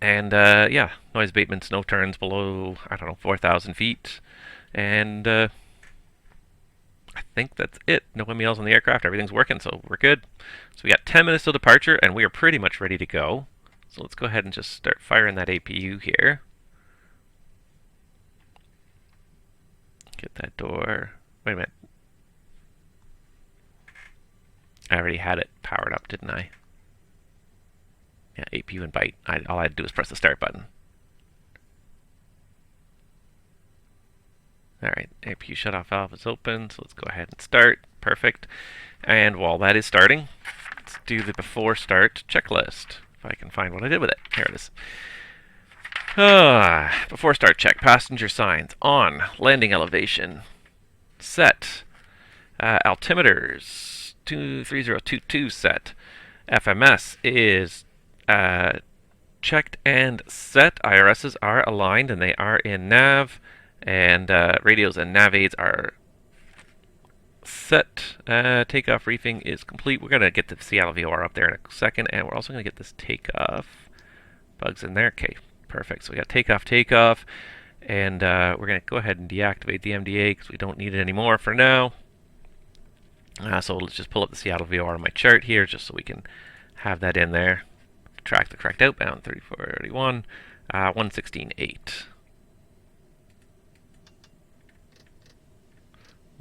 Yeah, noise abatements, no turns below, I don't know, 4,000 feet. And I think that's it. No MELs on the aircraft. Everything's working, so we're good. So we got 10 minutes till departure, and we are pretty much ready to go. So let's go ahead and just start firing that APU here. Get that door. Wait a minute. I already had it powered up, didn't I? Yeah, APU and byte. All I had to do was press the start button. Alright, APU shutoff valve is open, so let's go ahead and start. Perfect. And while that is starting, let's do the before start checklist. If I can find what I did with it. Here it is. Before start check. Passenger signs on. Landing elevation. Set. Altimeters. 23022 set. FMS is checked and set. IRSs are aligned and they are in nav, and radios and nav aids are set. Takeoff reefing is complete. We're going to get the Seattle VOR up there in a second, and we're also going to get this takeoff. Bugs in there. Okay, perfect. So we got takeoff, and we're going to go ahead and deactivate the MDA because we don't need it anymore for now. So let's just pull up the Seattle VOR on my chart here just so we can have that in there. Track the correct outbound, 3431, 116.8.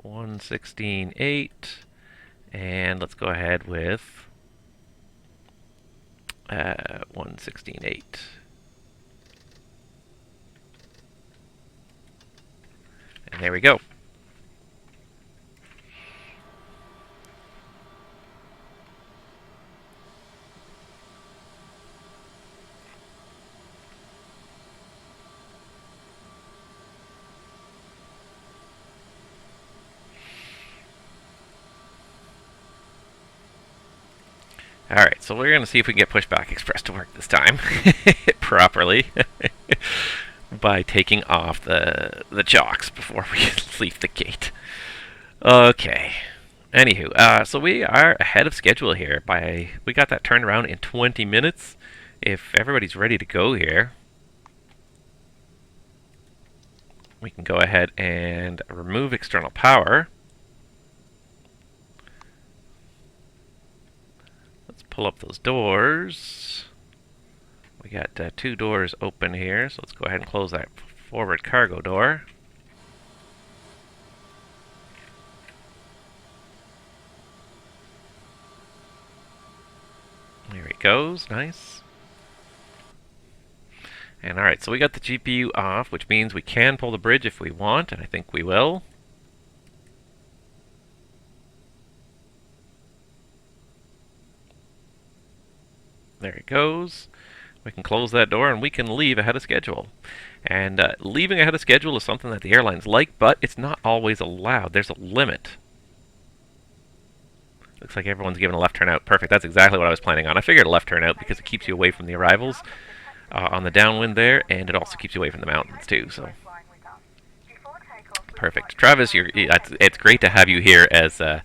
116.8, and let's go ahead with 116.8. And there we go. Alright, so we're going to see if we can get Pushback Express to work this time properly by taking off the chocks before we leave the gate. Okay. Anywho, so we are ahead of schedule here. We got that turned around in 20 minutes. If everybody's ready to go here, we can go ahead and remove external power. Pull up those doors. We got 2 doors open here, so let's go ahead and close that forward cargo door. There it goes, nice. And alright, so we got the GPU off, which means we can pull the bridge if we want, and I think we will. There it goes. We can close that door and we can leave ahead of schedule. And leaving ahead of schedule is something that the airlines like, but it's not always allowed. There's a limit. Looks like everyone's giving a left turn out. Perfect. That's exactly what I was planning on. I figured a left turn out because it keeps you away from the arrivals on the downwind there, and it also keeps you away from the mountains too. So perfect. Travis, it's great to have you here as a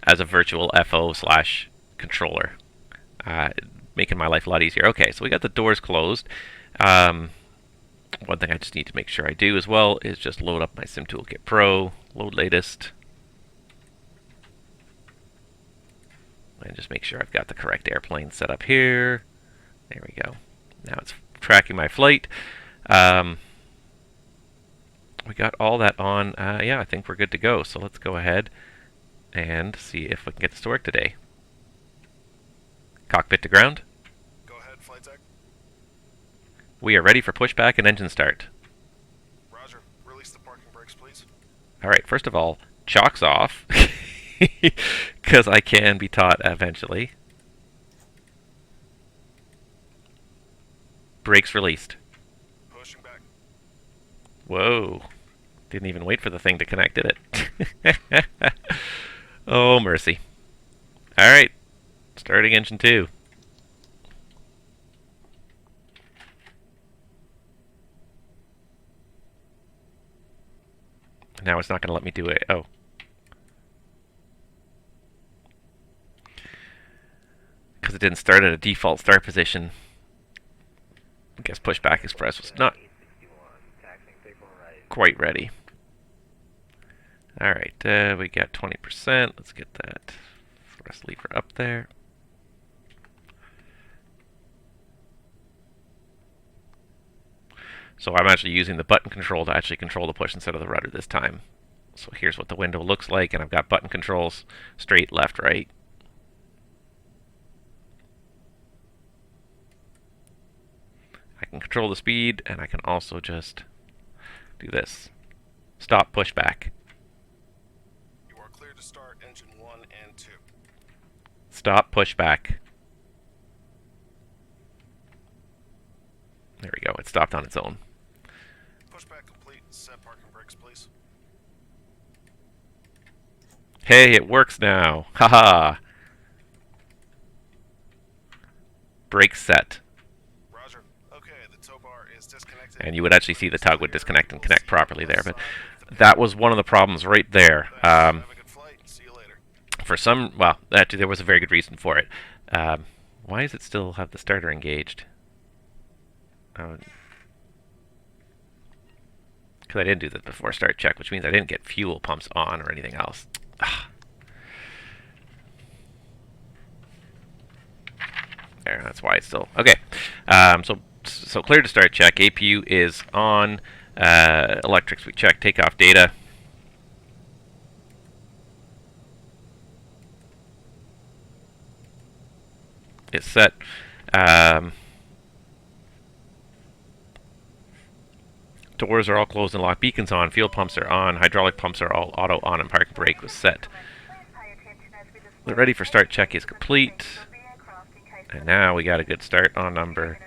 virtual FO/controller. Making my life a lot easier. Okay, so we got the doors closed. One thing I just need to make sure I do as well is just load up my Sim Toolkit Pro, load latest, and just make sure I've got the correct airplane set up here. There we go. Now it's tracking my flight. We got all that on. Yeah, I think we're good to go. So let's go ahead and see if we can get this to work today. Cockpit to ground. Go ahead, flight deck. We are ready for pushback and engine start. Roger. Release the parking brakes, please. Alright, first of all, chocks off. Because I can be taught eventually. Brakes released. Pushing back. Whoa. Didn't even wait for the thing to connect, did it? Oh, mercy. Alright. Starting engine 2. Now it's not going to let me do it. Oh. Because it didn't start at a default start position. I guess Pushback Express was not quite ready. Alright, we got 20%. Let's get that thrust lever up there. So I'm actually using the button control to actually control the push instead of the rudder this time. So here's what the window looks like, and I've got button controls, straight, left, right. I can control the speed, and I can also just do this. Stop pushback. You are clear to start engine 1 and 2. Stop pushback. There we go. It stopped on its own. Pushback complete. Set parking brakes, please. Hey, it works now. Haha. Brake set. Roger. Okay, the tow bar is disconnected. And you would actually see the tug would disconnect and connect properly there, but that was one of the problems right there. Have a good flight. See you For some, well, actually there was a very good reason for it. Why does it still have the starter engaged? Because I didn't do this before start check, which means I didn't get fuel pumps on or anything else. There, that's why it's still okay. So clear to start check. APU is on. Electrics we check. Takeoff data. Is set. Doors are all closed and locked. Beacons on. Fuel pumps are on. Hydraulic pumps are all auto on, and parking brake was set. The ready for start check is complete. And now we got a good start on number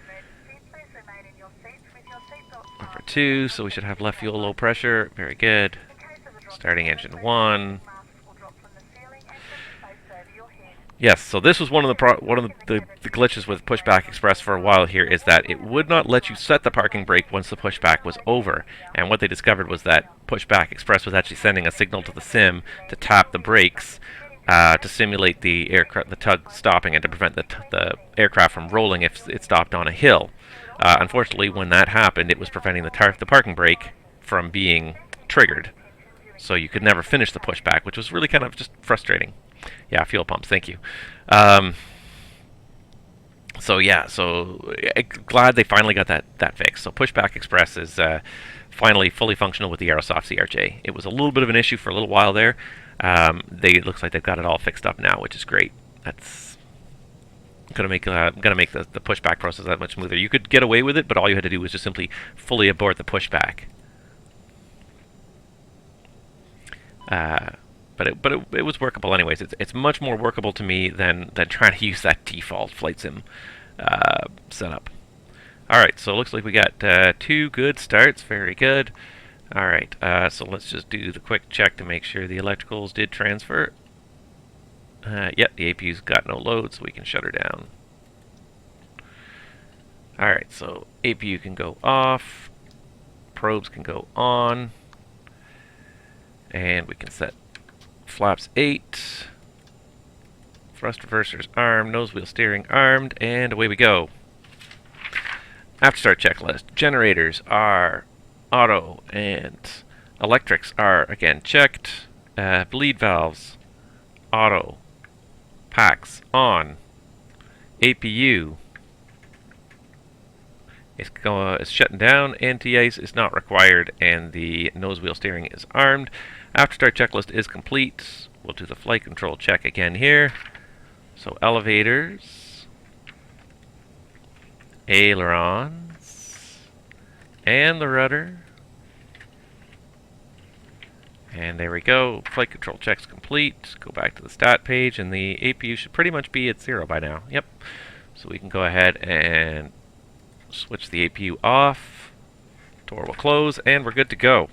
2, so we should have left fuel, low pressure. Very good. Starting engine 1. Yes, so this was one of the glitches with Pushback Express for a while here, is that it would not let you set the parking brake once the pushback was over. And what they discovered was that Pushback Express was actually sending a signal to the sim to tap the brakes to simulate the tug stopping and to prevent the aircraft from rolling if it stopped on a hill. Unfortunately, when that happened, it was preventing the parking brake from being triggered, so you could never finish the pushback, which was really kind of just frustrating. Yeah, fuel pumps, thank you. So glad they finally got that fixed. So Pushback Express is finally fully functional with the Aerosoft CRJ. It was a little bit of an issue for a little while there. It looks like they've got it all fixed up now, which is great. That's gonna make the pushback process that much smoother. You could get away with it, but all you had to do was just simply fully abort the pushback. But it was workable anyways. It's much more workable to me than trying to use that default flight sim setup. Alright, so it looks like we got 2 good starts. Very good. Alright, so let's just do the quick check to make sure the electricals did transfer. Yep, the APU's got no load, so we can shut her down. Alright, so APU can go off. Probes can go on. And we can set flaps 8. Thrust reversers armed. Nose wheel steering armed. And away we go. After start checklist. Generators are auto, and electrics are again checked. Bleed valves auto. Packs on. APU is shutting down. Anti-ice is not required, and the nose wheel steering is armed. After start checklist is complete. We'll do the flight control check again here. So elevators, ailerons, and the rudder. And there we go. Flight control check's complete. Go back to the stat page, and the APU should pretty much be at 0 by now. Yep. So we can go ahead and switch the APU off. Door will close, and we're good to go.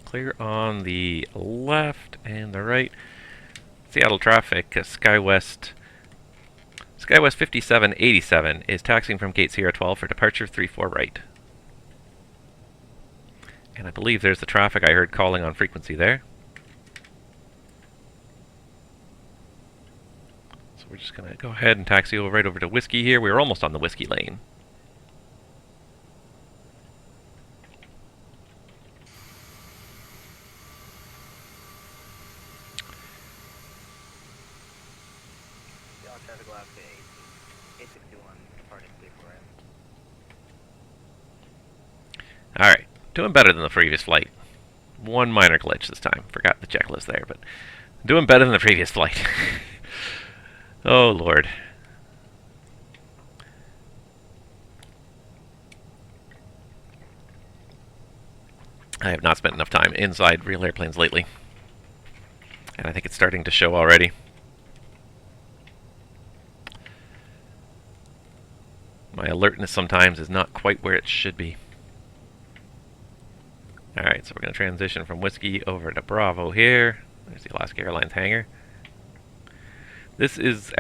Clear on the left and the right. Seattle traffic, SkyWest 5787 is taxiing from gate Sierra 12 for departure 34 right. And I believe there's the traffic I heard calling on frequency there. So we're just going to go ahead and taxi right over to Whiskey here. We're almost on the Whiskey lane. Alright, doing better than the previous flight. One minor glitch this time. Forgot the checklist there, but doing better than the previous flight. Oh, Lord. I have not spent enough time inside real airplanes lately. And I think it's starting to show already. My alertness sometimes is not quite where it should be. Alright, so we're going to transition from Whiskey over to Bravo here. There's the Alaska Airlines hangar. This is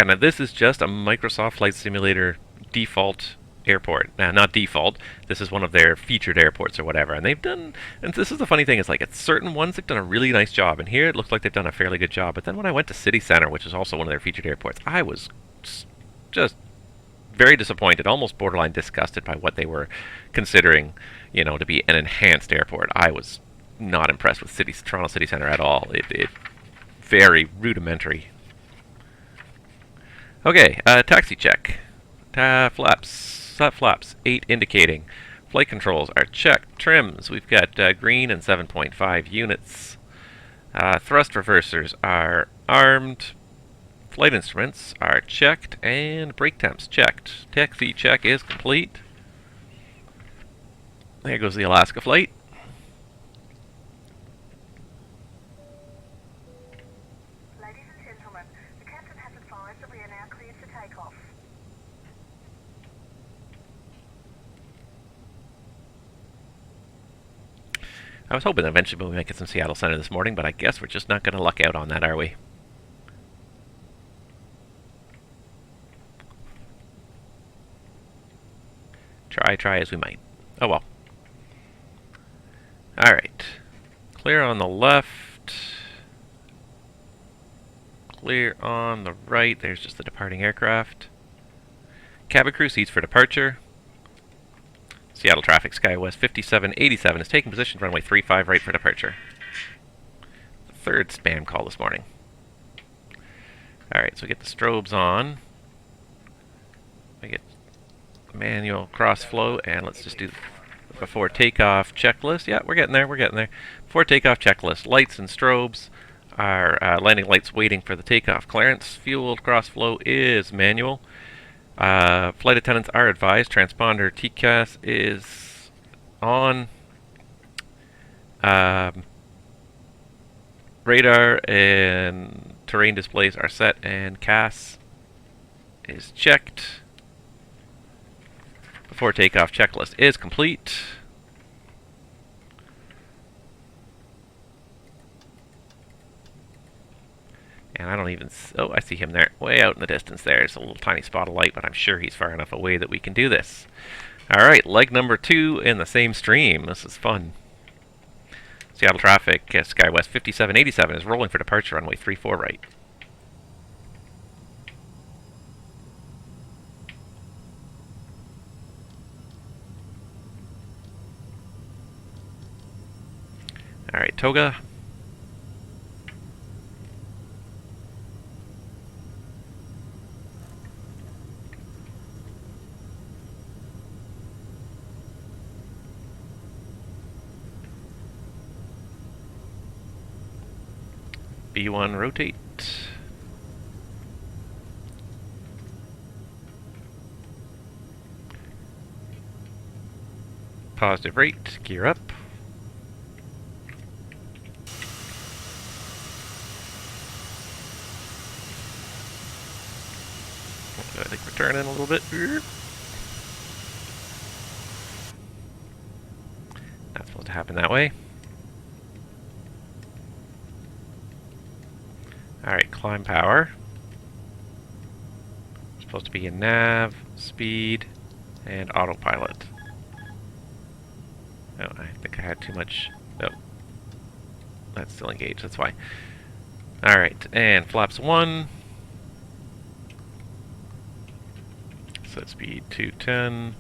just a Microsoft Flight Simulator default airport. Now, not default. This is one of their featured airports or whatever. And they've done, and this is the funny thing, is like at certain ones they've done a really nice job. And here it looks like they've done a fairly good job. But then when I went to City Center, which is also one of their featured airports, I was just very disappointed, almost borderline disgusted by what they were considering, you know, to be an enhanced airport. I was not impressed with Toronto City Center at all. It very rudimentary. Okay, taxi check. Flaps 8 indicating. Flight controls are checked. Trims, we've got green and 7.5 units. Thrust reversers are armed. Flight instruments are checked, and brake temps checked. Taxi check is complete. There goes the Alaska flight. Ladies and gentlemen, the captain has advised that we are now cleared for takeoff. I was hoping that eventually we'll make it some Seattle Center this morning, but I guess we're just not going to luck out on that, are we? Try as we might. Oh well. Alright. Clear on the left. Clear on the right. There's just the departing aircraft. Cabin crew seats for departure. Seattle traffic, SkyWest 5787 is taking position runway 35 right for departure. The third spam call this morning. Alright, so we get the strobes on. We get manual cross flow, and let's just do before takeoff checklist. Yeah, we're getting there, Before takeoff checklist, lights and strobes are landing lights waiting for the takeoff clearance. Fuel cross flow is manual. Flight attendants are advised. Transponder TCAS is on. Radar and terrain displays are set, and CAS is checked. Before takeoff checklist is complete. And I don't even... Oh, I see him there. Way out in the distance there. It's a little tiny spot of light, but I'm sure he's far enough away that we can do this. Alright, leg number 2 in the same stream. This is fun. Seattle traffic, SkyWest 5787 is rolling for departure runway 34 right. Alright, Toga. B1 rotate. Positive rate, gear up. I think we're turning a little bit. Not supposed to happen that way. Alright, climb power. Supposed to be in nav, speed, and autopilot. Oh, I think I had too much. Oh. That's still engaged, that's why. Alright, and flaps 1. Set speed 210.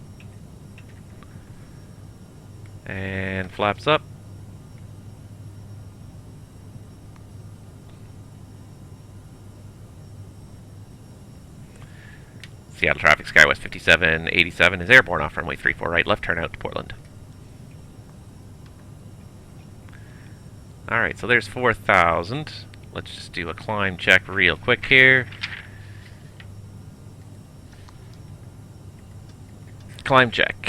And flaps up. Seattle traffic, SkyWest 5787 is airborne off runway 34 right, left turn out to Portland. Alright, so there's 4,000. Let's just do a climb check real quick here. Climb check.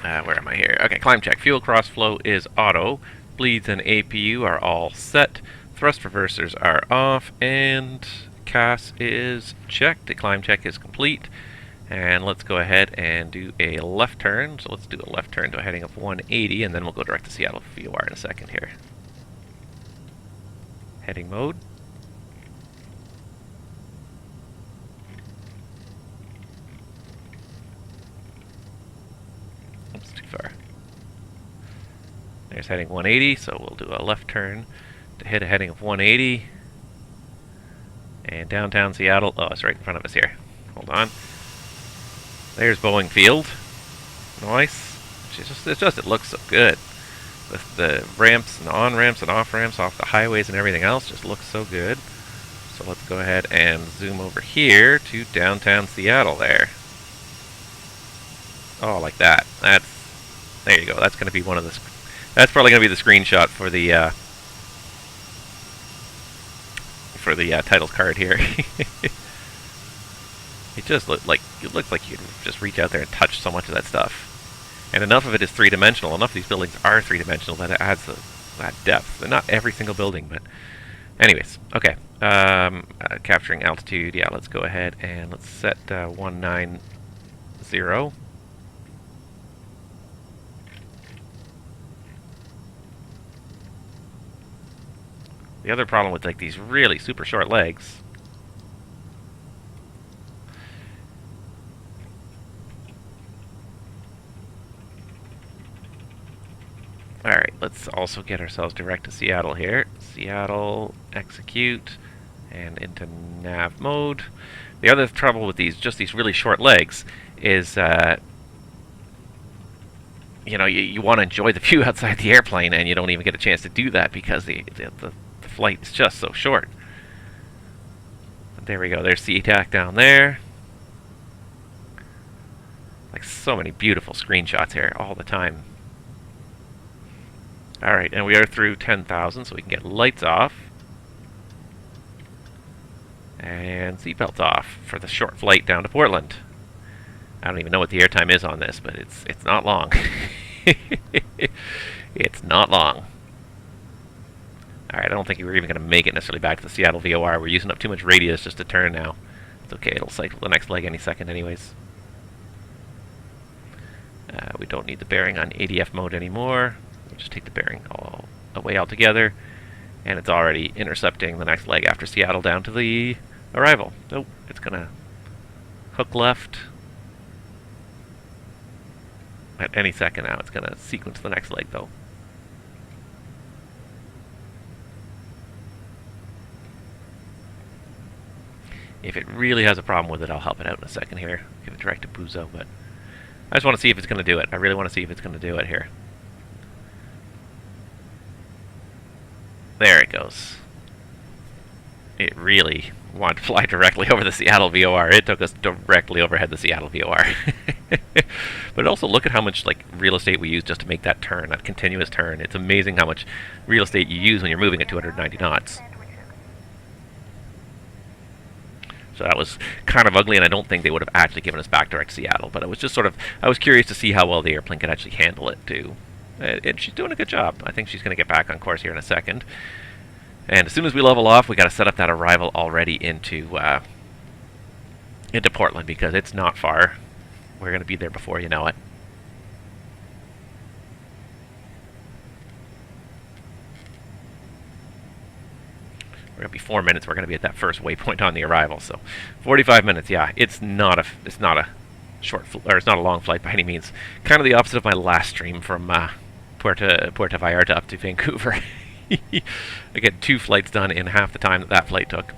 Where am I here? Okay, climb check. Fuel cross flow is auto. Bleeds and APU are all set. Thrust reversers are off, and CAS is checked. The climb check is complete. And let's go ahead and do a left turn. So let's do a left turn to a heading of 180, and then we'll go direct to Seattle VOR in a second here. Heading mode. There's heading 180, so we'll do a left turn to hit a heading of 180. And downtown Seattle, oh, it's right in front of us here. Hold on. There's Boeing Field. Nice. It looks so good. With the ramps and on-ramps and off-ramps off the highways and everything else, just looks so good. So let's go ahead and zoom over here to downtown Seattle there. Oh, like that. There you go. That's going to be one of the... That's probably going to be the screenshot for the title card here. It looks like you can just reach out there and touch so much of that stuff. And enough of it is three-dimensional. Enough of these buildings are three-dimensional that it adds that depth. They're not every single building, but... Anyways, okay. Capturing altitude. Yeah, let's go ahead and let's set 190. The other problem with like these really super short legs... Alright, let's also get ourselves direct to Seattle here. Seattle, execute, and into nav mode. The other trouble with these really short legs is, you know, you want to enjoy the view outside the airplane, and you don't even get a chance to do that because the flight is just so short. But there we go, there's SeaTac down there. Like so many beautiful screenshots here all the time. Alright, and we are through 10,000, so we can get lights off. And seatbelts off for the short flight down to Portland. I don't even know what the airtime is on this, but it's not long. It's not long. Alright, I don't think we're even going to make it necessarily back to the Seattle VOR. We're using up too much radius just to turn now. It's okay, it'll cycle the next leg any second anyways. We don't need the bearing on ADF mode anymore. We'll just take the bearing all away altogether. And it's already intercepting the next leg after Seattle down to the arrival. Nope, it's going to hook left. At any second now, it's going to sequence the next leg though. If it really has a problem with it, I'll help it out in a second here. Give it direct to Puzo, but I just want to see if it's going to do it. I really want to see if it's going to do it here. There it goes. It really wanted to fly directly over the Seattle VOR. It took us directly overhead the Seattle VOR. But also look at how much like real estate we use just to make that turn, that continuous turn. It's amazing how much real estate you use when you're moving at 290 knots. So that was kind of ugly, and I don't think they would have actually given us back direct to Seattle. But it was just sort of, I was curious to see how well the airplane could actually handle it too. And she's doing a good job. I think she's going to get back on course here in a second. And as soon as we level off, we got to set up that arrival already into Portland because it's not far. We're going to be there before you know it. We're going to be 4 minutes. We're going to be at that first waypoint on the arrival. So 45 minutes. Yeah, it's not a long flight by any means. Kind of the opposite of my last stream from Puerto Vallarta up to Vancouver. I get 2 flights done in half the time that flight took.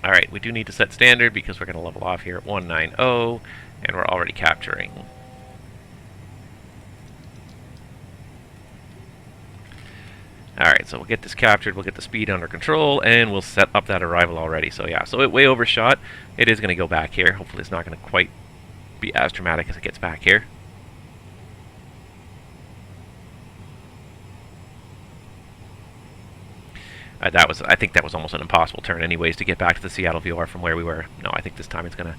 Alright, we do need to set standard because we're going to level off here at 190, and we're already capturing. Alright, so we'll get this captured, we'll get the speed under control, and we'll set up that arrival already. So yeah, so it way overshot. It is going to go back here. Hopefully it's not going to quite be as dramatic as it gets back here. I think that was almost an impossible turn anyways to get back to the Seattle VOR from where we were. No, I think this time it's gonna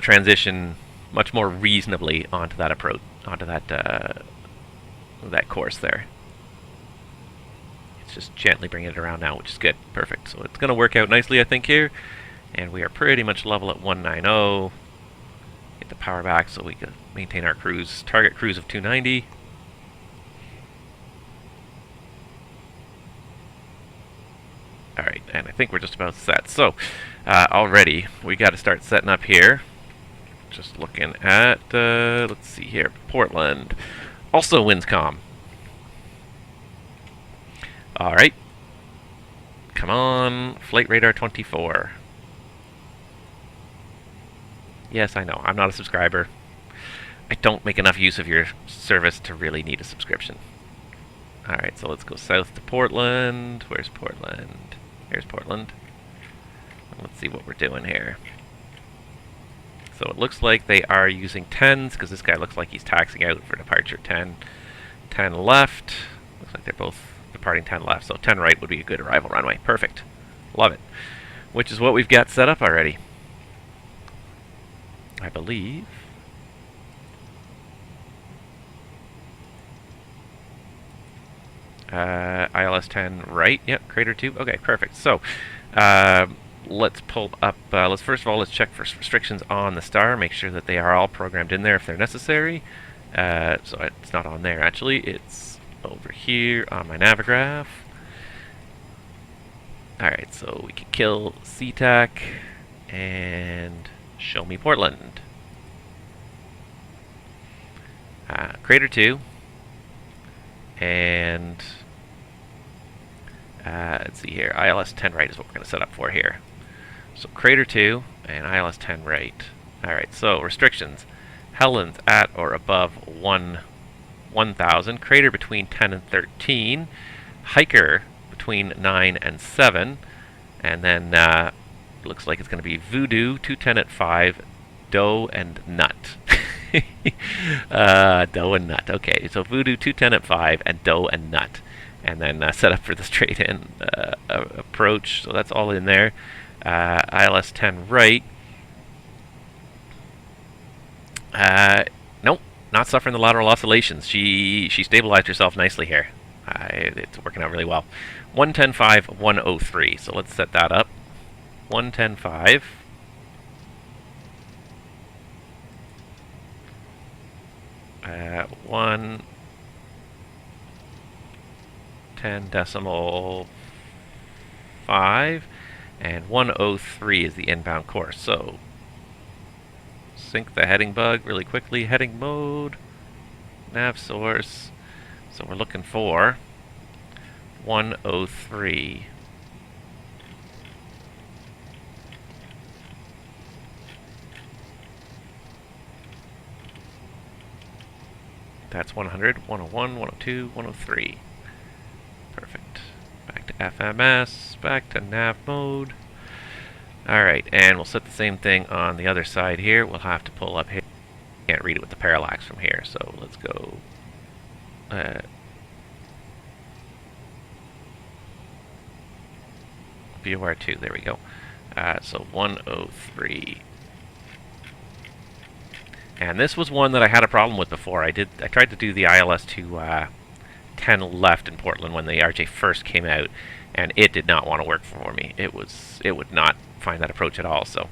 transition much more reasonably onto that approach, onto that course there. It's just gently bringing it around now, which is good. Perfect. So it's gonna work out nicely, I think, here. And we are pretty much level at 190. Get the power back so we can maintain our cruise, target cruise of 290. Alright, and I think we're just about set. So, already, we got to start setting up here. Just looking at, let's see here, Portland. Also WinScom. Alright. Come on, Flight Radar 24. Yes, I know, I'm not a subscriber. I don't make enough use of your service to really need a subscription. Alright, so let's go south to Portland. Where's Portland? Here's Portland. Let's see what we're doing here. So it looks like they are using 10s, because this guy looks like he's taxiing out for departure 10. 10 left. Looks like they're both departing 10 left, so 10 right would be a good arrival runway. Perfect. Love it. Which is what we've got set up already, I believe. ILS 10 right. Yep, crater 2. Okay, perfect. So, let's pull up, first of all, let's check for restrictions on the star, make sure that they are all programmed in there if they're necessary. So it's not on there, actually. It's over here on my Navigraph. Alright, so we can kill SeaTac and show me Portland. Crater 2. And let's see here, ILS 10 right is what we're going to set up for here. So Crater 2 and ILS 10 right. Alright, so restrictions. Helen's at or above 1,000. Crater between 10 and 13. Hiker between 9 and 7. And then looks like it's going to be Voodoo 210 at 5. Doe and Nut. Doe and Nut. Okay, so Voodoo 210 at 5 and Doe and Nut. And then set up for the straight-in approach. So that's all in there. ILS 10 right. Nope, not suffering the lateral oscillations. She stabilized herself nicely here. It's working out really well. 110.5, 103. So let's set that up. 110.5. Uh, 110.5 and 103 is the inbound course. So sync the heading bug really quickly. Heading mode, nav source. So we're looking for 103. That's 100, 101, 102, 103. Perfect. Back to FMS, back to nav mode. Alright, and we'll set the same thing on the other side here. We'll have to pull up here. Can't read it with the parallax from here, so let's go. VOR2, there we go. So 103. And this was one that I had a problem with before. I tried to do the ILS to 10 left in Portland when the RJ first came out, and it did not want to work for me. It would not find that approach at all. So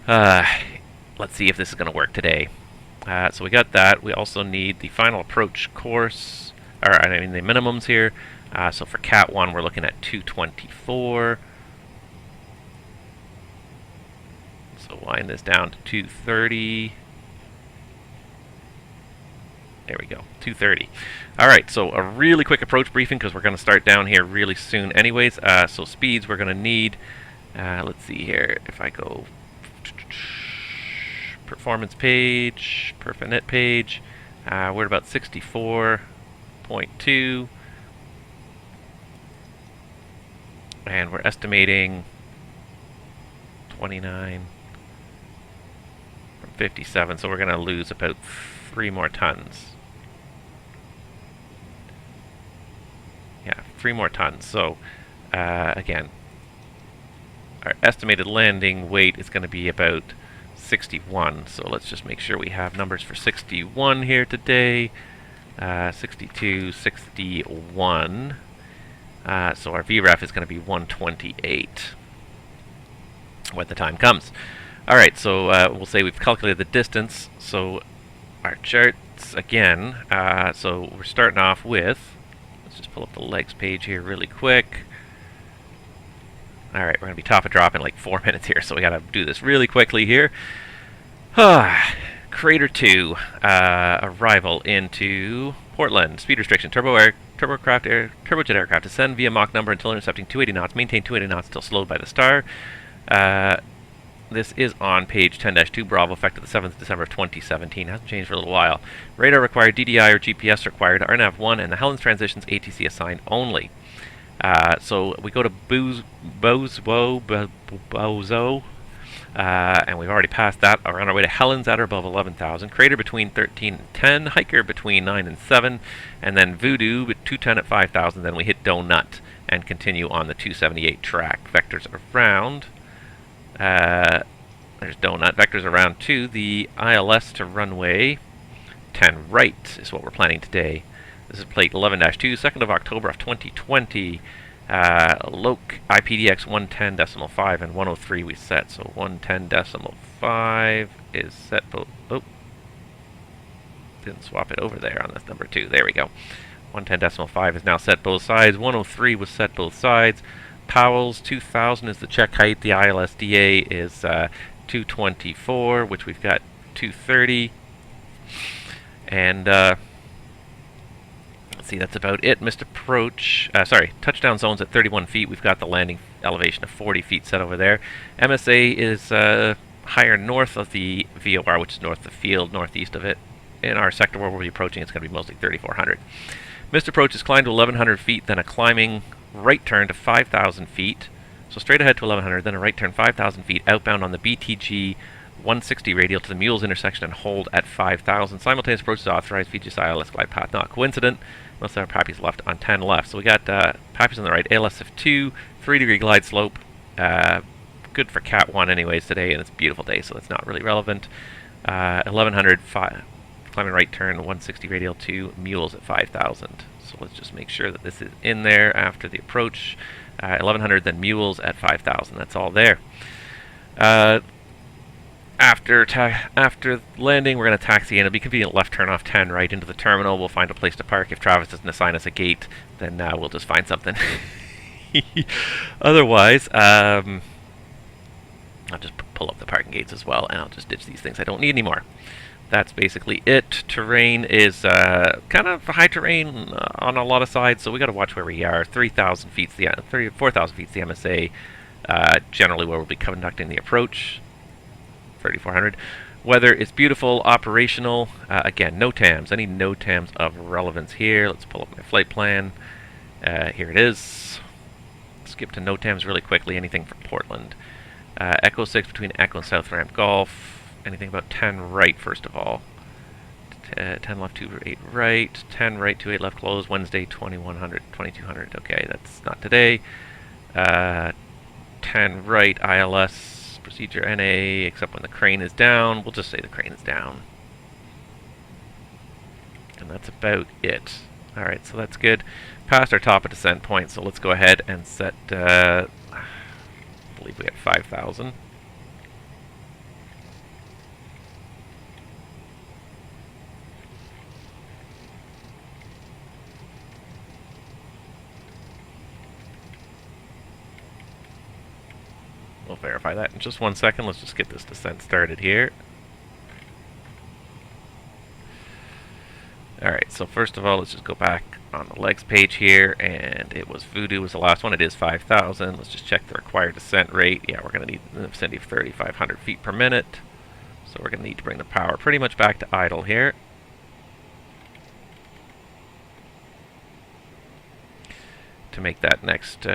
let's see if this is going to work today. So we got that. We also need the final approach course, or I mean the minimums here. So for Cat 1, we're looking at 224. So wind this down to 230. There we go, 230. Alright, so a really quick approach briefing because we're going to start down here really soon anyways. So speeds we're going to need, let's see here, if I go performance page, perfinet page, we're at about 64.2. And we're estimating 29 from 57, so we're going to lose about 3 more tons. Yeah, 3 more tons. So, again, our estimated landing weight is going to be about 61. So let's just make sure we have numbers for 61 here today. 62, 61. So our VREF is going to be 128 when the time comes. Alright, so we'll say we've calculated the distance. So our charts again, so we're starting off with, let's just pull up the legs page here really quick. Alright, we're going to be top of drop in like 4 minutes here, so we got to do this really quickly here. Crater 2, arrival into Portland. Speed restriction, turbo air turbojet aircraft. Descend via Mach number until intercepting 280 knots. Maintain 280 knots until slowed by the star. This is on page 10-2, Bravo, effective the 7th of December of 2017. Hasn't changed for a little while. Radar required, DDI or GPS required, RNAV 1, and the Helens transitions ATC assigned only. So we go to Bozo, and we've already passed that. We're on our way to Helens at or above 11,000. Crater between 13 and 10. Hiker between 9 and 7. And then Voodoo with 210 at 5,000. Then we hit Donut and continue on the 278 track. Vectors around. There's Donut. Vectors around to the ILS to runway 10 right is what we're planning today. This is plate 11-2, 2nd of October of 2020. Loc IPDX 110.5 and 103 we set. So 110.5 is set both. Oh, didn't swap it over there on this number 2. There we go. 110.5 is now set both sides. 103 was set both sides. Powell's 2000 is the check height. The ILSDA is 224, which we've got 230. And let's see, that's about it. Missed approach. Touchdown zone's at 31 feet. We've got the landing elevation of 40 feet set over there. MSA is higher north of the VOR, which is north of the field, northeast of it. In our sector where we'll be approaching, it's going to be mostly 3,400. Missed approach is climbed to 1,100 feet, then a climbing right turn to 5,000 feet. So straight ahead to 1,100, then a right turn 5,000 feet outbound on the BTG 160 radial to the Mules intersection and hold at 5,000. Simultaneous approach is authorized. VGS ILS glide path not coincident. Most of our Pappies left on 10 left. So we got Pappies on the right. ALSF2, 3-degree glide slope. Good for Cat 1 anyways today, and it's a beautiful day, so that's not really relevant. 1,100, climbing right turn 160 radial to Mules at 5,000. So let's just make sure that this is in there after the approach. 1,100, then Mules at 5,000. That's all there. After landing, we're going to taxi in. It'll be convenient left turn off 10 right into the terminal. We'll find a place to park. If Travis doesn't assign us a gate, then we'll just find something. Otherwise, I'll just pull up the parking gates as well, and I'll just ditch these things I don't need anymore. That's basically it. Terrain is kind of high terrain on a lot of sides, so we got to watch where we are. 4,000 feet's the MSA, generally where we'll be conducting the approach. 3,400. Weather is beautiful, operational. Again, NOTAMs. Any NOTAMs of relevance here? Let's pull up my flight plan. Here it is. Skip to NOTAMs really quickly. Anything from Portland. Echo 6 between Echo and South Ramp Golf. Anything about 10 right, first of all. 10 left, 28 right. 10 right, 28 left, close. Wednesday, 2100, 2200. Okay, that's not today. 10 right, ILS, procedure NA, except when the crane is down. We'll just say the crane is down. And that's about it. Alright, so that's good. Past our top of descent point, so let's go ahead and set, I believe we had 5,000. We'll verify that in just 1 second. Let's just get this descent started here. Alright, so first of all, let's just go back on the legs page here, and it was Voodoo was the last one. It is 5,000. Let's just check the required descent rate. Yeah, we're going to need in the vicinity of 3,500 feet per minute. So we're going to need to bring the power pretty much back to idle here. To make that next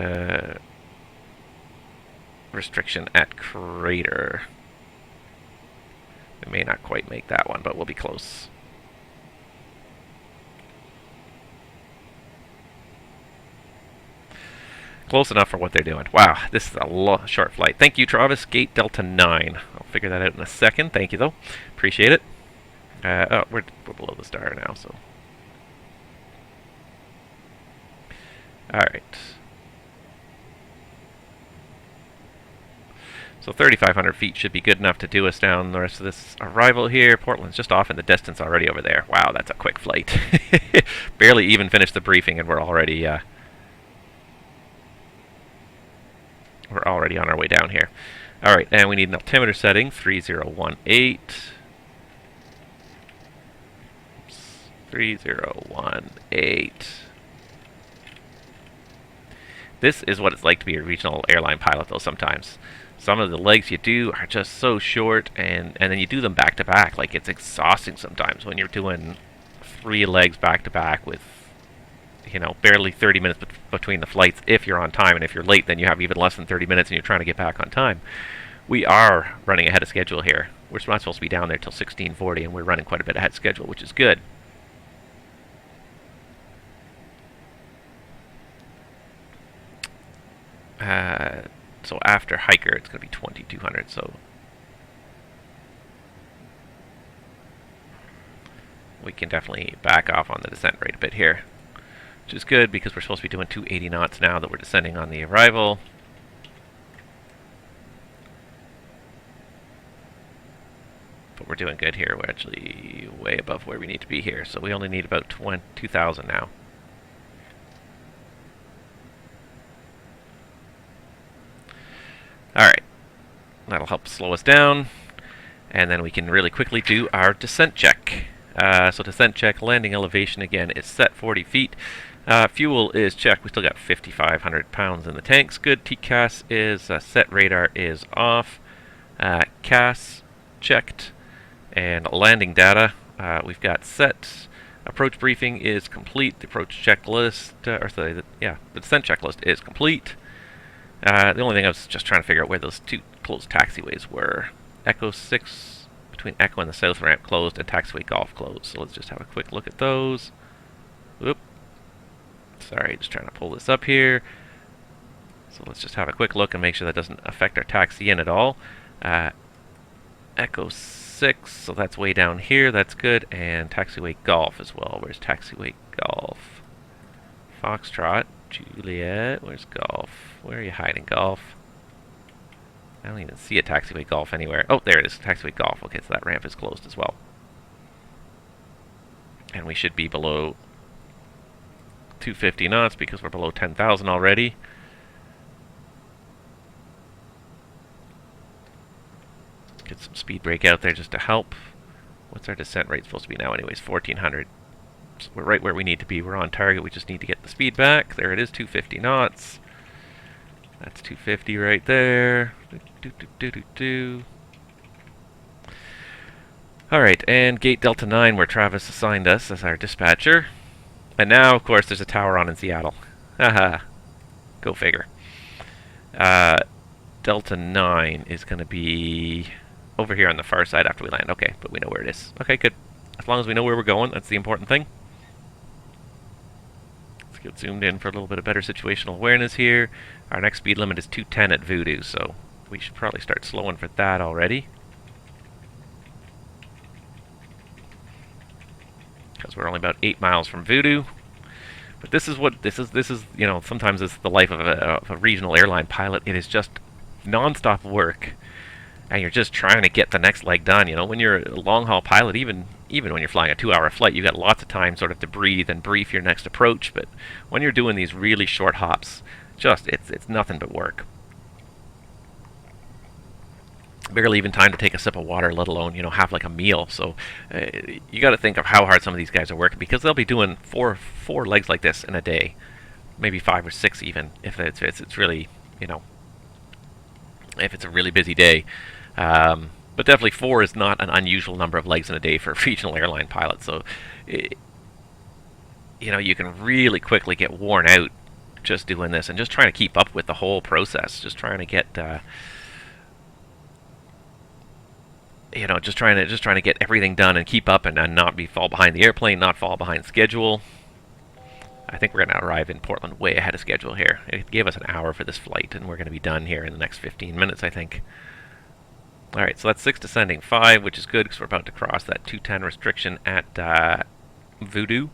restriction at crater. We may not quite make that one, but we'll be close. Close enough for what they're doing. Wow, this is a short flight. Thank you, Travis. Gate Delta 9. I'll figure that out in a second. Thank you, though. Appreciate it. Oh, we're below the star now, so. Alright. So 3,500 feet should be good enough to do us down the rest of this arrival here. Portland's just off in the distance already over there. Wow, that's a quick flight. Barely even finished the briefing and we're already on our way down here. Alright, and we need an altimeter setting, 3018. Oops, 3018. This is what it's like to be a regional airline pilot, though, sometimes. Some of the legs you do are just so short, and then you do them back to back. Like, it's exhausting sometimes when you're doing 3 legs back to back with, you know, barely 30 minutes between the flights if you're on time, and if you're late, then you have even less than 30 minutes and you're trying to get back on time. We are running ahead of schedule here. We're not supposed to be down there till 16:40, and we're running quite a bit ahead of schedule, which is good. So after Hiker, it's going to be 2200. So we can definitely back off on the descent rate a bit here, which is good because we're supposed to be doing 280 knots now that we're descending on the arrival. But we're doing good here. We're actually way above where we need to be here. So we only need about 2,000 now. Alright, that'll help slow us down, and then we can really quickly do our descent check. So descent check, landing elevation again is set 40 feet. Fuel is checked. We still got 5,500 pounds in the tanks. Good. TCAS is set. Radar is off. CAS checked. And landing data, we've got set. Approach briefing is complete. The approach checklist, the descent checklist is complete. The only thing I was just trying to figure out where those 2 closed taxiways were. Echo 6 between Echo and the south ramp closed, and taxiway Golf closed. So let's just have a quick look at those. Oop. Sorry, just trying to pull this up here. So let's just have a quick look and make sure that doesn't affect our taxi in at all. Echo 6, so that's way down here. That's good. And taxiway Golf as well. Where's taxiway Golf? Foxtrot. Juliet, where's Golf? Where are you hiding, Golf? I don't even see a taxiway Golf anywhere. Oh, there it is, taxiway Golf. Okay, so that ramp is closed as well. And we should be below 250 knots because we're below 10,000 already. Get some speed brake out there just to help. What's our descent rate supposed to be now anyways? 1,400. So we're right where we need to be. We're on target. We just need to get the speed back. There it is, 250 knots. That's 250 right there. Alright, and gate Delta 9 where Travis assigned us as our dispatcher. And now, of course, there's a tower on in Seattle. Haha. Go figure. Delta 9 is going to be over here on the far side after we land. Okay, but we know where it is. Okay, good. As long as we know where we're going, that's the important thing. Let's get zoomed in for a little bit of better situational awareness here. Our next speed limit is 210 at Voodoo, so we should probably start slowing for that already. Because we're only about 8 miles from Voodoo. But this is what this is. You know, sometimes it's the life of a regional airline pilot. It is just non-stop work, and you're just trying to get the next leg done. You know, when you're a long-haul pilot, even when you're flying a 2-hour flight, you got lots of time sort of to breathe and brief your next approach. But when you're doing these really short hops, just it's nothing but work. Barely even time to take a sip of water, let alone, you know, have like a meal. So you got to think of how hard some of these guys are working, because they'll be doing four legs like this in a day, maybe 5 or 6 even, if it's really, you know, if it's a really busy day. But definitely 4 is not an unusual number of legs in a day for a regional airline pilot. So you know, you can really quickly get worn out just doing this and just trying to keep up with the whole process, just trying to get you know, just trying to get everything done and keep up and not fall behind the airplane, not fall behind schedule. I think we're going to arrive in Portland way ahead of schedule here. It gave us an hour for this flight, and we're going to be done here in the next 15 minutes, I think. Alright, so that's 6 descending 5, which is good because we're about to cross that 210 restriction at Voodoo.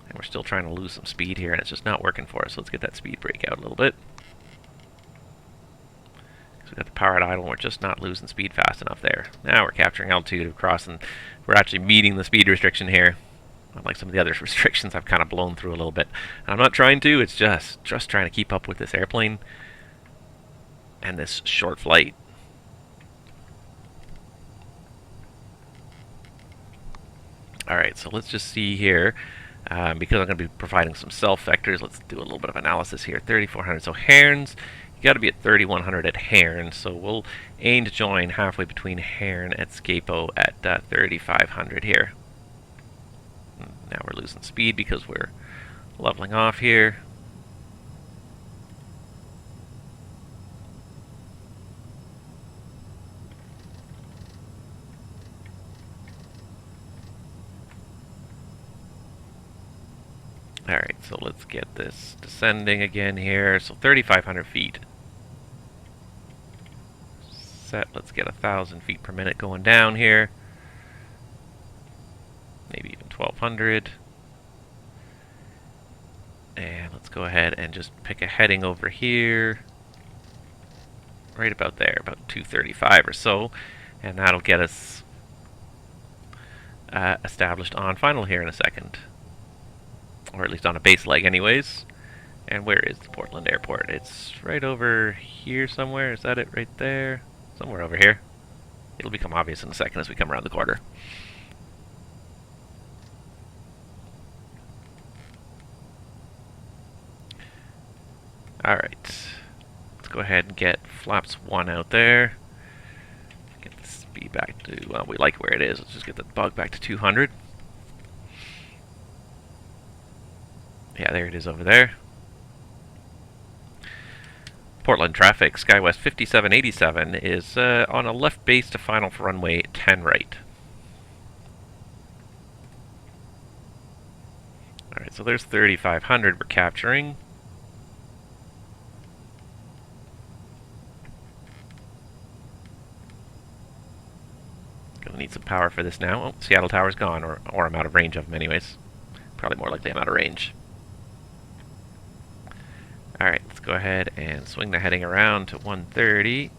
And we're still trying to lose some speed here, and it's just not working for us. So let's get that speed brake out a little bit. So we've got the power at idle, and we're just not losing speed fast enough there. Now we're capturing altitude across, and we're actually meeting the speed restriction here. Unlike some of the other restrictions I've kind of blown through a little bit. And I'm not trying to, it's just trying to keep up with this airplane and this short flight. Alright, so let's just see here. Because I'm going to be providing some self vectors, let's do a little bit of analysis here. 3,400. So Herns, you got to be at 3,100 at Herns. So we'll aim to join halfway between Hern at Scapo at 3,500 here. Now we're losing speed because we're leveling off here. Alright, so let's get this descending again here. So 3,500 feet. Set, let's get 1,000 feet per minute going down here. Maybe even 1,200. And let's go ahead and just pick a heading over here. Right about there, about 235 or so. And that'll get us established on final here in a second. Or at least on a base leg anyways. And where is the Portland Airport? It's right over here somewhere. Is that it right there? Somewhere over here. It'll become obvious in a second as we come around the corner. Alright. Let's go ahead and get flaps 1 out there. Get the speed back to, well, we like where it is. Let's just get the bug back to 200. Yeah, there it is over there. Portland traffic, SkyWest 5787 is on a left base to final for runway 10 right. Alright, so there's 3,500 we're capturing. Gonna need some power for this now. Oh, Seattle Tower's gone, or I'm out of range of them anyways. Probably more likely I'm out of range. Alright, let's go ahead and swing the heading around to 130.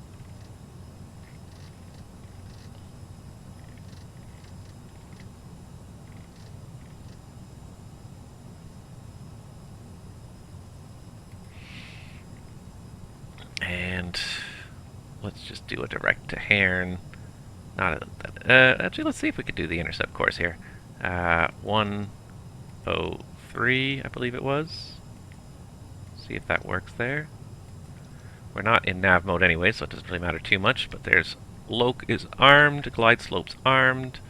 And let's just do a direct to Hern. Not actually, let's see if we could do the intercept course here. 103, I believe it was. See if that works there. We're not in nav mode anyway, so it doesn't really matter too much, but there's Loc is armed, glide slope's armed.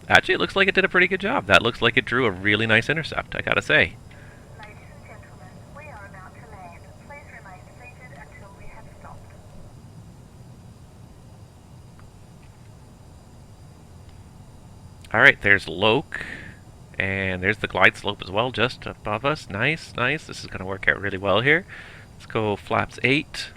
Actually, it looks like it did a pretty good job. That looks like it drew a really nice intercept, I gotta say. Ladies and gentlemen, we are about to land. Please remain seated until we have stopped. Alright, there's Loc. And there's the glide slope as well, just above us. Nice, nice. This is going to work out really well here. Let's go flaps 8.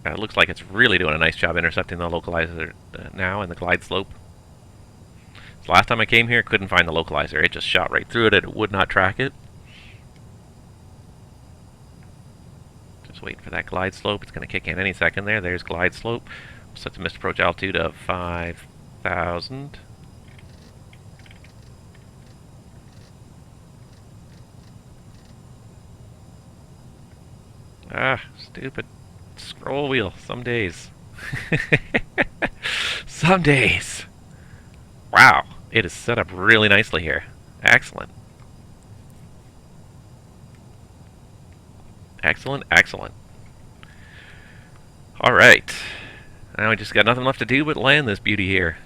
It looks like it's really doing a nice job intercepting the localizer now and the glide slope. So last time I came here, couldn't find the localizer. It just shot right through it and it would not track it. Just waiting for that glide slope. It's going to kick in any second there. There's glide slope. We'll set the missed approach altitude of 5,000. Ah, stupid scroll wheel. Some days. Some days. Wow, it is set up really nicely here. Excellent. Excellent, excellent. Alright. Now we just got nothing left to do but land this beauty here.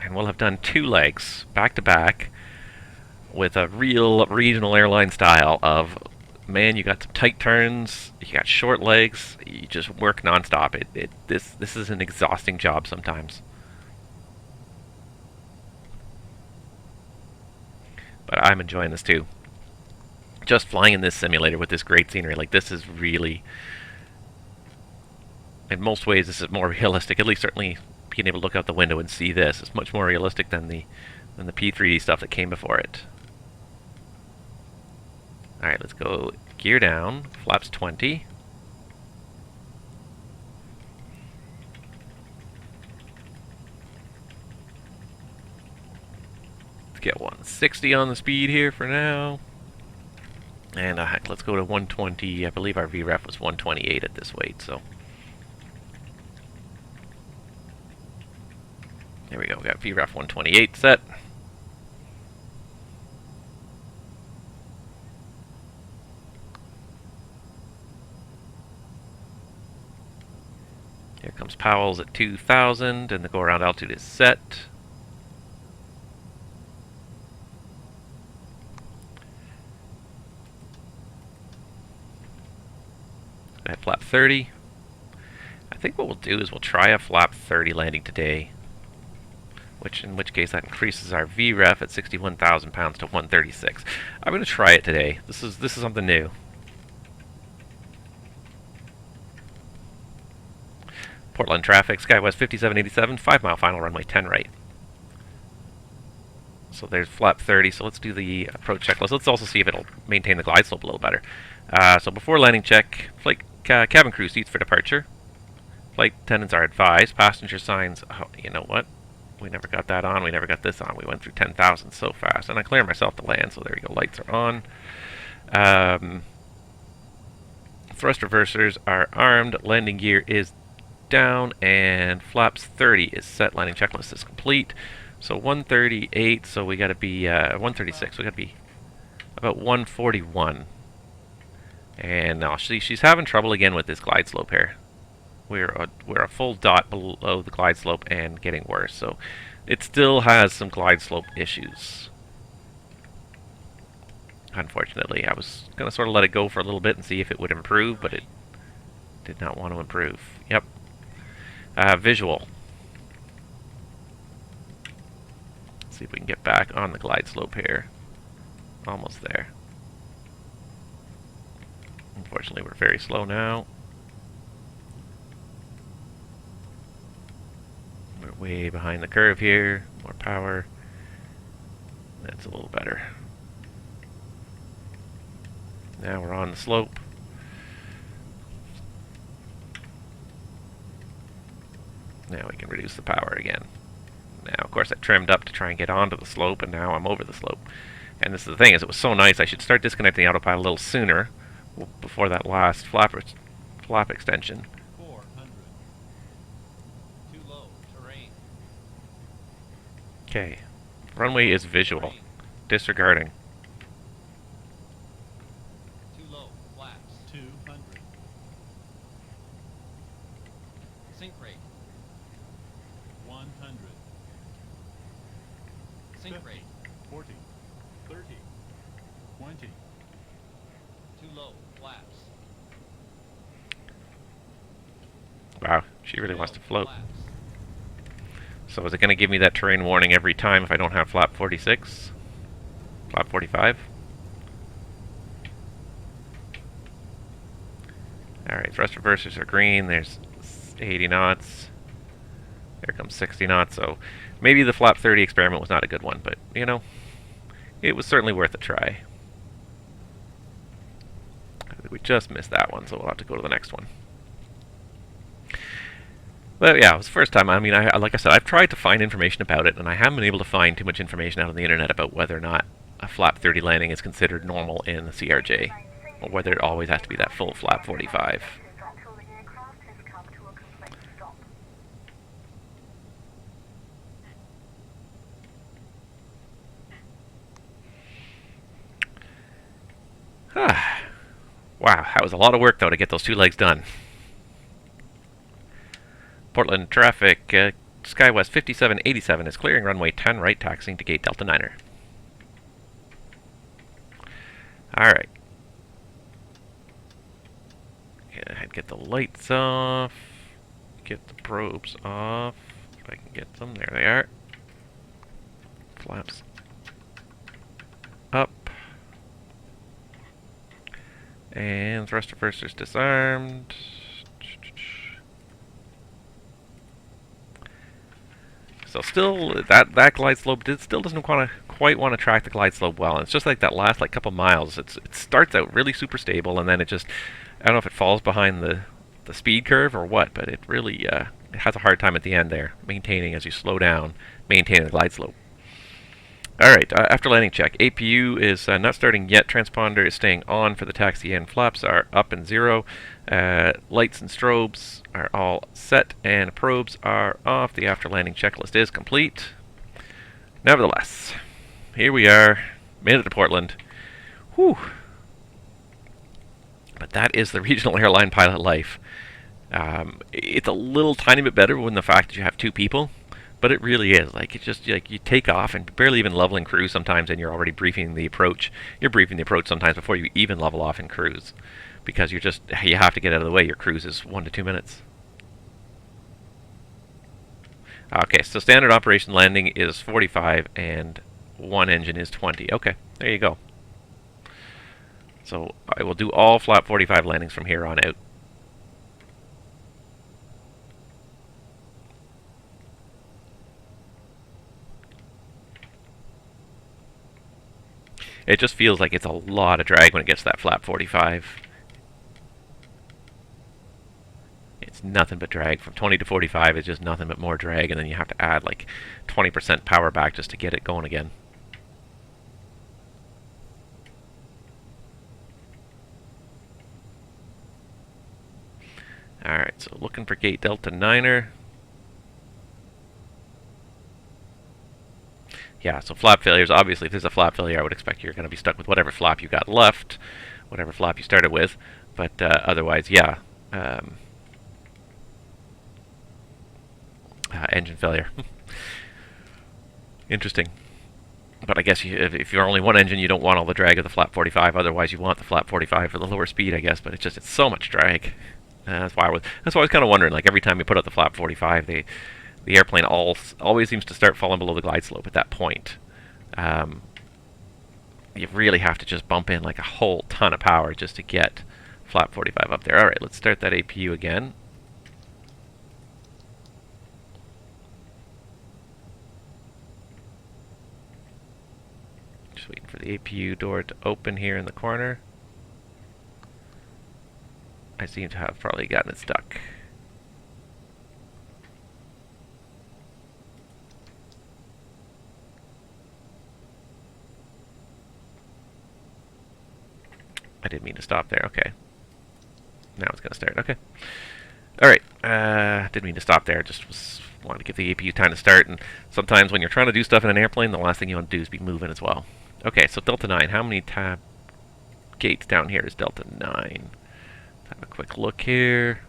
And we'll have done 2 legs, back to back, with a real regional airline style of, man, you got some tight turns, you got short legs, you just work non-stop. This is an exhausting job sometimes. But I'm enjoying this too. Just flying in this simulator with this great scenery, like this is really, in most ways, this is more realistic. At least certainly being able to look out the window and see this is much more realistic than the P3D stuff that came before it. Alright, let's go gear down, flaps 20. Let's get 160 on the speed here for now. And heck, let's go to 120. I believe our VREF was 128 at this weight, so. There we go, we got VREF 128 set. Here comes Powell's at 2,000, and the go-around altitude is set. At flap 30. I think what we'll do is we'll try a flap 30 landing today, in which case that increases our VREF at 61,000 pounds to 136. I'm going to try it today. This is something new. Portland traffic, SkyWest 5787, 5 mile final runway 10 right. So there's flap 30, so let's do the approach checklist. Let's also see if it'll maintain the glide slope a little better. So before landing check, flight cabin crew seats for departure. Flight attendants are advised. Passenger signs, oh, you know what? We never got that on, we never got this on. We went through 10,000 so fast. And I cleared myself to land, so there you go, lights are on. Thrust reversers are armed, landing gear is down, and flaps 30 is set. Landing checklist is complete. So 138, so we got to be 136. We got to be about 141. And now she's having trouble again with this glide slope here. We're a full dot below the glide slope and getting worse. So it still has some glide slope issues. Unfortunately, I was gonna sort of let it go for a little bit and see if it would improve, but it did not want to improve. Yep. Visual. Let's see if we can get back on the glide slope here. Almost there. Unfortunately, we're very slow now. We're way behind the curve here. More power. That's a little better. Now we're on the slope. Now we can reduce the power again. Now, of course, I trimmed up to try and get onto the slope, and now I'm over the slope. And this is the thing, is it was so nice, I should start disconnecting the autopilot a little sooner, before that last flap extension. 400. Too low. Terrain. Okay. Runway is visual. Disregarding. Too low. Flaps. 200. Sink rate. 100. Sink 50, rate. 40, 30, 20. Too low. Flaps. Wow, she really wants to float. Flaps. So is it going to give me that terrain warning every time if I don't have flap 46? Flap 45? Alright, thrust reversers are green. There's 80 knots. There comes 60 knots. So maybe the flap 30 experiment was not a good one, but, you know, it was certainly worth a try. I think we just missed that one, so we'll have to go to the next one. But yeah, it was the first time. I mean, like I said, I've tried to find information about it, and I haven't been able to find too much information out on the internet about whether or not a flap 30 landing is considered normal in the CRJ, or whether it always has to be that full flap 45. Until the aircraft has come to a complete stop. Wow, that was a lot of work, though, to get those two legs done. Portland traffic, SkyWest 5787 is clearing runway 10 right, taxiing to gate Delta 9er. Alright. Go ahead, get the lights off. Get the probes off. If I can get them. There they are. Flaps up. And thrust reversers disarmed. So still, that glide slope still doesn't quite want to track the glide slope well. And it's just like that last couple miles. It starts out really super stable, and then it just, I don't know if it falls behind the speed curve or what, but it really it has a hard time at the end there, maintaining as you slow down, maintaining the glide slope. Alright, after landing check. APU is not starting yet. Transponder is staying on for the taxi and flaps are up and 0. Lights and strobes are all set and probes are off. The after landing checklist is complete. Nevertheless, here we are, made it to Portland. Whew. But that is the regional airline pilot life. It's a little tiny bit better when the fact that you have 2 people. But it really is. Like, it's just like you take off and barely even leveling cruise sometimes, and you're already briefing the approach. You're briefing the approach sometimes before you even level off in cruise, because you have to get out of the way. Your cruise is 1 to 2 minutes. Okay, so standard operation landing is 45, and 1 engine is 20. Okay, there you go. So I will do all flap 45 landings from here on out. It just feels like it's a lot of drag when it gets to that flap 45. It's nothing but drag. From 20 to 45 is just nothing but more drag, and then you have to add like 20% power back just to get it going again. Alright, so looking for gate Delta 9er. Yeah, so flap failures, obviously if there's a flap failure I would expect you're going to be stuck with whatever flap you got left, whatever flap you started with, but otherwise, yeah. Engine failure. Interesting. But I guess if you're only 1 engine, you don't want all the drag of the flap 45, otherwise you want the flap 45 for the lower speed, I guess, but it's so much drag. That's why I was kind of wondering, like every time you put out the flap 45, the airplane always seems to start falling below the glide slope at that point. You really have to just bump in like a whole ton of power just to get flap 45 up there. Alright, let's start that APU again. Just waiting for the APU door to open here in the corner. I seem to have probably gotten it stuck. I didn't mean to stop there. Okay. Now it's going to start. Okay. Alright. Didn't mean to stop there. Just wanted to give the APU time to start. And sometimes when you're trying to do stuff in an airplane, the last thing you want to do is be moving as well. Okay, so Delta 9. How many tab gates down here is Delta 9? Let's have a quick look here.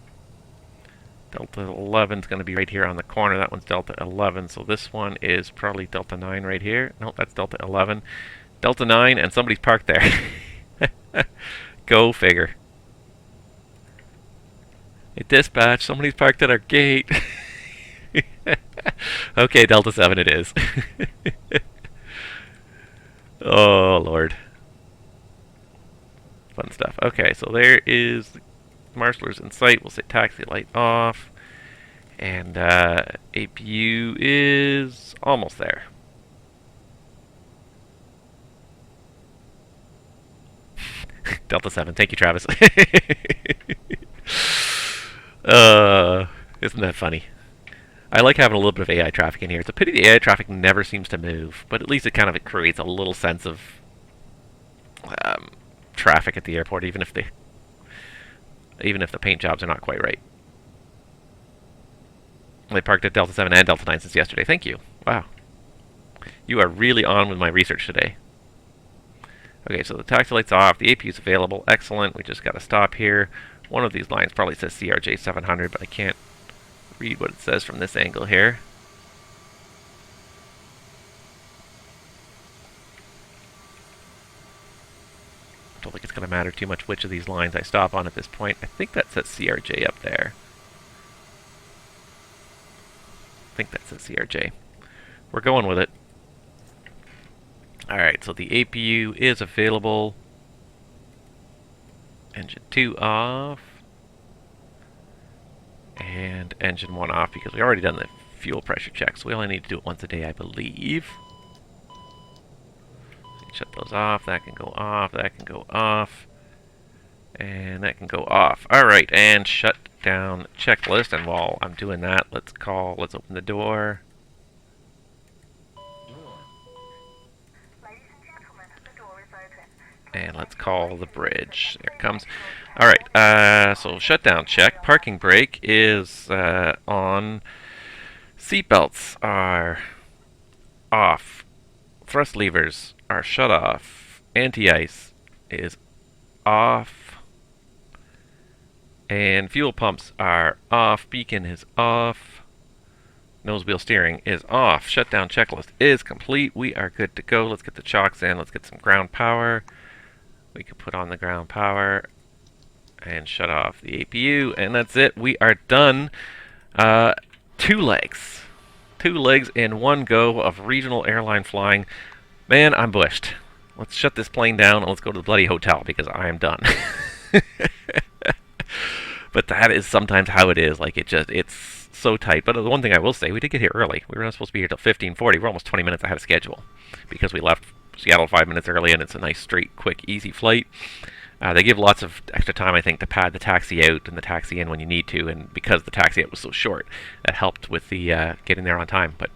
Delta 11 is going to be right here on the corner. That one's Delta 11. So this one is probably Delta 9 right here. No, that's Delta 11. Delta 9, and somebody's parked there. Go figure. Hey, dispatch, somebody's parked at our gate. Okay, Delta 7 it is. Oh, Lord. Fun stuff. Okay, so there is the marshalers in sight. We'll say taxi light off. And APU is almost there. Delta 7. Thank you, Travis. Isn't that funny? I like having a little bit of AI traffic in here. It's a pity the AI traffic never seems to move, but at least it creates a little sense of traffic at the airport, even if the paint jobs are not quite right. They parked at Delta 7 and Delta 9 since yesterday. Thank you. Wow. You are really on with my research today. Okay, so the taxi light's off. The APU is available. Excellent. We just got to stop here. One of these lines probably says CRJ 700, but I can't read what it says from this angle here. I don't think it's going to matter too much which of these lines I stop on at this point. I think that says CRJ up there. I think that says CRJ. We're going with it. Alright, so the APU is available. Engine 2 off. And engine 1 off because we already done the fuel pressure check. So we only need to do it once a day, I believe. Shut those off. That can go off. That can go off. And that can go off. Alright, and shut down checklist. And while I'm doing that, let's open the door. And let's call the bridge. There it comes. Alright, so shutdown check. Parking brake is on. Seatbelts are off. Thrust levers are shut off. Anti-ice is off. And fuel pumps are off. Beacon is off. Nose wheel steering is off. Shutdown checklist is complete. We are good to go. Let's get the chocks in. Let's get some ground power. We can put on the ground power and shut off the APU, and that's it. We are done. 2 legs. 2 legs in one go of regional airline flying. Man, I'm bushed. Let's shut this plane down and let's go to the bloody hotel because I am done. But that is sometimes how it is. Like, it's so tight. But the one thing I will say, we did get here early. We were not supposed to be here till 15:40. We're almost 20 minutes ahead of schedule because we left Seattle 5 minutes early, and it's a nice, straight, quick, easy flight. They give lots of extra time, I think, to pad the taxi out and the taxi in when you need to, and because the taxi out was so short, that helped with the getting there on time. But,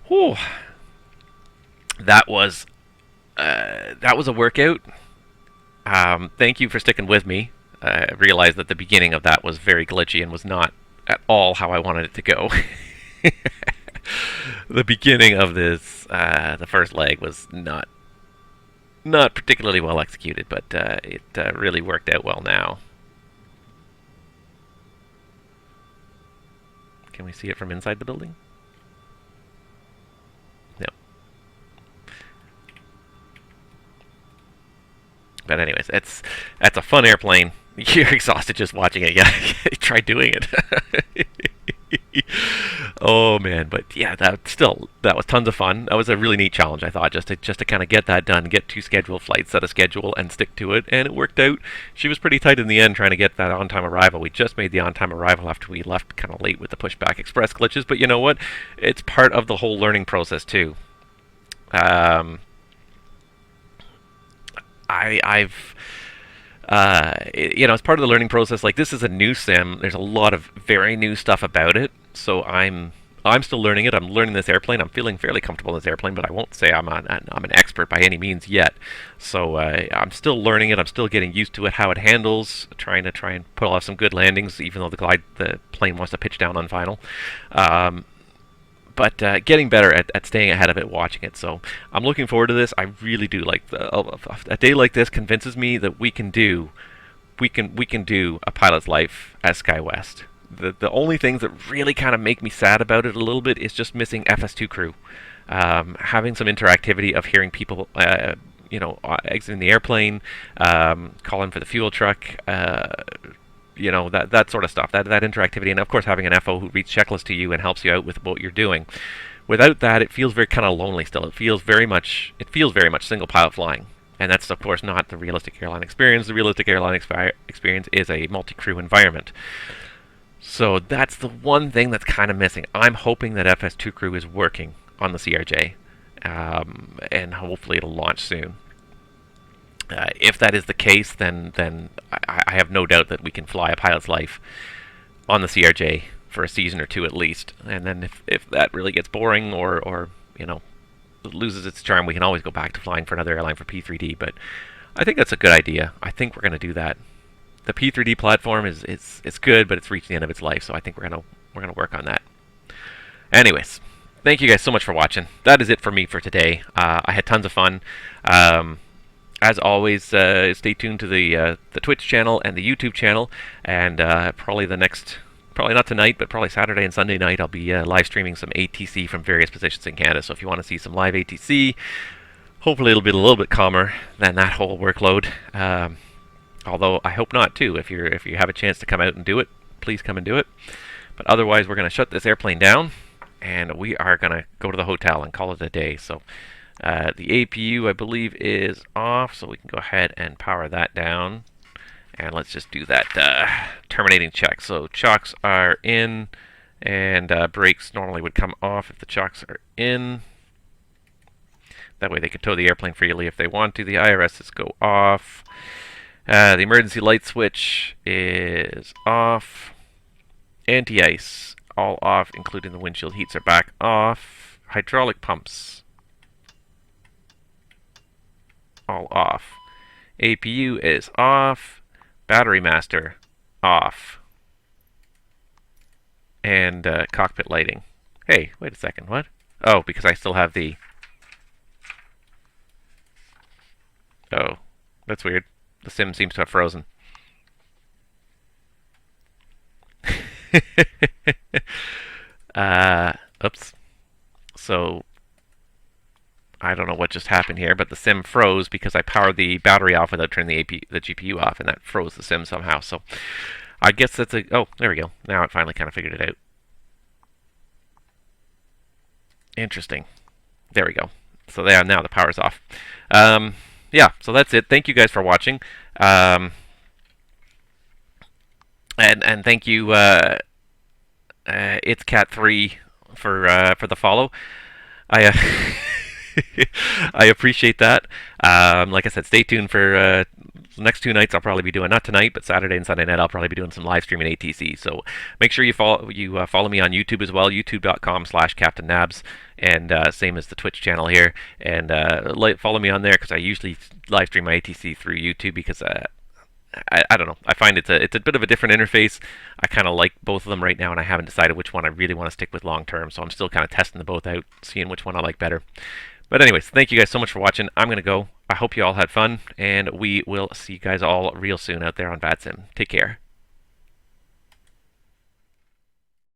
whew, that was a workout. Thank you for sticking with me. I realized that the beginning of that was very glitchy and was not at all how I wanted it to go. The beginning of this, the first leg, was not particularly well executed, but it really worked out well now. Can we see it from inside the building? No. But anyways, that's a fun airplane. You're exhausted just watching it. Yeah, try doing it. Oh man, but yeah, that was tons of fun. That was a really neat challenge, I thought, just to kind of get that done, get 2 scheduled flights, set a schedule, and stick to it, and it worked out. She was pretty tight in the end trying to get that on-time arrival. We just made the on-time arrival after we left kind of late with the Pushback Express glitches, but you know what? It's part of the whole learning process too. It's part of the learning process. Like, this is a new sim. There's a lot of very new stuff about it. So I'm still learning it. I'm learning this airplane. I'm feeling fairly comfortable in this airplane, but I won't say I'm an expert by any means yet. So I'm still learning it. I'm still getting used to it, how it handles. Trying and pull off some good landings, even though the plane wants to pitch down on final. But getting better at staying ahead of it, watching it. So I'm looking forward to this. I really do. Like, a day like this convinces me that we can do a pilot's life as SkyWest. The only things that really kind of make me sad about it a little bit is just missing FS2 crew. Having some interactivity of hearing people, exiting the airplane, calling for the fuel truck, that sort of stuff, that interactivity, and of course having an FO who reads checklist to you and helps you out with what you're doing. Without that, it feels very kind of lonely still. It feels very much single pilot flying, and that's of course not the realistic airline experience. The realistic airline experience is a multi-crew environment. So that's the one thing that's kind of missing. I'm hoping that FS2 crew is working on the CRJ, and hopefully it'll launch soon. If that is the case, then I have no doubt that we can fly a pilot's life on the CRJ for a season or 2 at least. And then if that really gets boring or loses its charm, we can always go back to flying for another airline for P3D. But I think that's a good idea. I think we're going to do that. The P3D platform is good, but it's reached the end of its life, so I think we're gonna work on that. Anyways, thank you guys so much for watching. That is it for me for today. I had tons of fun. As always, stay tuned to the Twitch channel and the YouTube channel, and probably not tonight, but probably Saturday and Sunday night, I'll be live streaming some ATC from various positions in Canada. So if you want to see some live ATC, hopefully it'll be a little bit calmer than that whole workload. Although I hope not too. If you have a chance to come out and do it, please come and do it. But otherwise, we're going to shut this airplane down, and we are going to go to the hotel and call it a day. So the APU, I believe, is off, so we can go ahead and power that down. And let's just do that terminating check. So chocks are in, and brakes normally would come off if the chocks are in. That way they can tow the airplane freely if they want to. The IRSs go off. The emergency light switch is off. Anti-ice, all off, including the windshield heats are back off. Hydraulic pumps, all off. APU is off. Battery master off. And cockpit lighting. Hey, wait a second, what? Oh, because I still have the... Oh, that's weird. The sim seems to have frozen. Oops. So, I don't know what just happened here, but the sim froze because I powered the battery off without turning the GPU off, and that froze the sim somehow. So, I guess that's a... Oh, there we go. Now it finally kind of figured it out. Interesting. There we go. So there, now the power's off. Yeah, so that's it. Thank you guys for watching. And thank you, It's Cat 3 for the follow. I I appreciate that. Like I said, stay tuned for the next 2 nights. I'll probably be doing, not tonight, but Saturday and Sunday night. I'll probably be doing some live streaming ATC. So make sure you follow me on YouTube as well, youtube.com/CaptainNabs, and same as the Twitch channel here. And follow me on there because I usually live stream my ATC through YouTube because I don't know. I find it's a bit of a different interface. I kind of like both of them right now, and I haven't decided which one I really want to stick with long term. So I'm still kind of testing them both out, seeing which one I like better. But anyways, thank you guys so much for watching. I'm going to go. I hope you all had fun, and we will see you guys all real soon out there on VATSIM. Take care.